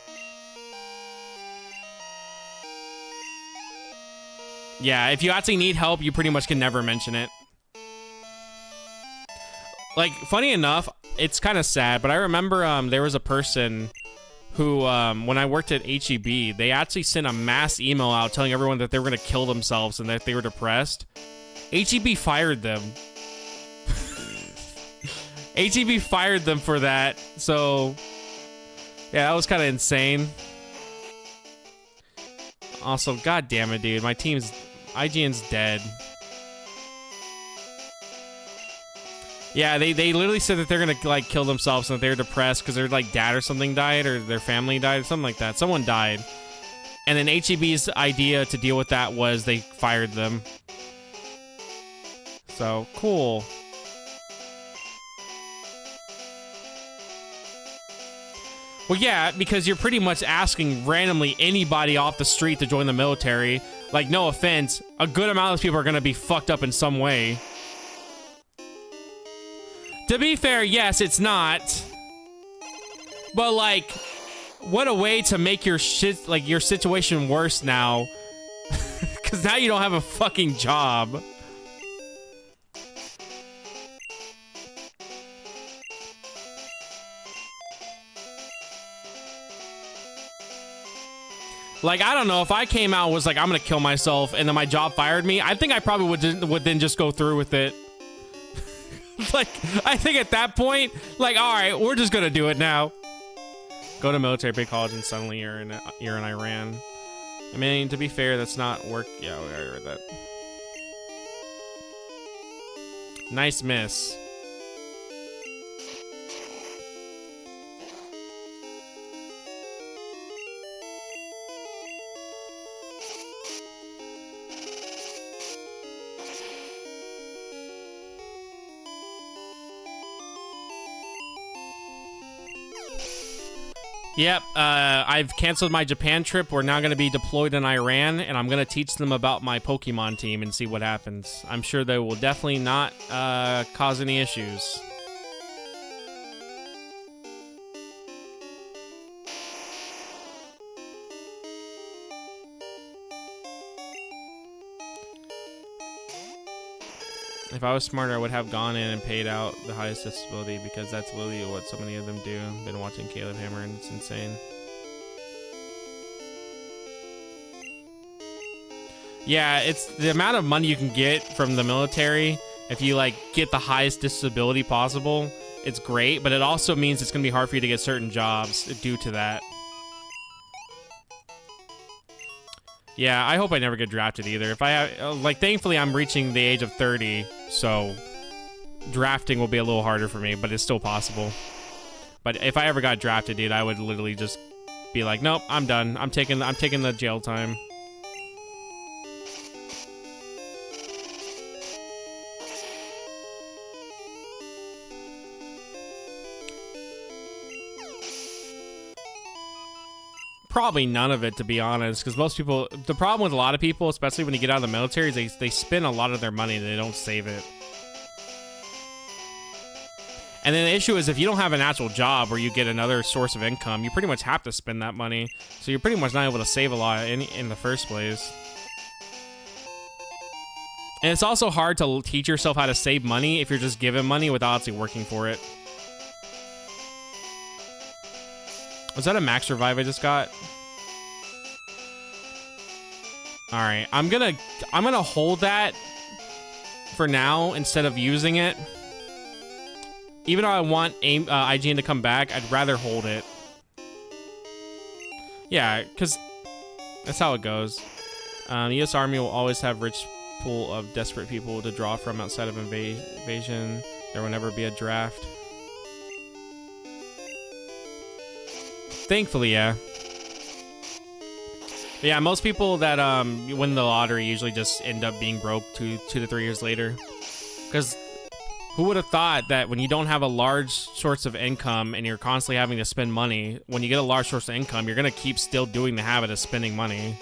Yeah, if you actually need help, you pretty much can never mention it. Like, funny enough, it's kind of sad, but I remember there was a person who, when I worked at HEB, they actually sent a mass email out telling everyone that they were going to kill themselves and that they were depressed. HEB fired them. HEB fired them for that. So, yeah, that was kind of insane. Also, god damn it, dude. My team's... IGN's dead. Yeah, they literally said that they're gonna, like, kill themselves and that they're depressed because their, like, dad or something died or their family died or something like that. Someone died. And then HEB's idea to deal with that was they fired them. So, cool. Well, yeah, because you're pretty much asking randomly anybody off the street to join the military. Like, no offense, a good amount of those people are gonna be fucked up in some way. To be fair, yes, it's not. But, like, what a way to make your shit, like, your situation worse now. Because now you don't have a fucking job. Like, I don't know, if I came out and was like, I'm gonna kill myself, and then my job fired me, I think I probably would then just go through with it. Like, I think at that point, like, all right, we're just gonna do it now. Go to military, pay college, and suddenly you're in Iran. I mean, to be fair, that's not work. Yeah, I heard that. Nice miss. Yep, I've canceled my Japan trip. We're now going to be deployed in Iran, and I'm going to teach them about my Pokemon team and see what happens. I'm sure they will definitely not cause any issues. If I was smarter, I would have gone in and paid out the highest disability because that's literally what so many of them do. Been watching Caleb Hammer and it's insane. Yeah, it's the amount of money you can get from the military if you like get the highest disability possible. It's great, but it also means it's gonna be hard for you to get certain jobs due to that. Yeah, I hope I never get drafted either. If I have, like, thankfully I'm reaching the age of 30, so drafting will be a little harder for me, but it's still possible. But if I ever got drafted, dude, I would literally just be like, nope, I'm done. I'm taking the jail time. Probably none of it, to be honest, because most people, the problem with a lot of people, especially when you get out of the military, is they spend a lot of their money and they don't save it. And then the issue is if you don't have an actual job where you get another source of income, you pretty much have to spend that money. So you're pretty much not able to save a lot in the first place. And it's also hard to teach yourself how to save money if you're just given money without actually working for it. Was that a max revive I just got? All right, I'm gonna hold that for now instead of using it. Even though I want IGN to come back, I'd rather hold it. Yeah, because that's how it goes. The U.S. Army will always have rich pool of desperate people to draw from outside of invasion. There will never be a draft. Thankfully, yeah. But yeah, most people that win the lottery usually just end up being broke 2 to 3 years later. Because who would have thought that when you don't have a large source of income and you're constantly having to spend money, when you get a large source of income, you're going to keep still doing the habit of spending money.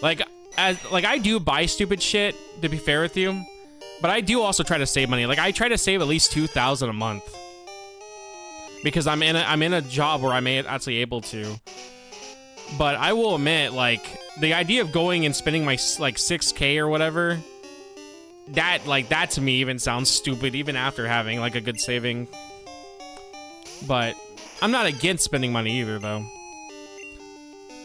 Like I do buy stupid shit, to be fair with you. But I do also try to save money. Like, I try to save at least $2,000 a month. Because I'm in a job where I'm actually able to. But I will admit, like, the idea of going and spending my, like, 6K or whatever, that to me even sounds stupid, even after having, like, a good saving. But I'm not against spending money either, though.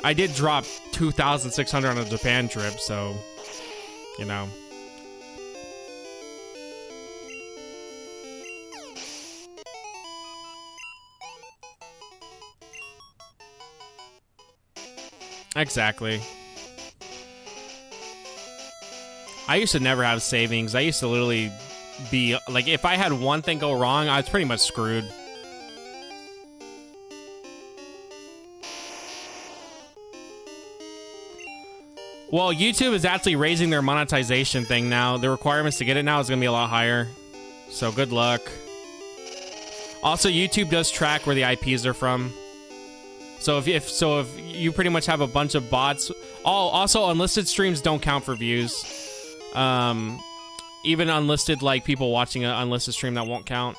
I did drop $2,600 on a Japan trip, so, you know. Exactly. I used to never have savings. I used to literally be like, if I had one thing go wrong, I was pretty much screwed. Well, YouTube is actually raising their monetization thing now. The requirements to get it now is going to be a lot higher. So good luck. Also, YouTube does track where the IPs are from. So if you pretty much have a bunch of bots. Also, unlisted streams don't count for views. Even unlisted, like people watching an unlisted stream, that won't count.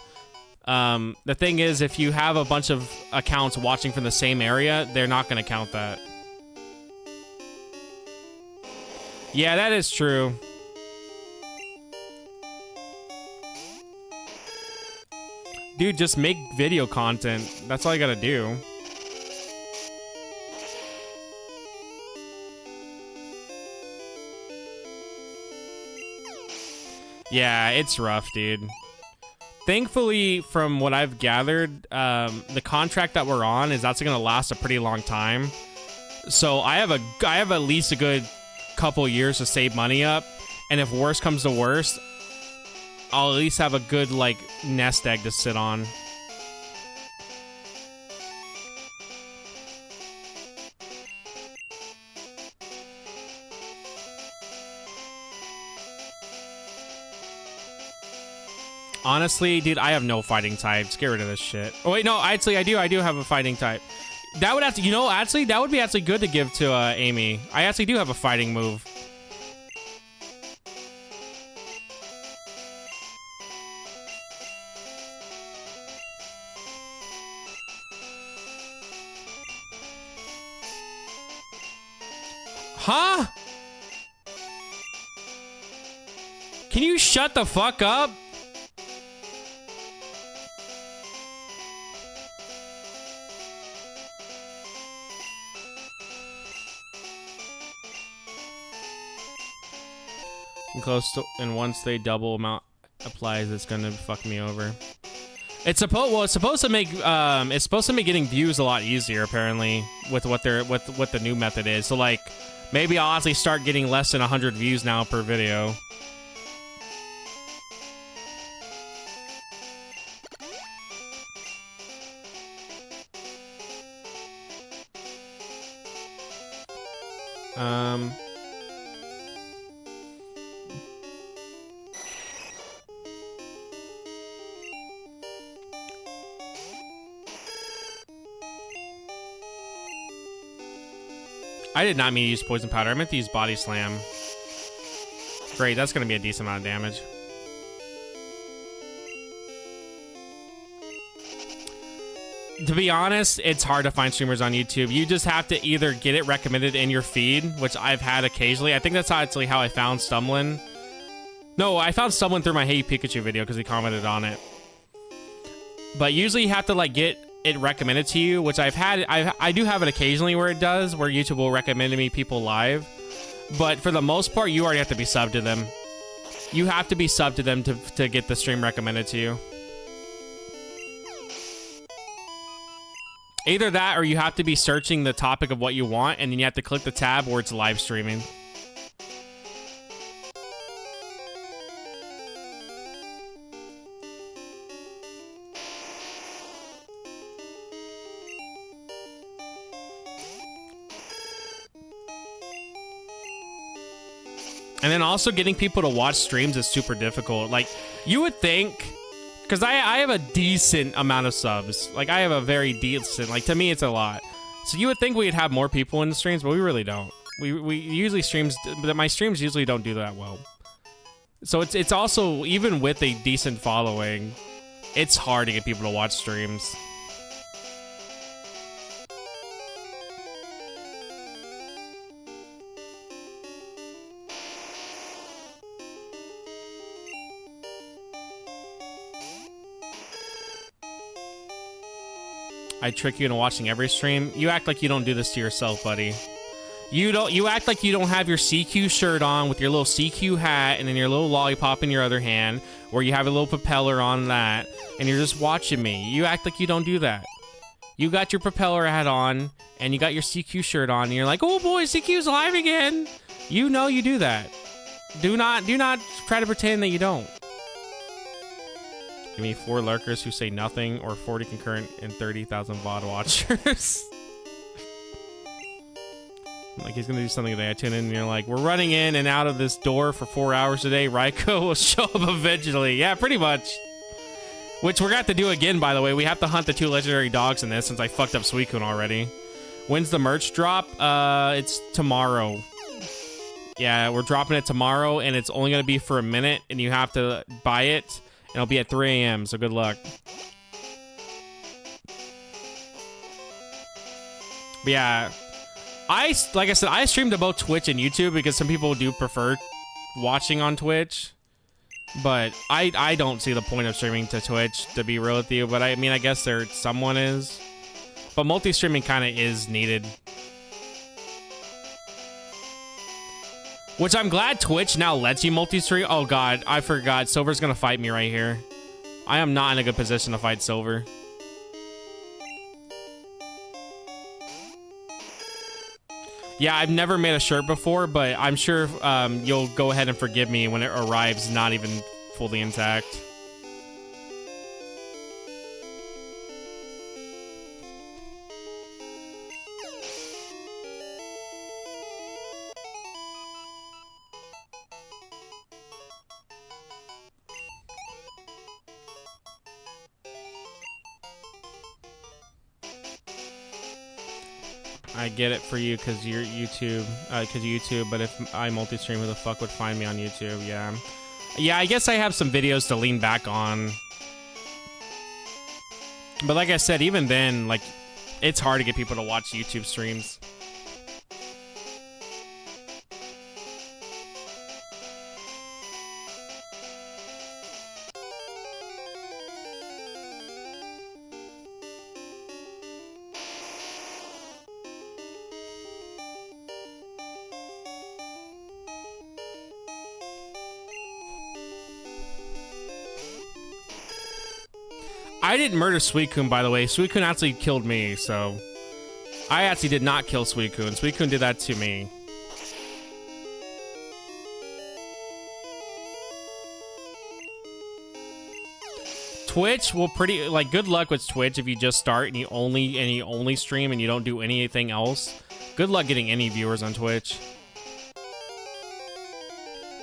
The thing is, if you have a bunch of accounts watching from the same area, they're not going to count that. Yeah, that is true. Dude, just make video content. That's all you gotta do. Yeah, it's rough, dude. Thankfully, from what I've gathered, the contract that we're on is that's gonna last a pretty long time. So I have at least a good couple years to save money up, and if worse comes to worst, I'll at least have a good like nest egg to sit on. Honestly, dude, I have no fighting types. Get rid of this shit. Oh wait, no, actually I do have a fighting type. That would actually, actually, that would be actually good to give to Amy. I actually do have a fighting move. Huh? Can you shut the fuck up? Close to, and once they double amount applies, it's gonna fuck me over. It's supposed to make getting views a lot easier apparently with what the new method is. So like maybe I'll honestly start getting less than 100 views now per video. I did not mean to use poison powder. I meant to use body slam. Great, that's going to be a decent amount of damage. To be honest, it's hard to find streamers on YouTube. You just have to either get it recommended in your feed, which I've had occasionally. I think that's actually how I found Stumblin'. No, I found Stumblin' through my Hey Pikachu video because he commented on it. But usually you have to like get it recommended to you, which I do have it occasionally where it does, where YouTube will recommend to me people live. But for the most part, you already have to be subbed to them. You have to be subbed to them to get the stream recommended to you. Either that or you have to be searching the topic of what you want, and then you have to click the tab where it's live streaming. And then also getting people to watch streams is super difficult. Like, you would think, because I have a decent amount of subs. Like, I have a very decent, like, to me, it's a lot. So you would think we'd have more people in the streams, but we really don't. We usually but my streams usually don't do that well. So it's also, even with a decent following, it's hard to get people to watch streams. I trick you into watching every stream. You act like you don't do this to yourself, buddy. You act like you don't have your CQ shirt on with your little CQ hat and then your little lollipop in your other hand, or you have a little propeller on that, and you're just watching me. You act like you don't do that. You got your propeller hat on, and you got your CQ shirt on, and you're like, oh boy, CQ's live again. You know you do that. Do not try to pretend that you don't. Give me 4 lurkers who say nothing, or 40 concurrent and 30,000 VOD watchers. Like, he's gonna do something today. I tune in and you're like, we're running in and out of this door for 4 hours a day. Raiko will show up eventually. Yeah, pretty much. Which we're gonna have to do again, by the way. We have to hunt the 2 legendary dogs in this since I fucked up Suicune already. When's the merch drop? It's tomorrow. Yeah, we're dropping it tomorrow, and it's only gonna be for a minute, and you have to buy it. And it'll be at 3 a.m., so good luck. But yeah, like I said, I stream to both Twitch and YouTube because some people do prefer watching on Twitch. But I don't see the point of streaming to Twitch, to be real with you. But I mean, I guess someone is. But multi-streaming kind of is needed. Which I'm glad Twitch now lets you multi-stream. Oh god, I forgot. Silver's gonna fight me right here. I am not in a good position to fight Silver. Yeah, I've never made a shirt before, but I'm sure you'll go ahead and forgive me when it arrives not even fully intact. I get it for you because you're YouTube, but if I multi-stream, who the fuck would find me on YouTube? Yeah. Yeah, I guess I have some videos to lean back on. But like I said, even then, like, it's hard to get people to watch YouTube streams. I didn't murder Suicune, by the way. Suicune actually killed me, so... I actually did not kill Suicune. Suicune did that to me. Twitch will pretty... Like, good luck with Twitch if you just start and you only stream and you don't do anything else. Good luck getting any viewers on Twitch.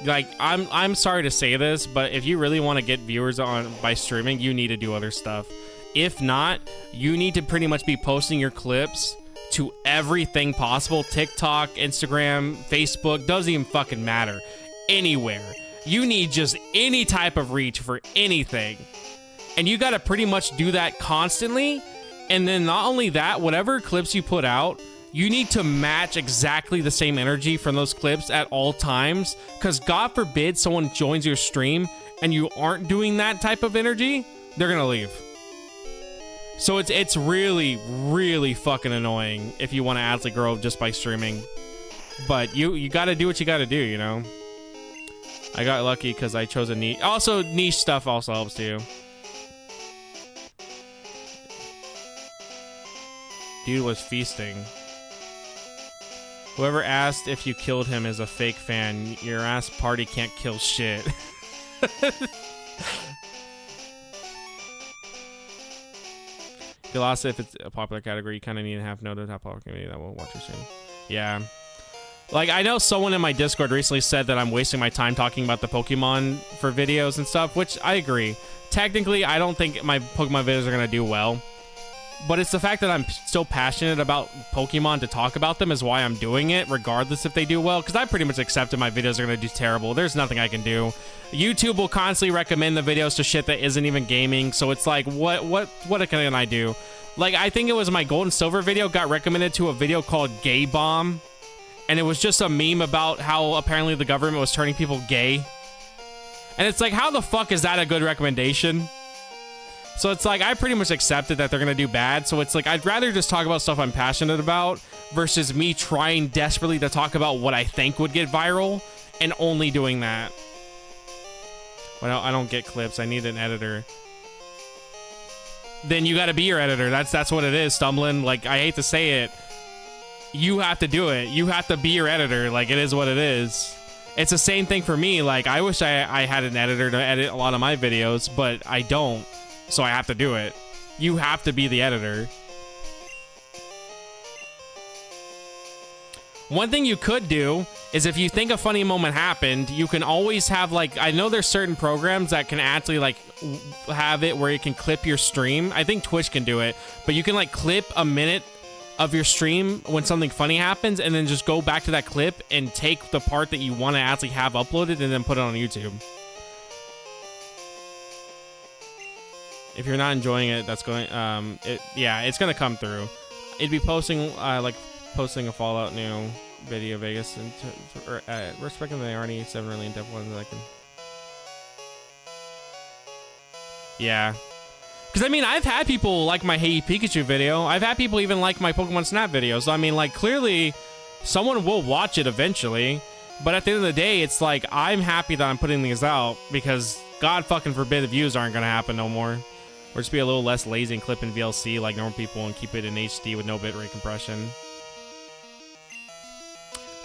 Like, I'm sorry to say this, but if you really want to get viewers on by streaming, you need to do other stuff. If not, you need to pretty much be posting your clips to everything possible. TikTok, Instagram, Facebook, doesn't even fucking matter. Anywhere. You need just any type of reach for anything. And you gotta pretty much do that constantly. And then not only that, whatever clips you put out, you need to match exactly the same energy from those clips at all times, because God forbid someone joins your stream and you aren't doing that type of energy, they're gonna leave. So it's really, really fucking annoying if you want to actually grow just by streaming. But you gotta do what you gotta do, you know? I got lucky because I chose a niche. Also, niche stuff also helps too. Dude was feasting. Whoever asked if you killed him is a fake fan. Your ass party can't kill shit. Glossa, if it's a popular category, you kind of need to have noted how popular community that will watch your stream. Yeah. Like, I know someone in my Discord recently said that I'm wasting my time talking about the Pokemon for videos and stuff, which I agree. Technically, I don't think my Pokemon videos are going to do well. But it's the fact that I'm so passionate about Pokemon to talk about them is why I'm doing it, regardless if they do well. Because I pretty much accepted my videos are going to do terrible. There's nothing I can do. YouTube will constantly recommend the videos to shit that isn't even gaming. So it's like, what can I do? Like, I think it was my Gold and Silver video got recommended to a video called Gay Bomb. And it was just a meme about how apparently the government was turning people gay. And it's like, how the fuck is that a good recommendation? So it's like, I pretty much accepted that they're going to do bad. So it's like, I'd rather just talk about stuff I'm passionate about versus me trying desperately to talk about what I think would get viral and only doing that. Well, I don't get clips. I need an editor. then you gotta be your editor. That's what it is, Stumbling. Like, I hate to say it. You have to do it. You have to be your editor. Like, it is what it is. It's the same thing for me. Like, I wish I had an editor to edit a lot of my videos, but I don't. So I have to do it. You have to be the editor. One thing you could do is if you think a funny moment happened, you can always have, like, I know there's certain programs that can actually, like, have it where you can clip your stream. I think Twitch can do it, but you can, like, clip a minute of your stream when something funny happens and then just go back to that clip and take the part that you want to actually have uploaded and then put it on YouTube. If you're not enjoying it, that's going, yeah, it's gonna come through. It'd be posting, like, posting a Fallout new video Vegas and respecting the Arnie 7 really in-depth ones that I can. Yeah. Because, I mean, I've had people like my Hey Pikachu video. I've had people even like my Pokemon Snap video. So, I mean, like, clearly, someone will watch it eventually. But at the end of the day, it's like, I'm happy that I'm putting these out because God fucking forbid the views aren't going to happen no more. Or just be a little less lazy and clip in VLC like normal people and keep it in HD with no bitrate compression.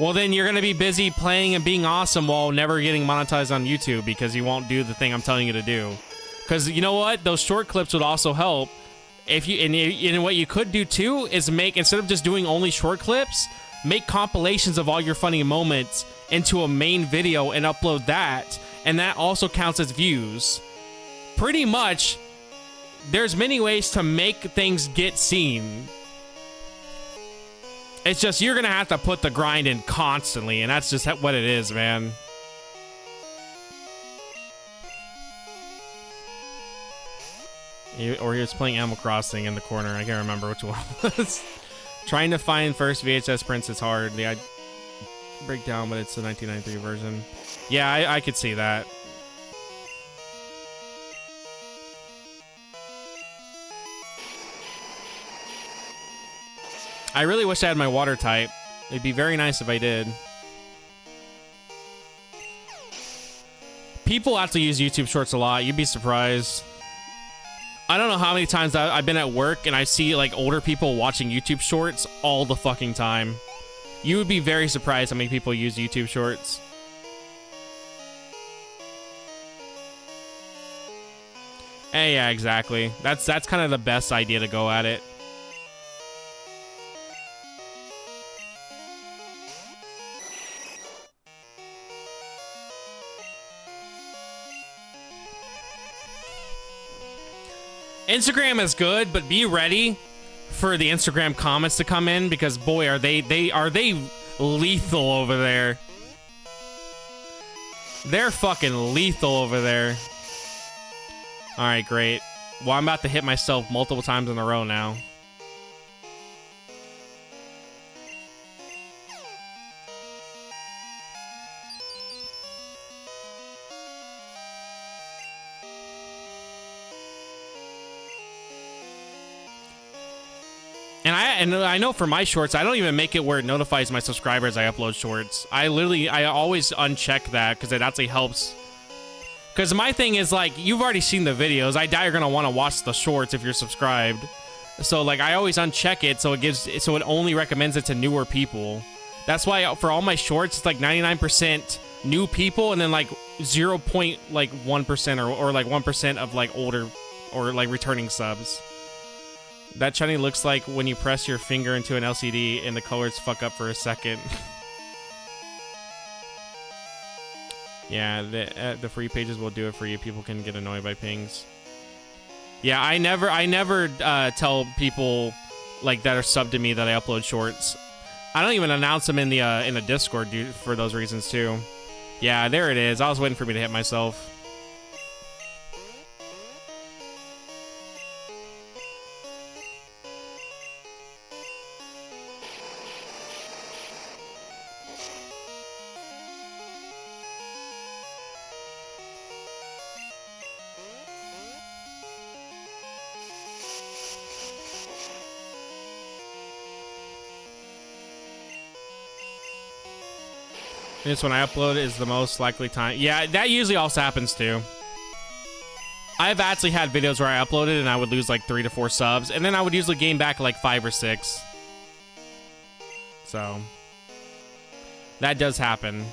Well, then you're going to be busy playing and being awesome while never getting monetized on YouTube because you won't do the thing I'm telling you to do. Because you know what? Those short clips would also help. If you and what you could do too is make, instead of just doing only short clips, make compilations of all your funny moments into a main video and upload that. And that also counts as views. Pretty much, there's many ways to make things get seen. It's just you're going to have to put the grind in constantly, and that's just what it is, man. Or he was playing Animal Crossing in the corner. I can't remember which one it was. Trying to find first VHS prints is hard. Yeah, I break down, but it's the 1993 version. Yeah, I could see that. I really wish I had my water type. It'd be very nice if I did. People actually use YouTube Shorts a lot. You'd be surprised. I don't know how many times I've been at work and I see like older people watching YouTube Shorts all the fucking time. You would be very surprised how many people use YouTube Shorts. Yeah, exactly. That's kind of the best idea to go at it. Instagram is good, but be ready for the Instagram comments to come in because boy, are they lethal over there. They're fucking lethal over there. All right, great. Well, I'm about to hit myself multiple times in a row now. And I know for my shorts, I don't even make it where it notifies my subscribers I upload shorts. I always uncheck that because it actually helps. Because my thing is like, you've already seen the videos. I doubt you're gonna want to watch the shorts if you're subscribed. So like, I always uncheck it so it only recommends it to newer people. That's why for all my shorts, it's like 99% new people and then like 0.1% or like 1% of like older or like returning subs. That shiny looks like when you press your finger into an LCD and the colors fuck up for a second. Yeah, the free pages will do it for you. People can get annoyed by pings. Yeah, I never tell people like that are subbed to me that I upload shorts. I don't even announce them in the Discord, dude, for those reasons too. Yeah, there it is. I was waiting for me to hit myself. This when I upload is the most likely time. Yeah, that usually also happens too. I've actually had videos where I uploaded and I would lose like 3 to 4 subs, and then I would usually gain back like 5 or 6. So that does happen.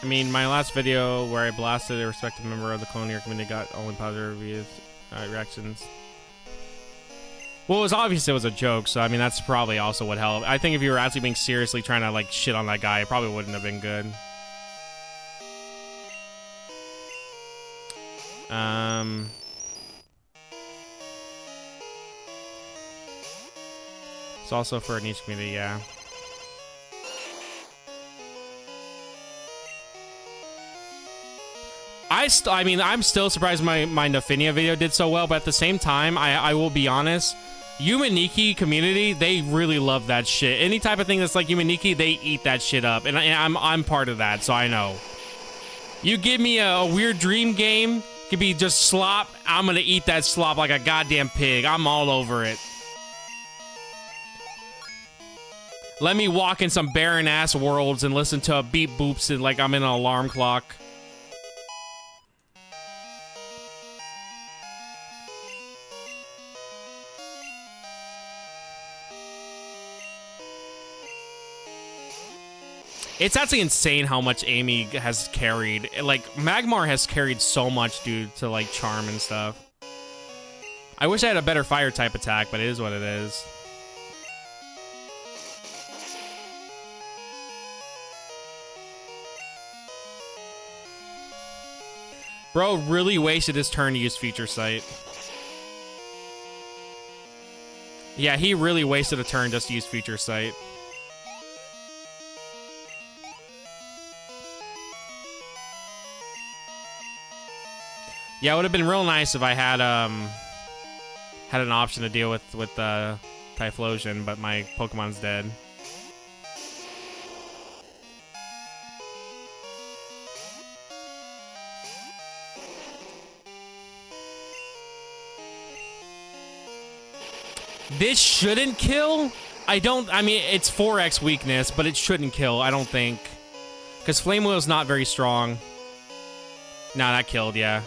I mean, my last video where I blasted a respective member of the Colonial community got only positive reviews, reactions. Well, it was obvious it was a joke, so I mean, that's probably also what helped. I think if you were actually being seriously trying to, like, shit on that guy, it probably wouldn't have been good. It's also for a niche community, yeah. I mean, I'm still surprised my Nafinia video did so well, but at the same time, I will be honest, Yumaniki community, they really love that shit. Any type of thing that's like Yumaniki, they eat that shit up, and I'm part of that, so I know. You give me a weird dream game, could be just slop, I'm gonna eat that slop like a goddamn pig. I'm all over it. Let me walk in some barren ass worlds and listen to a beep boops and like I'm in an alarm clock. It's actually insane how much Amy has carried. Like, Magmar has carried so much due to, like, charm and stuff. I wish I had a better fire type attack, but it is what it is. Bro really wasted his turn to use Future Sight. Yeah, he really wasted a turn just to use Future Sight. Yeah, it would have been real nice if I had had an option to deal with Typhlosion, but my Pokemon's dead. This shouldn't kill? I mean, it's 4x weakness, but it shouldn't kill, I don't think. Because Flame Wheel's not very strong. Nah, that killed, yeah.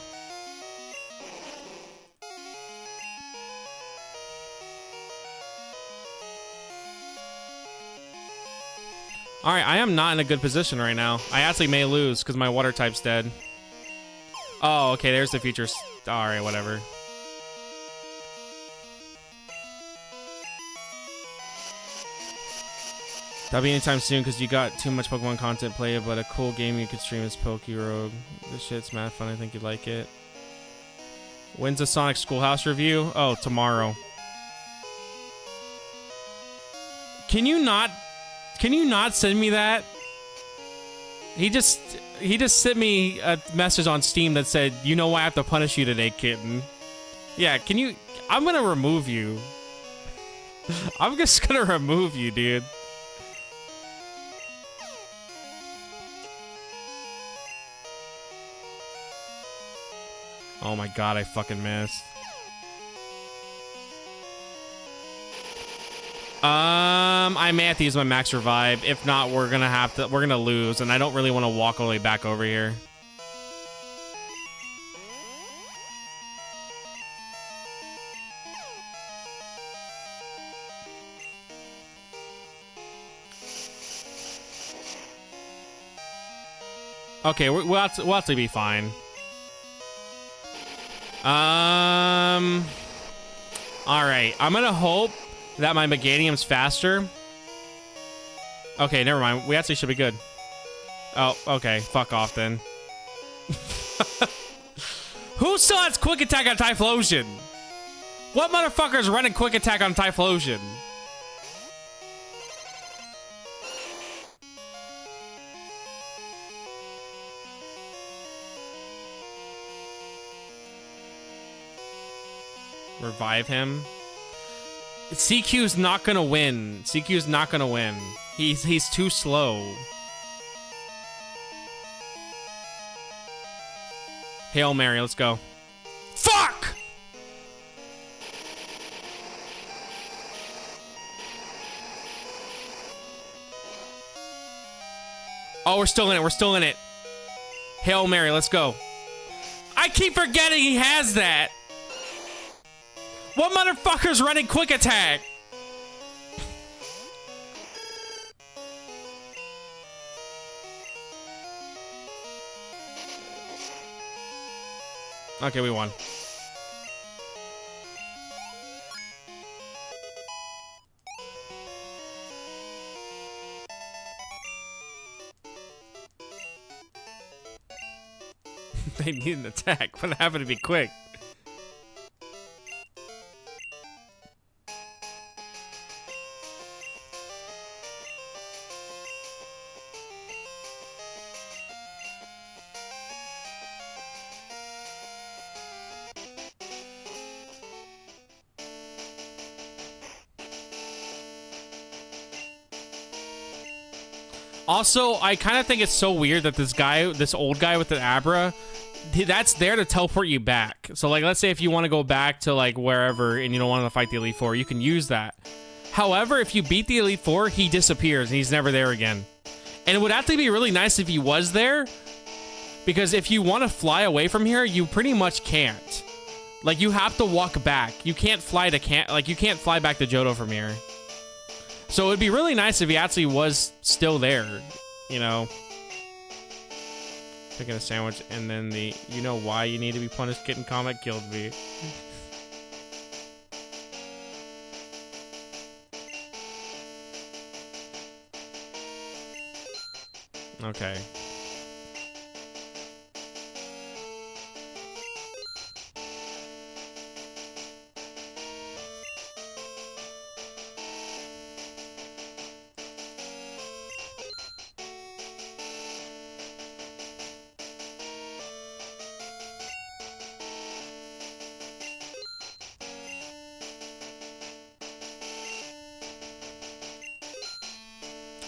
Alright, I am not in a good position right now. I actually may lose because my water type's dead. Oh, okay, there's the future. Alright, whatever. That'll be anytime soon because you got too much Pokemon content play, but a cool game you could stream is Pokerogue. This shit's mad fun, I think you'd like it. When's the Sonic Schoolhouse review? Oh, tomorrow. Can you not send me that? He just sent me a message on Steam that said, "You know why I have to punish you today, kitten." Yeah, can you? I'm gonna remove you. I'm just gonna remove you, dude. Oh my god, I fucking missed. I may have to use my max revive. If not, we're gonna lose, and I don't really want to walk all the way back over here. Okay, we'll actually be fine. Alright, I'm gonna hope that my Meganium's faster. Okay, never mind. We actually should be good. Oh, okay. Fuck off then. Who still has quick attack on Typhlosion? What motherfucker is running quick attack on Typhlosion? Revive him. CQ's not gonna win. CQ's not gonna win. He's too slow. Hail Mary, let's go. Fuck! Oh, we're still in it. We're still in it. Hail Mary, let's go. I keep forgetting he has that. What motherfucker's running quick attack? Okay, we won. They need an attack, but it happened to be quick. Also, I kind of think it's so weird that this old guy with the Abra, that's there to teleport you back. So, like, let's say if you want to go back to, like, wherever and you don't want to fight the Elite Four, you can use that. However, if you beat the Elite Four, he disappears and he's never there again. And it would actually be really nice if he was there, because if you want to fly away from here, you pretty much can't. Like, you have to walk back. You can't fly to you can't fly back to Johto from here. So it'd be really nice if he actually was still there, you know. Picking a sandwich and then the, you know why you need to be punished, Kitten comment killed me. Okay.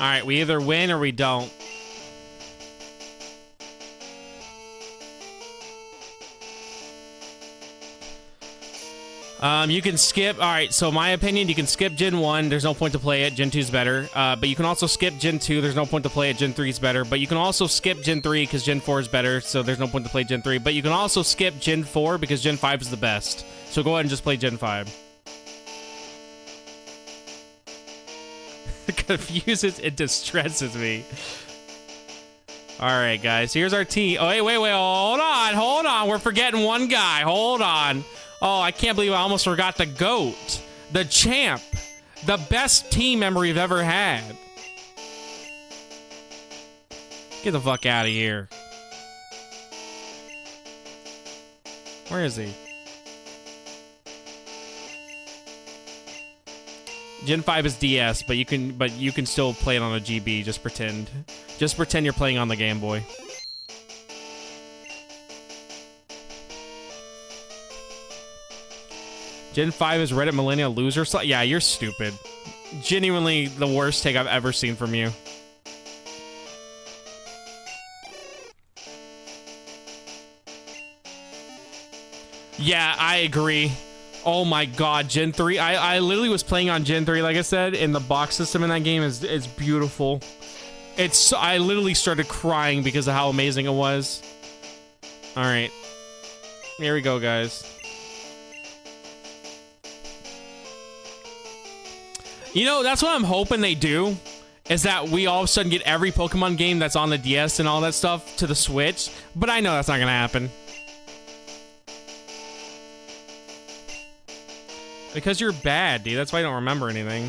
All right, we either win or we don't. You can skip. All right, so my opinion, you can skip Gen 1. There's no point to play it. Gen 2 is better. But you can also skip Gen 2. There's no point to play it. Gen 3 is better. But you can also skip Gen 3 because Gen 4 is better. So there's no point to play Gen 3. But you can also skip Gen 4 because Gen 5 is the best. So go ahead and just play Gen 5. Confuses and distresses me. All right, guys, here's our team. Oh, wait, hold on. We're forgetting one guy. Hold on. Oh, I can't believe I almost forgot the GOAT, the champ, the best team member we've ever had. Get the fuck out of here. Where is he? Gen 5 is DS, but you can still play it on a GB. Just pretend. Just pretend you're playing on the Game Boy. Gen 5 is Reddit Millennial Loser. So yeah, you're stupid. Genuinely the worst take I've ever seen from you. Yeah, I agree. Oh my god, Gen 3. I literally was playing on Gen 3, like I said, and the box system in that game is beautiful. I literally started crying because of how amazing it was. Alright. Here we go, guys. You know, that's what I'm hoping they do, is that we all of a sudden get every Pokemon game that's on the DS and all that stuff to the Switch, but I know that's not gonna happen. Because you're bad, dude. That's why I don't remember anything.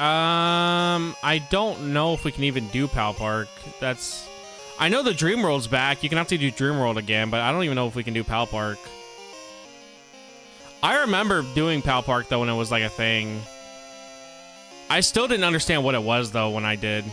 I don't know if we can even do Pal Park. I know the Dream World's back. You can have to do Dream World again, but I don't even know if we can do Pal Park. I remember doing Pal Park, though, when it was like a thing. I still didn't understand what it was, though, when I did.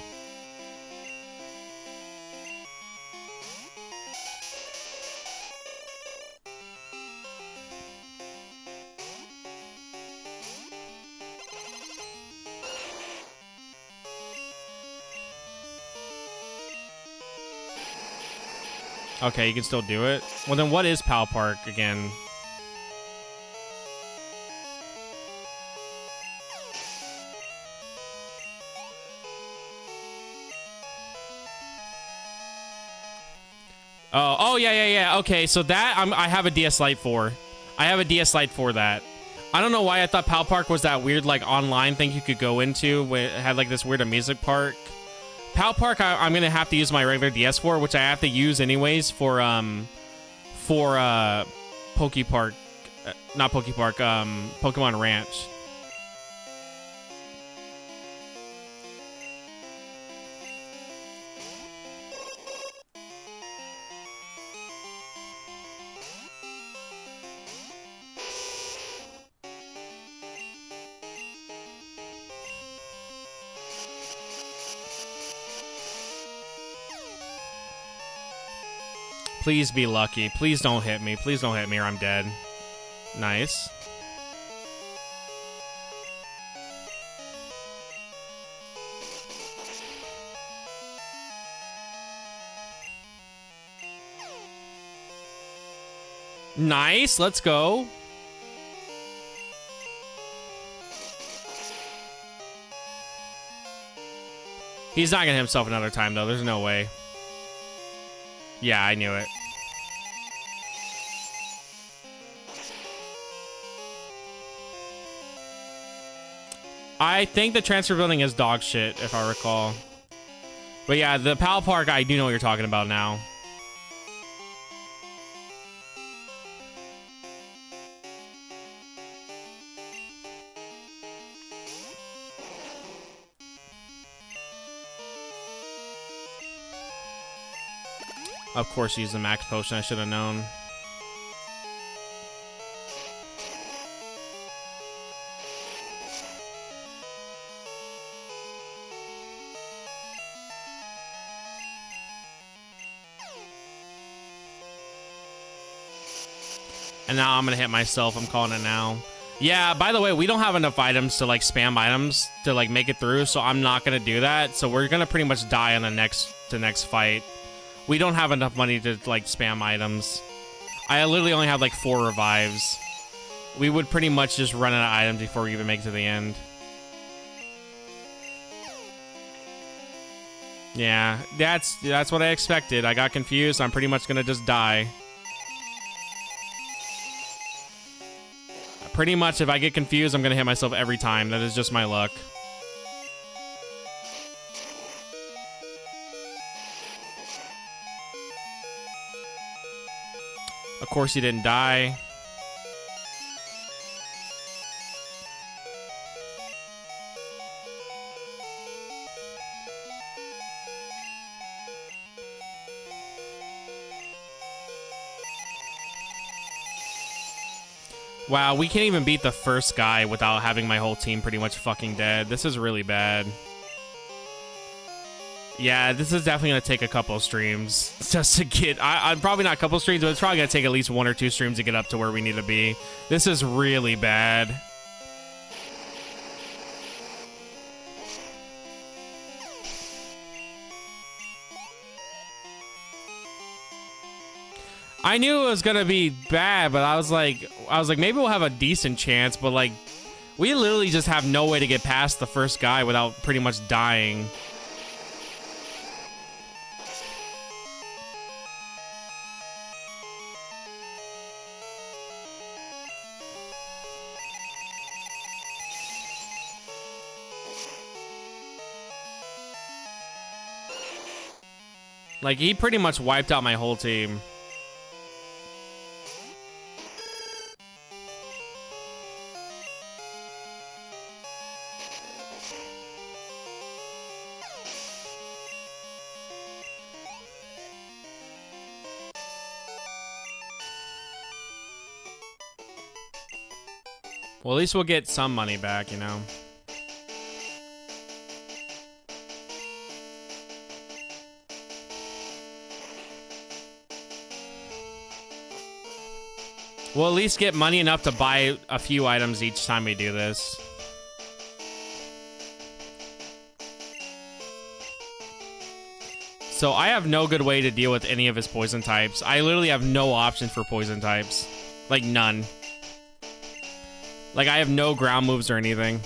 Okay, you can still do it. Well, then what is Pal Park again? Oh, yeah. Okay, so that I have a DS Lite for. I have a DS Lite for that. I don't know why I thought Pal Park was that weird, like, online thing you could go into where it had, like, this weird amusement park. Pal Park, I'm gonna have to use my regular DS for, which I have to use anyways for Poke Park, not Poke Park, Pokemon Ranch. Please be lucky. Please don't hit me. Please don't hit me or I'm dead. Nice. Nice. Let's go. He's not gonna hit himself another time, though. There's no way. Yeah, I knew it. I think the transfer building is dog shit, if I recall. But yeah, the Pal Park, I do know what you're talking about now. Of course, use the max potion. I should have known. And now I'm gonna hit myself. I'm calling it now. Yeah, by the way, we don't have enough items to like spam items to like make it through, so I'm not gonna do that. So we're gonna pretty much die on the next fight. We don't have enough money to like spam items. I literally only have like 4 revives. We would pretty much just run out of items before we even make it to the end. Yeah, that's what I expected. I got confused. I'm pretty much gonna just die. Pretty much, if I get confused, I'm gonna hit myself every time. That is just my luck. Of course, he didn't die. Wow, we can't even beat the first guy without having my whole team pretty much fucking dead. This is really bad. Yeah, this is definitely going to take a couple streams just to get... I'm probably not a couple streams, but it's probably going to take at least 1 or 2 streams to get up to where we need to be. This is really bad. I knew it was going to be bad, but I was like, maybe we'll have a decent chance, but like, we literally just have no way to get past the first guy without pretty much dying. Like, he pretty much wiped out my whole team. Well, at least we'll get some money back, you know. We'll at least get money enough to buy a few items each time we do this. So I have no good way to deal with any of his poison types. I literally have no option for poison types. Like, none. Like, I have no ground moves or anything.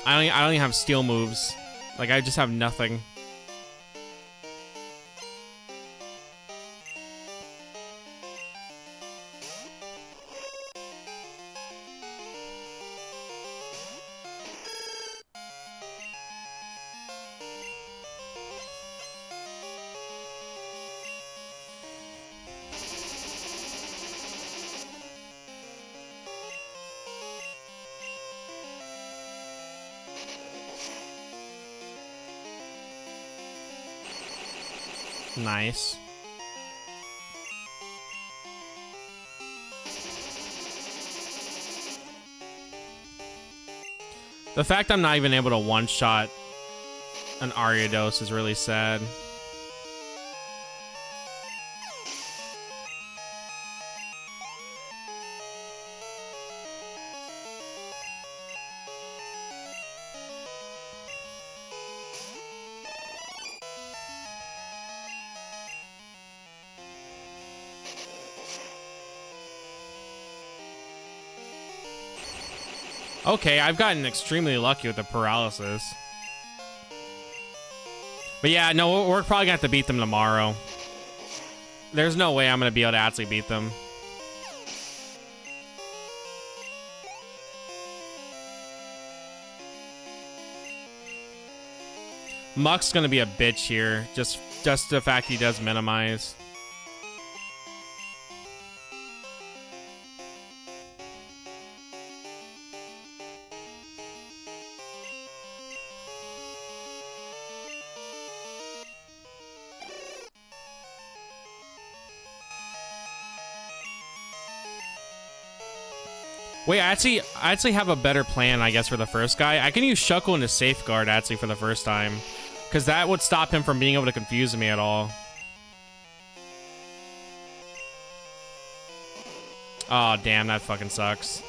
I don't even have steel moves. Like, I just have nothing. Nice. The fact I'm not even able to one-shot an Ariados is really sad. Okay, I've gotten extremely lucky with the paralysis. But yeah, no, we're probably gonna have to beat them tomorrow. There's no way I'm gonna be able to actually beat them. Muck's gonna be a bitch here. Just the fact he does minimize. Wait, I actually have a better plan, I guess, for the first guy. I can use Shuckle into Safeguard, actually, for the first time. Because that would stop him from being able to confuse me at all. Oh, damn, that fucking sucks.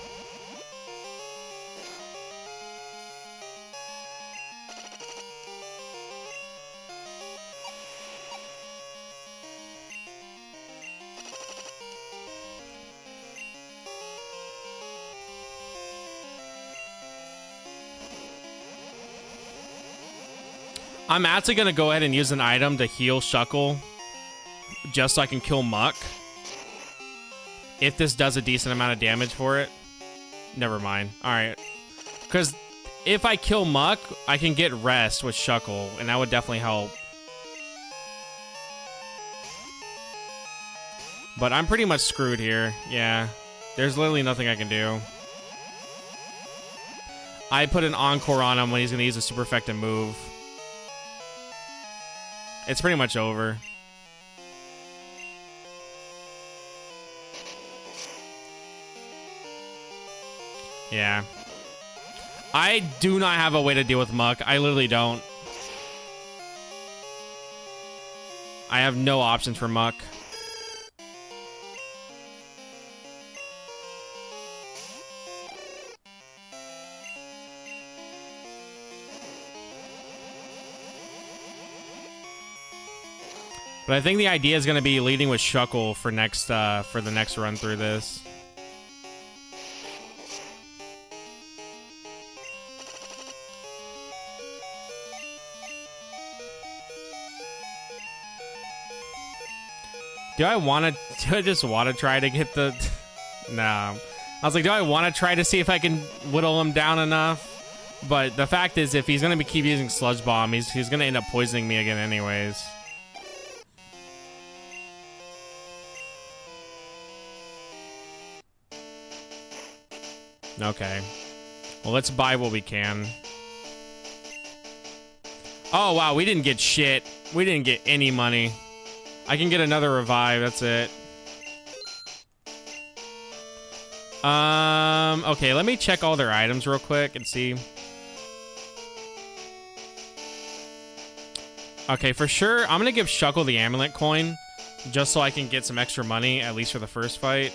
I'm actually going to go ahead and use an item to heal Shuckle just so I can kill Muck. If this does a decent amount of damage for it. Never mind. Alright. Because if I kill Muck, I can get rest with Shuckle, and that would definitely help. But I'm pretty much screwed here. Yeah. There's literally nothing I can do. I put an Encore on him when he's going to use a super effective move. It's pretty much over. Yeah. I do not have a way to deal with Muck. I literally don't. I have no options for Muck. But I think the idea is going to be leading with Shuckle for the next run through this. Do I just want to try to get the... Nah. I was like, do I want to try to see if I can whittle him down enough? But the fact is, if he's going to keep using Sludge Bomb, he's going to end up poisoning me again anyways. Okay. Well, let's buy what we can. Oh, wow. We didn't get shit. We didn't get any money. I can get another revive. That's it. Okay, let me check all their items real quick and see. Okay, for sure, I'm gonna give Shuckle the amulet coin, just so I can get some extra money, at least for the first fight.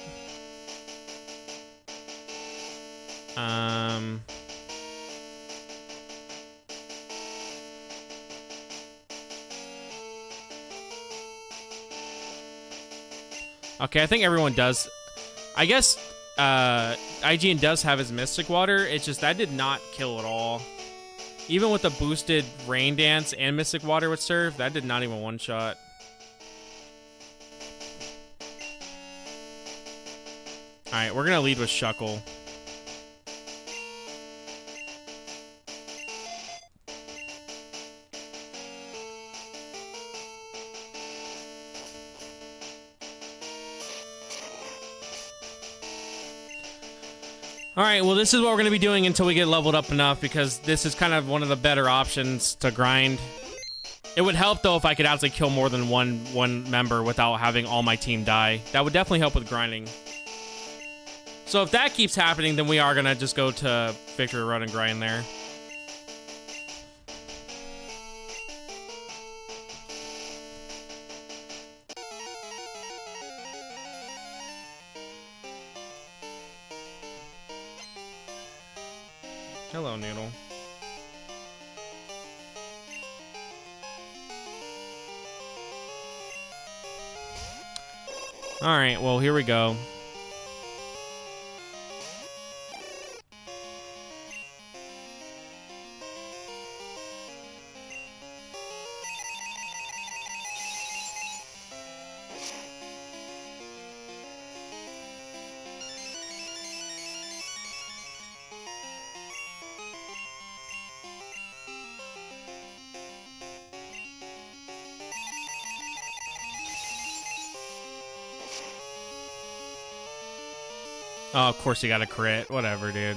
Okay, I think everyone does. I guess IGN does have his Mystic Water. It's just that did not kill at all. Even with the boosted Rain Dance and Mystic Water with Surf, that did not even one-shot. Alright, we're gonna lead with Shuckle. Alright, well this is what we're going to be doing until we get leveled up enough, because this is kind of one of the better options to grind. It would help though if I could actually kill more than one member without having all my team die. That would definitely help with grinding. So if that keeps happening, then we are going to just go to Victory Road and grind there. Hello, Noodle. Alright, well, here we go. Oh, of course you got a crit. Whatever, dude.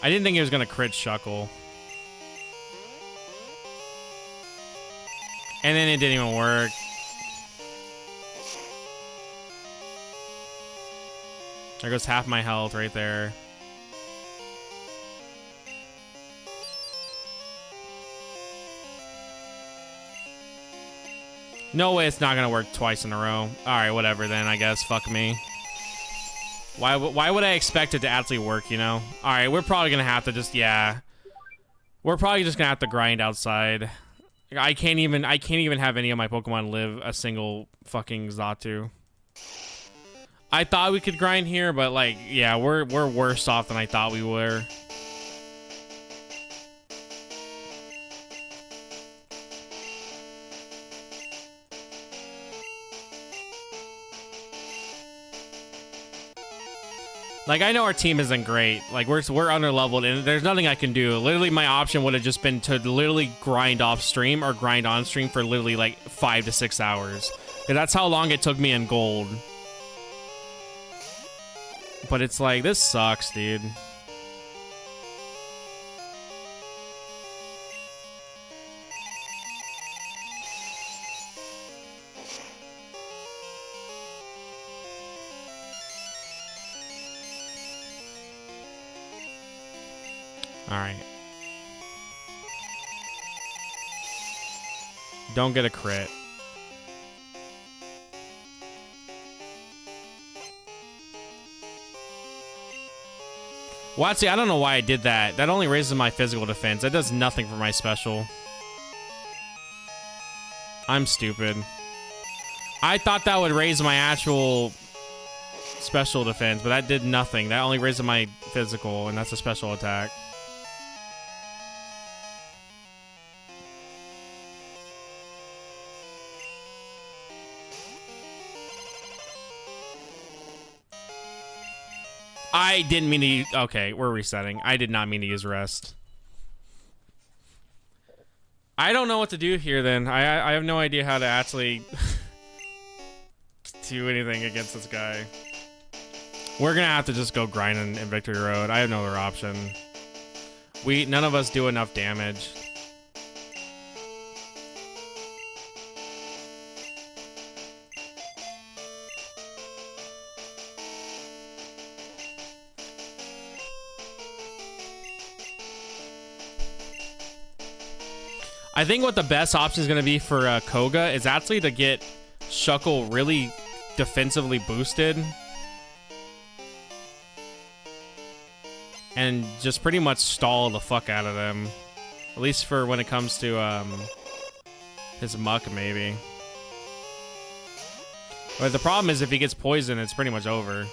I didn't think he was gonna crit Shuckle. And then it didn't even work. There goes half my health right there. No way it's not gonna work twice in a row. Alright, whatever then, I guess. Fuck me. Why would I expect it to actually work, you know? Alright, we're probably gonna have to just, yeah. We're probably just gonna have to grind outside. I can't even have any of my Pokemon live a single fucking Xatu. I thought we could grind here, but like, yeah, we're worse off than I thought we were. Like, I know our team isn't great. Like, we're under-leveled, and there's nothing I can do. Literally, my option would have just been to literally grind off stream or grind on stream for literally like 5 to 6 hours. And that's how long it took me in gold. But it's like, this sucks, dude. Alright. Don't get a crit. Well, actually, I don't know why I did that. That only raises my physical defense. That does nothing for my special. I'm stupid. I thought that would raise my actual special defense, but that did nothing. That only raised my physical, and that's a special attack. I didn't mean to use... Okay, we're resetting. I did not mean to use rest. I don't know what to do here, then. I have no idea how to actually... do anything against this guy. We're gonna have to just go grind in Victory Road. I have no other option. None of us do enough damage. I think what the best option is going to be for Koga is actually to get Shuckle really defensively boosted. And just pretty much stall the fuck out of them. At least for when it comes to his Muck, maybe. But the problem is if he gets poisoned, it's pretty much over.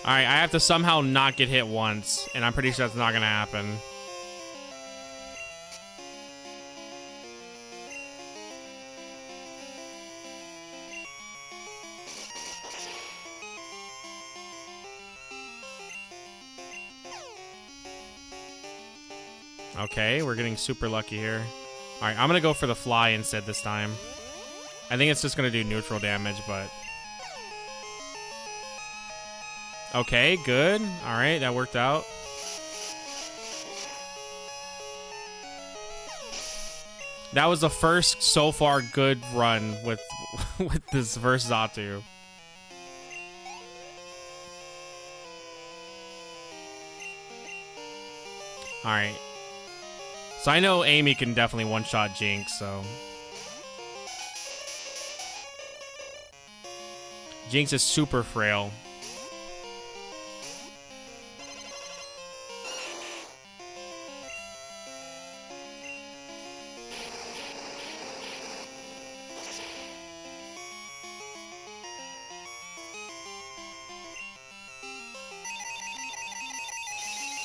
Alright, I have to somehow not get hit once, and I'm pretty sure that's not gonna happen. Okay, we're getting super lucky here. Alright, I'm gonna go for the fly instead this time. I think it's just gonna do neutral damage, but... Okay, good. Alright, that worked out. That was the first so far good run with with this first Xatu. Alright. So I know Amy can definitely one-shot Jinx, so... Jinx is super frail.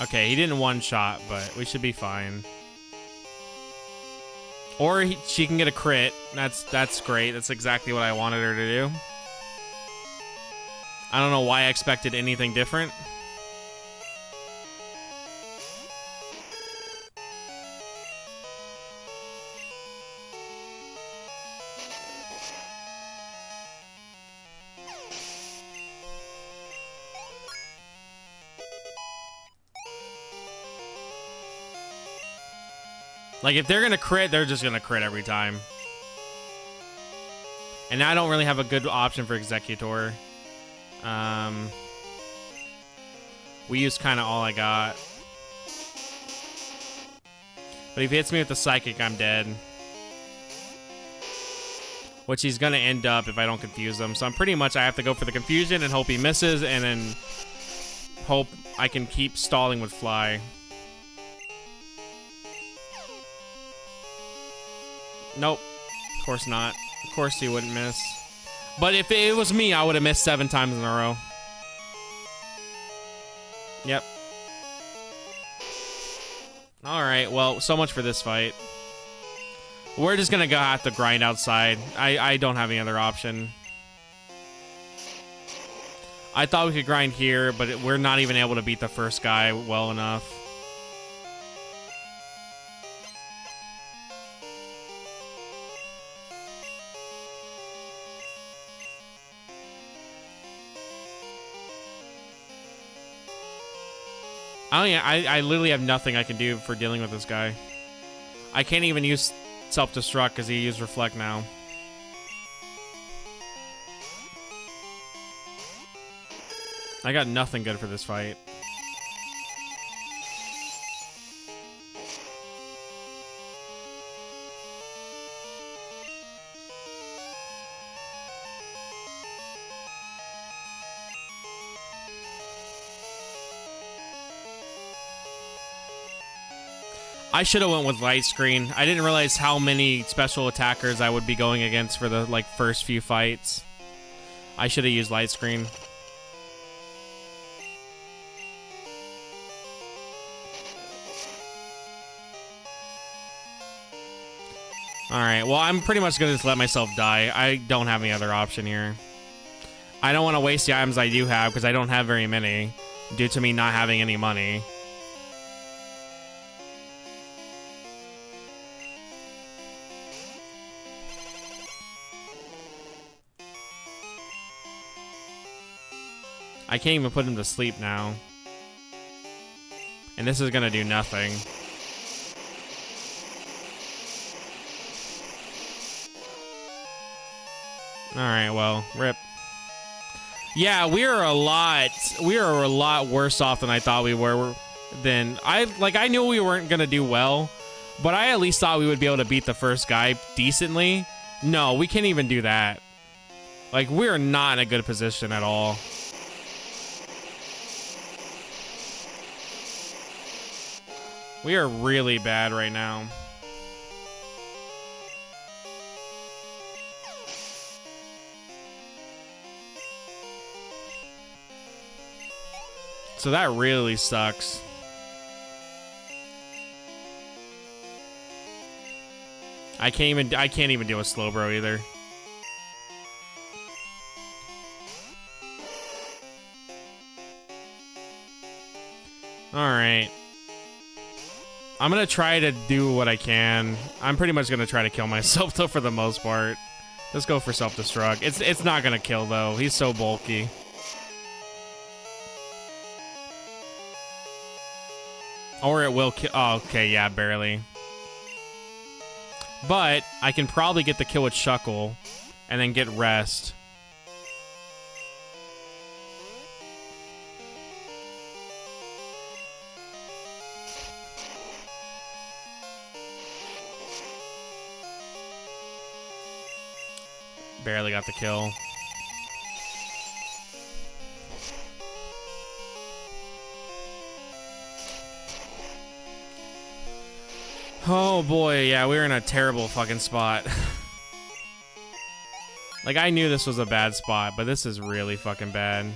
Okay, he didn't one-shot, but we should be fine. Or she can get a crit. That's great. That's exactly what I wanted her to do. I don't know why I expected anything different. Like, if they're gonna crit, they're just gonna crit every time. And I don't really have a good option for Executor. We used kind of all I got. But if he hits me with the Psychic, I'm dead. Which he's gonna end up if I don't confuse him. So I'm pretty much, I have to go for the confusion and hope he misses, and then hope I can keep stalling with Fly. Nope. Of course not. Of course he wouldn't miss. But if it was me, I would have missed 7 times in a row. Yep. Alright, well, so much for this fight. We're just gonna go have to grind outside. I don't have any other option. I thought we could grind here, but we're not even able to beat the first guy well enough. I literally have nothing I can do for dealing with this guy. I can't even use self-destruct because he used Reflect now. I got nothing good for this fight. I should have went with Light Screen. I didn't realize how many special attackers I would be going against for the first few fights. I should have used Light Screen. Alright, well, I'm pretty much going to just let myself die. I don't have any other option here. I don't want to waste the items I do have because I don't have very many due to me not having any money. I can't even put him to sleep now. And this is gonna do nothing. Alright, well, rip. Yeah, we are a lot worse off than I thought we were. I knew we weren't gonna do well, but I at least thought we would be able to beat the first guy decently. No, we can't even do that. Like, we're not in a good position at all. We are really bad right now. So that really sucks. I can't even do a Slowbro either. All right. I'm gonna try to do what I can. I'm pretty much gonna try to kill myself though for the most part. Let's go for self-destruct. It's not gonna kill though. He's so bulky. Or it will kill. Oh, okay, yeah, barely. But I can probably get the kill with Shuckle and then get rest. Barely got the kill. Oh boy, yeah, we were in a terrible fucking spot. Like, I knew this was a bad spot, but this is really fucking bad.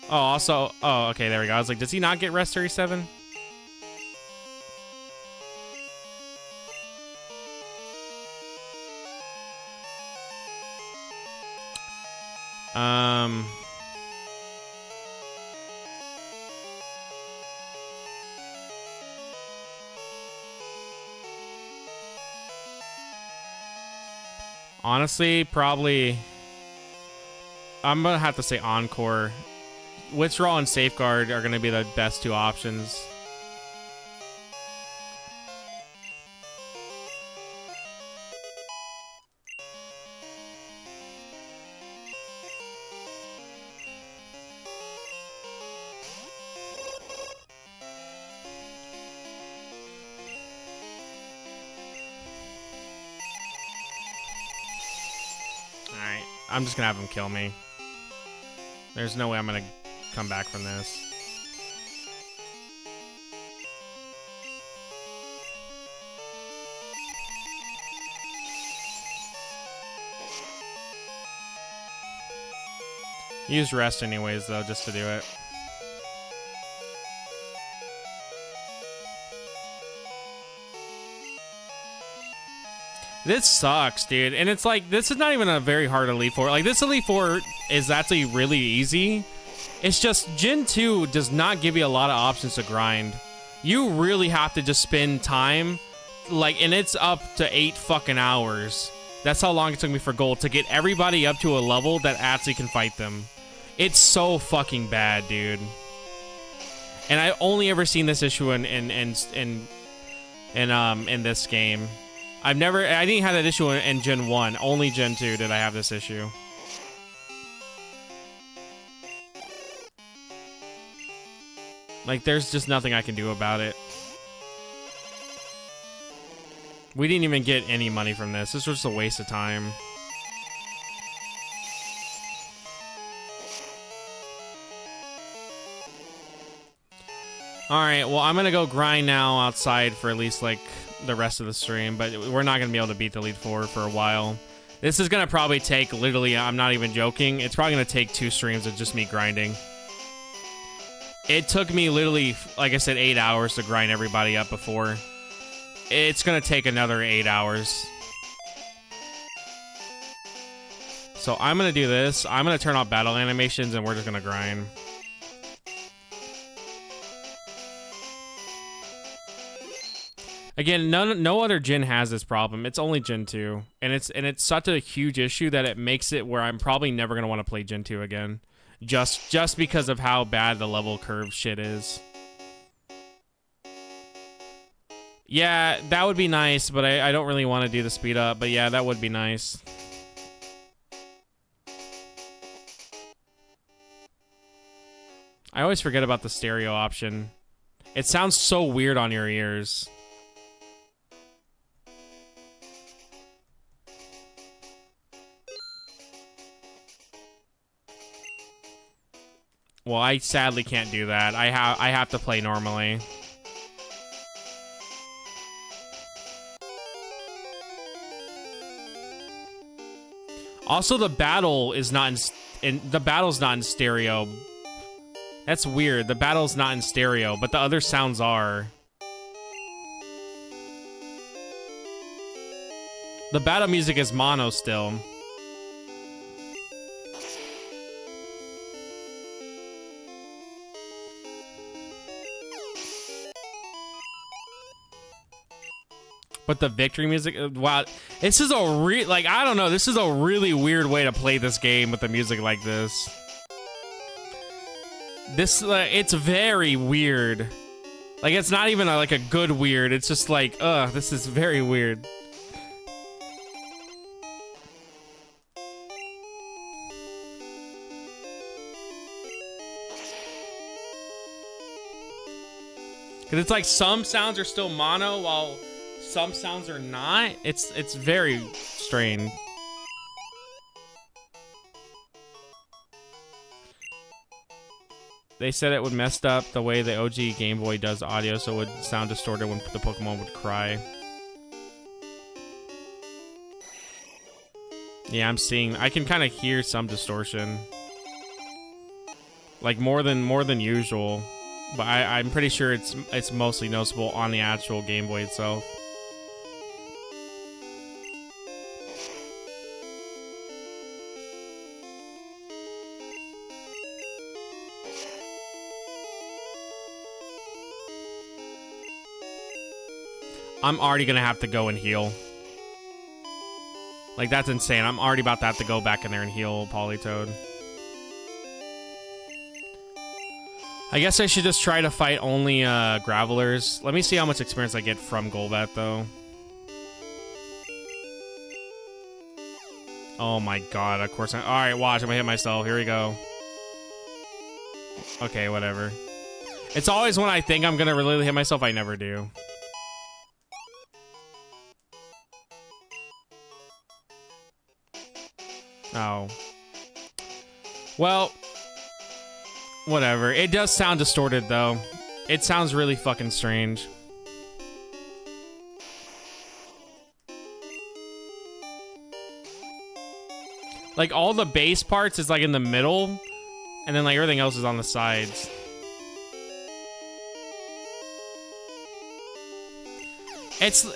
Oh, also, oh, okay, there we go. I was like, does he not get rest 37? Honestly, probably I'm gonna have to say Encore. Withdrawal and Safeguard are gonna be the best two options. I'm just gonna have him kill me. There's no way I'm gonna come back from this. Use rest anyways, though, just to do it. This sucks, dude. And it's like, this is not even a very hard Elite Four. Like, this Elite Four is actually really easy. It's just Gen 2 does not give you a lot of options to grind. You really have to just spend time, like, and it's up to 8 fucking hours. That's how long it took me for gold to get everybody up to a level that actually can fight them. It's so fucking bad, dude. And I only ever seen this issue in this game. I didn't have that issue in Gen 1. Only Gen 2 did I have this issue. Like, there's just nothing I can do about it. We didn't even get any money from this. This was just a waste of time. Alright, well, I'm gonna go grind now outside for at least, like, the rest of the stream, but we're not gonna be able to beat the Elite Four for a while. This is gonna probably take, literally, I'm not even joking, it's probably gonna take 2 streams of just me grinding. It took me literally, like I said, 8 hours to grind everybody up before. It's gonna take another 8 hours. So I'm gonna do this. I'm gonna turn off battle animations and we're just gonna grind. Again, no other gen has this problem. It's only Gen 2. And it's such a huge issue that it makes it where I'm probably never gonna want to play Gen 2 again. just because of how bad the level curve shit is. Yeah, that would be nice, but I don't really want to do the speed up. But yeah, that would be nice. I always forget about the stereo option. It sounds so weird on your ears. Well, I sadly can't do that. I have to play normally. Also, the battle is not the battle's not in stereo. That's weird. The battle's not in stereo, but the other sounds are. The battle music is mono still. But the victory music, wow, this is a I don't know, this is a really weird way to play this game with the music like this. This, it's very weird. Like, it's not even like a good weird, it's just like, this is very weird. Because it's like some sounds are still mono while some sounds are not. It's very strange. They said it would mess up the way the OG Game Boy does audio, so it would sound distorted when the Pokemon would cry. Yeah, I can kind of hear some distortion. Like more than usual. But I'm pretty sure it's mostly noticeable on the actual Game Boy itself. I'm already gonna have to go and heal. Like, that's insane. I'm already about to have to go back in there and heal Politoed. I guess I should just try to fight only Gravelers. Let me see how much experience I get from Golbat, though. Oh my god, of course alright, watch, I'm gonna hit myself. Here we go. Okay, whatever. It's always when I think I'm gonna really hit myself, I never do. Oh. Well, whatever. It does sound distorted, though. It sounds really fucking strange. Like, all the bass parts is, like, in the middle, and then, like, everything else is on the sides.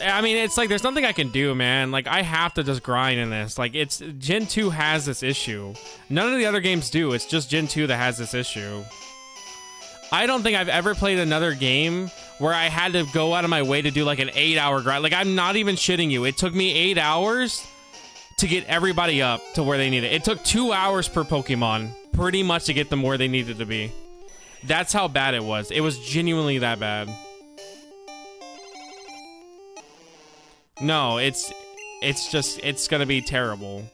I mean, it's like, there's nothing I can do, man. Like, I have to just grind in this. Like, Gen 2 has this issue. None of the other games do. It's just Gen 2 that has this issue. I don't think I've ever played another game where I had to go out of my way to do, like, an 8-hour grind. Like, I'm not even shitting you. It took me 8 hours to get everybody up to where they needed. It took 2 hours per Pokemon, pretty much, to get them where they needed to be. That's how bad it was. It was genuinely that bad. No, it's gonna be terrible.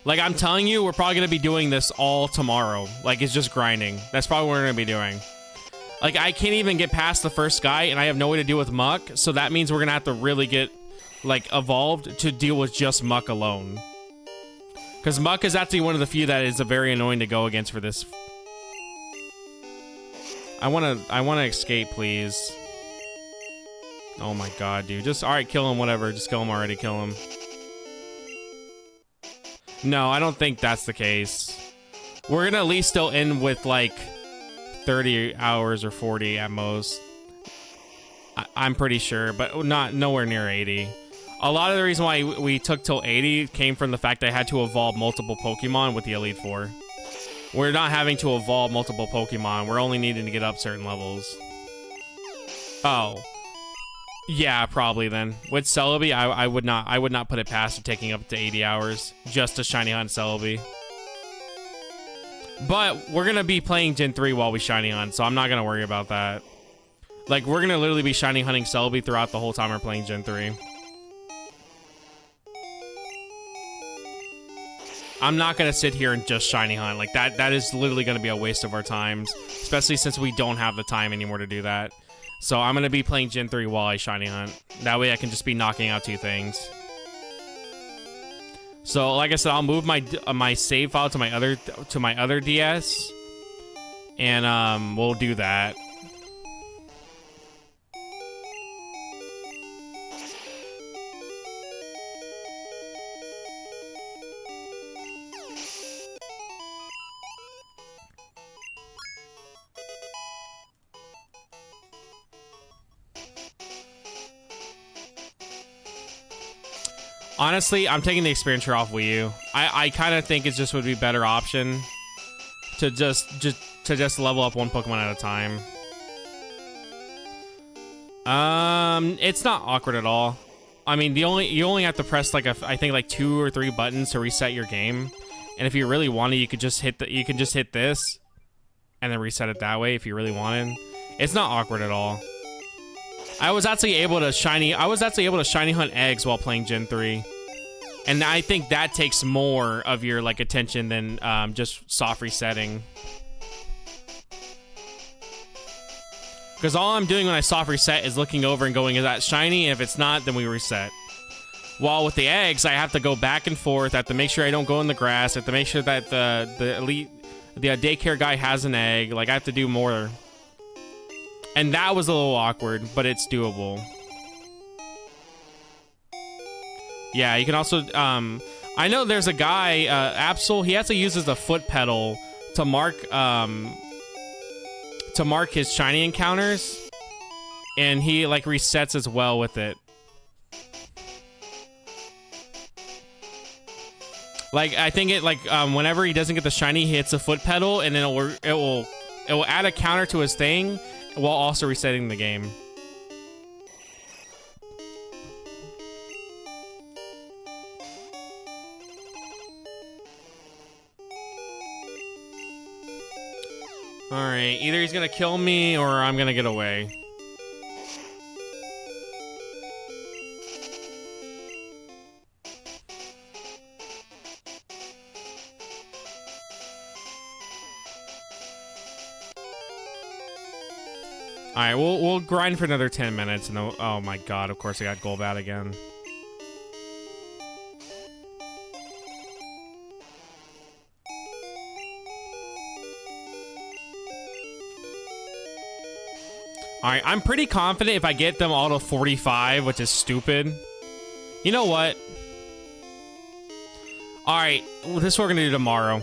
Like, I'm telling you, we're probably gonna be doing this all tomorrow. Like, it's just grinding. That's probably what we're gonna be doing. Like, I can't even get past the first guy, and I have no way to deal with Muck, so that means we're gonna have to really get, like, evolved to deal with just Muck alone. Because Muck is actually one of the few that is very annoying to go against for this. I wanna escape, please. Oh my god, dude. Just, alright, kill him, whatever. Just kill him already, kill him. No, I don't think that's the case. We're gonna at least still end with, like, 30 hours or 40 at most. I'm pretty sure, but nowhere near 80. A lot of the reason why we took till 80 came from the fact I had to evolve multiple Pokemon with the Elite Four. We're not having to evolve multiple Pokemon. We're only needing to get up certain levels. Oh. Yeah, probably then. With Celebi, I would not put it past it taking up to 80 hours just to shiny hunt Celebi. But we're gonna be playing Gen 3 while we shiny hunt, so I'm not gonna worry about that. Like, we're gonna literally be shiny hunting Celebi throughout the whole time we're playing Gen 3. I'm not gonna sit here and just shiny hunt. Like, that is literally gonna be a waste of our times, especially since we don't have the time anymore to do that. So I'm gonna be playing Gen 3 while I shiny hunt. That way I can just be knocking out 2 things. So like I said, I'll move my save file to my other DS, and we'll do that. Honestly, I'm taking the experience tree off Wii U. I kind of think it just would be a better option to just level up one Pokemon at a time. It's not awkward at all. I mean, you only have to press like I think like 2 or 3 buttons to reset your game, and if you really wanted, you could just hit this, and then reset it that way if you really wanted. It's not awkward at all. I was actually able to shiny hunt eggs while playing Gen 3. And I think that takes more of your like attention than just soft resetting. Because all I'm doing when I soft reset is looking over and going, is that shiny? And if it's not, then we reset. While with the eggs, I have to go back and forth. I have to make sure I don't go in the grass. I have to make sure that the daycare guy has an egg. Like, I have to do more. And that was a little awkward, but it's doable. Yeah, you can also, I know there's a guy, Absol, he actually uses the foot pedal to mark his shiny encounters, and he, like, resets as well with it. Like, I think it, like, whenever he doesn't get the shiny, he hits the foot pedal, and then it will add a counter to his thing, while also resetting the game. Alright, either he's gonna kill me or I'm gonna get away. Alright, we'll grind for another 10 minutes and then, oh my god, of course I got Golbat again. Alright, I'm pretty confident if I get them all to 45, which is stupid. You know what? Alright, well, this is what we're gonna do tomorrow.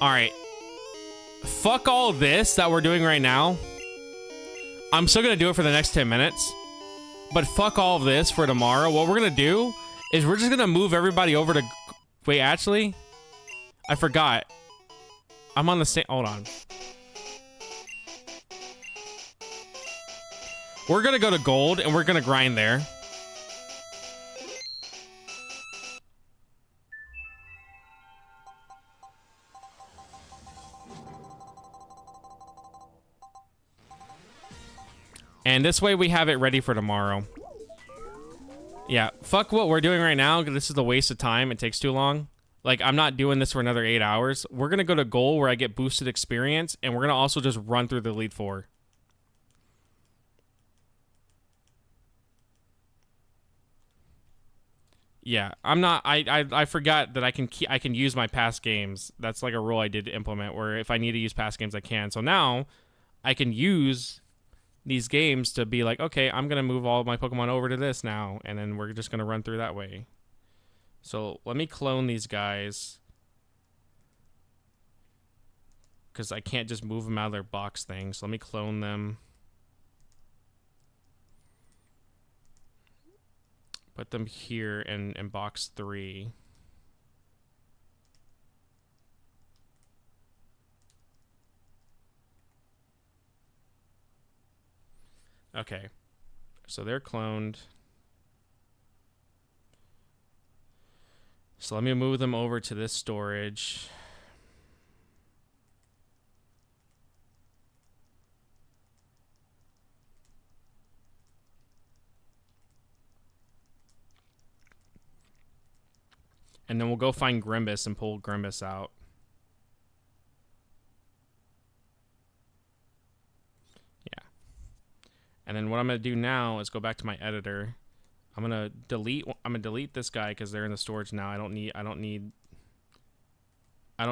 Alright. Fuck all this that we're doing right now. I'm still gonna do it for the next 10 minutes. But fuck all of this for tomorrow. What we're gonna do is we're just gonna move everybody over to... Wait, actually? I forgot. I'm on the same... Hold on. We're gonna go to gold and we're gonna grind there. And this way we have it ready for tomorrow. Yeah, fuck what we're doing right now. This is a waste of time. It takes too long. Like, I'm not doing this for another 8 hours. We're gonna go to gold where I get boosted experience, and we're gonna also just run through the Elite Four. Yeah, I'm not. I forgot that I can use my past games. That's like a rule I did implement where if I need to use past games, I can. So now I can use these games to be like, okay, I'm gonna move all of my Pokemon over to this now, and then we're just gonna run through that way. So let me clone these guys because I can't just move them out of their box thing. So let me clone them. Put them here in box 3. Okay. So they're cloned. So let me move them over to this storage. And then we'll go find Grimbus and pull Grimbus out. Yeah. And then what I'm going to do now is go back to my editor. I'm going to delete this guy because they're in the storage now. I don't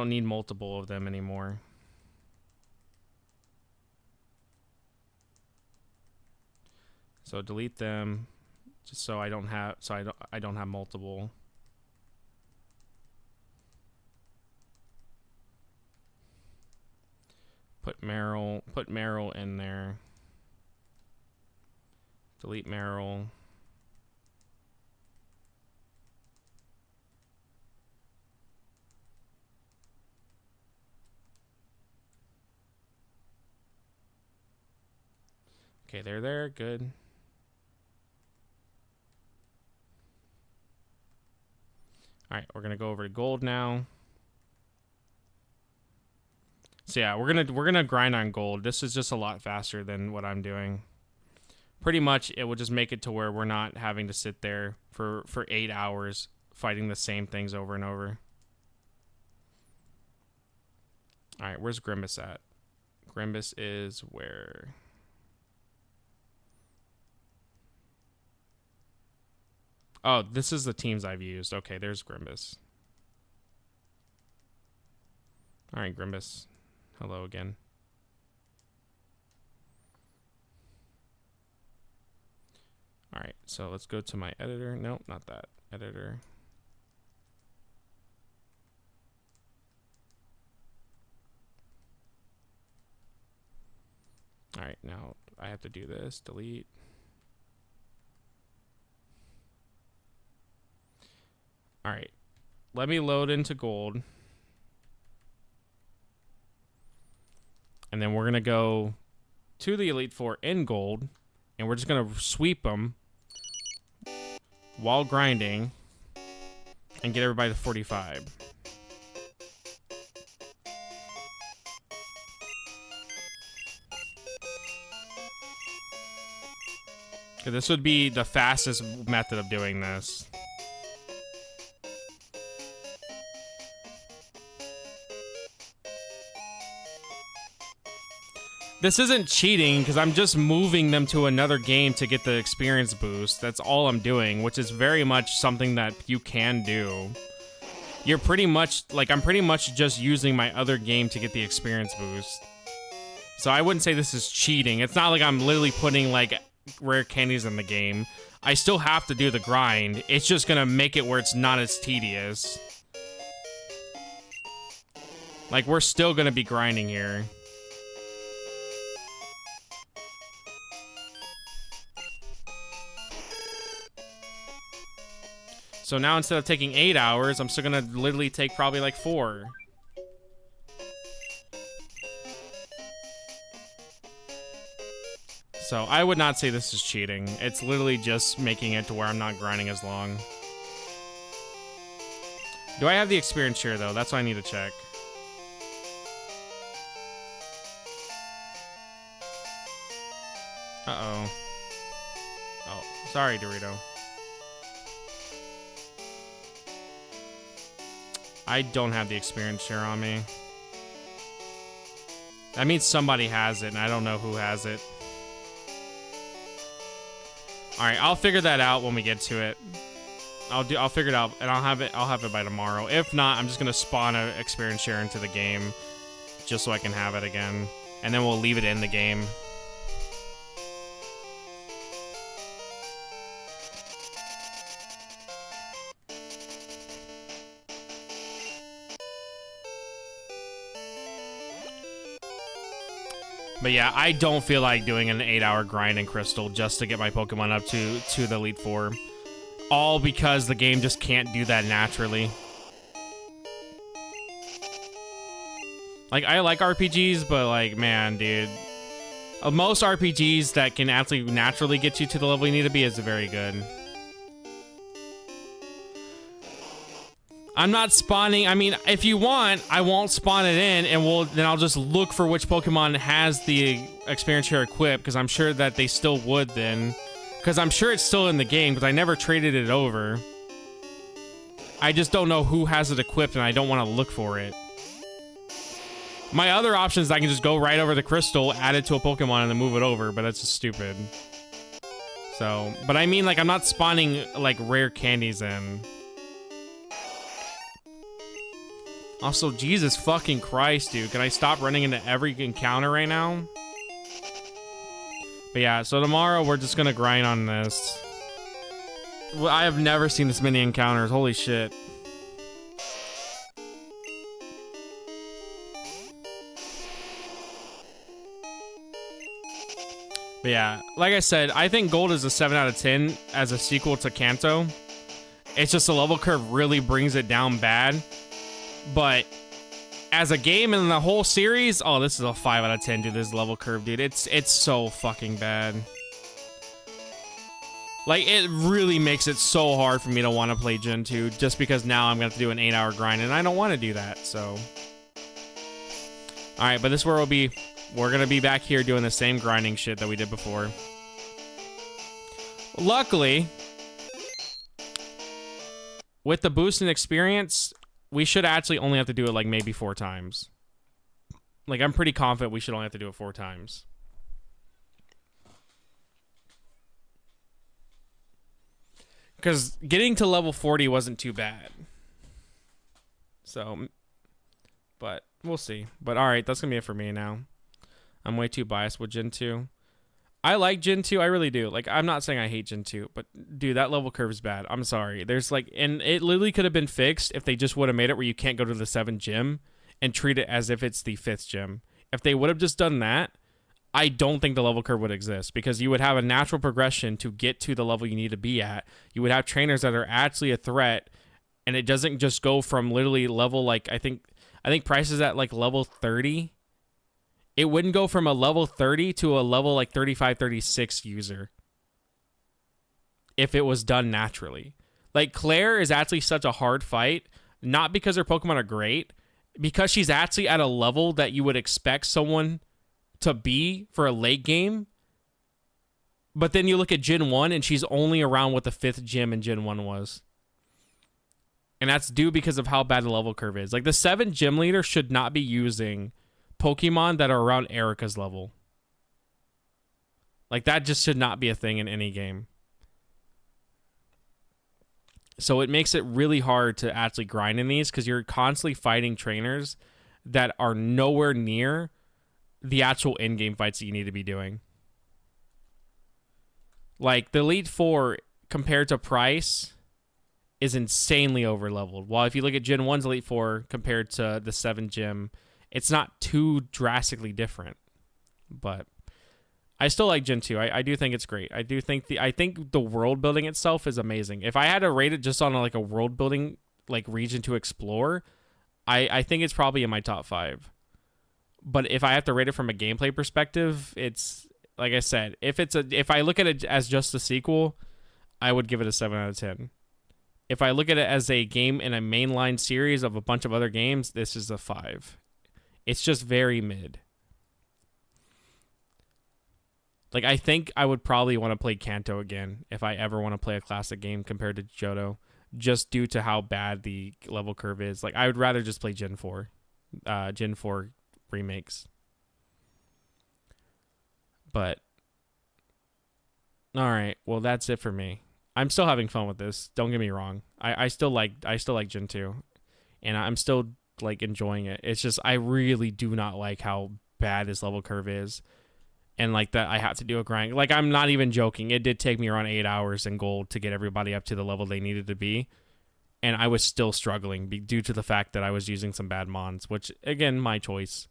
need multiple of them anymore. So delete them just so I don't have multiple. Put Meryl in there. Delete Meryl. Okay, they're there. Good. All right, we're gonna go over to gold now. So yeah, we're gonna grind on gold. This is just a lot faster than what I'm doing. Pretty much, it will just make it to where we're not having to sit there for 8 hours fighting the same things over and over. All right, where's Grimbus at? Grimbus is where? Oh, this is the teams I've used. Okay, there's Grimbus. All right, Grimbus. Hello again. All right, so let's go to my editor. Nope, not that. Editor. All right, now I have to do this. Delete. All right, let me load into gold. And then we're going to go to the Elite Four in gold. And we're just going to sweep them while grinding and get everybody to 45. Okay, this would be the fastest method of doing this. This isn't cheating because I'm just moving them to another game to get the experience boost. That's all I'm doing, which is very much something that you can do. You're pretty much, like, I'm pretty much just using my other game to get the experience boost. So I wouldn't say this is cheating. It's not like I'm literally putting, like, rare candies in the game. I still have to do the grind. It's just gonna make it where it's not as tedious. Like, we're still gonna be grinding here. So now instead of taking 8 hours, I'm still gonna literally take probably like 4. So I would not say this is cheating. It's literally just making it to where I'm not grinding as long. Do I have the experience share though? That's what I need to check. Uh-oh. Oh, sorry, Dorito. I don't have the experience share on me. That means somebody has it, and I don't know who has it. All right, I'll figure that out when we get to it. I'll figure it out, and I'll have it by tomorrow. If not, I'm just gonna spawn an experience share into the game, just so I can have it again, and then we'll leave it in the game. But yeah, I don't feel like doing an 8-hour grind in Crystal just to get my Pokemon up to the Elite Four. All because the game just can't do that naturally. Like, I like RPGs, but like, man, dude. Most RPGs that can actually naturally get you to the level you need to be is very good. I'm not spawning. I mean, if you want, I won't spawn it in, and then I'll just look for which Pokemon has the experience share equipped, because I'm sure that they still would then. Because I'm sure it's still in the game, because I never traded it over. I just don't know who has it equipped, and I don't want to look for it. My other option is I can just go right over the crystal, add it to a Pokemon, and then move it over, but that's just stupid. So, but I mean, like, I'm not spawning, like, rare candies in. Also, Jesus fucking Christ, dude. Can I stop running into every encounter right now? But yeah, so tomorrow we're just gonna grind on this. Well, I have never seen this many encounters. Holy shit. But yeah, like I said, I think Gold is a 7 out of 10 as a sequel to Kanto. It's just the level curve really brings it down bad. But as a game in the whole series, oh, this is a 5 out of 10, dude. This level curve, dude. It's so fucking bad. Like, it really makes it so hard for me to want to play Gen 2 just because now I'm going to have to do an 8-hour grind, and I don't want to do that, so. Alright, but this is where we're going to be back here doing the same grinding shit that we did before. Luckily, with the boost in experience, we should actually only have to do it like maybe 4 times. Like, I'm pretty confident we should only have to do it 4 times. Because getting to level 40 wasn't too bad. So, but we'll see. But alright, that's going to be it for me now. I'm way too biased with Gen 2. I like Gen 2, I really do. Like, I'm not saying I hate Gen 2, but dude, that level curve is bad. I'm sorry. There's like, and it literally could have been fixed if they just would have made it where you can't go to the 7th gym and treat it as if it's the 5th gym. If they would have just done that, I don't think the level curve would exist because you would have a natural progression to get to the level you need to be at. You would have trainers that are actually a threat, and it doesn't just go from literally level like I think Price is at like level 30. It wouldn't go from a level 30 to a level like 35, 36 user if it was done naturally. Like, Claire is actually such a hard fight, not because her Pokemon are great, because she's actually at a level that you would expect someone to be for a late game. But then you look at Gen 1 and she's only around what the 5th gym in Gen 1 was. And that's due because of how bad the level curve is. Like, the 7th gym leader should not be using Pokemon that are around Erica's level. Like, that just should not be a thing in any game. So it makes it really hard to actually grind in these because you're constantly fighting trainers that are nowhere near the actual in-game fights that you need to be doing. Like, the Elite Four compared to Price is insanely over-leveled. While if you look at Gen 1's Elite Four compared to the 7th gym, it's not too drastically different. But I still like Gen 2. I do think it's great. I think the world building itself is amazing. If I had to rate it just on like a world building like region to explore, I think it's probably in my top 5. But if I have to rate it from a gameplay perspective, it's like I said, if I look at it as just a sequel, I would give it a 7 out of 10. If I look at it as a game in a mainline series of a bunch of other games, this is a 5. It's just very mid. Like, I think I would probably want to play Kanto again if I ever want to play a classic game compared to Johto, just due to how bad the level curve is. Like, I would rather just play Gen 4 remakes. But all right, well, that's it for me. I'm still having fun with this. Don't get me wrong. I still like Gen 2, and I'm still like enjoying it. It's just I really do not like how bad this level curve is, and like that I have to do a grind. Like, I'm not even joking. It did take me around 8 hours in Gold to get everybody up to the level they needed to be, and I was still struggling due to the fact that I was using some bad mons, which again, my choice.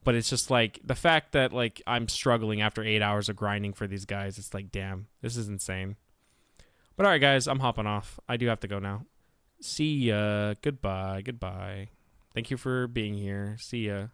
But it's just like the fact that like I'm struggling after 8 hours of grinding for these guys. It's like, damn, this is insane. But all right, guys, I'm hopping off. I do have to go now. See ya. Goodbye. Goodbye. Thank you for being here. See ya.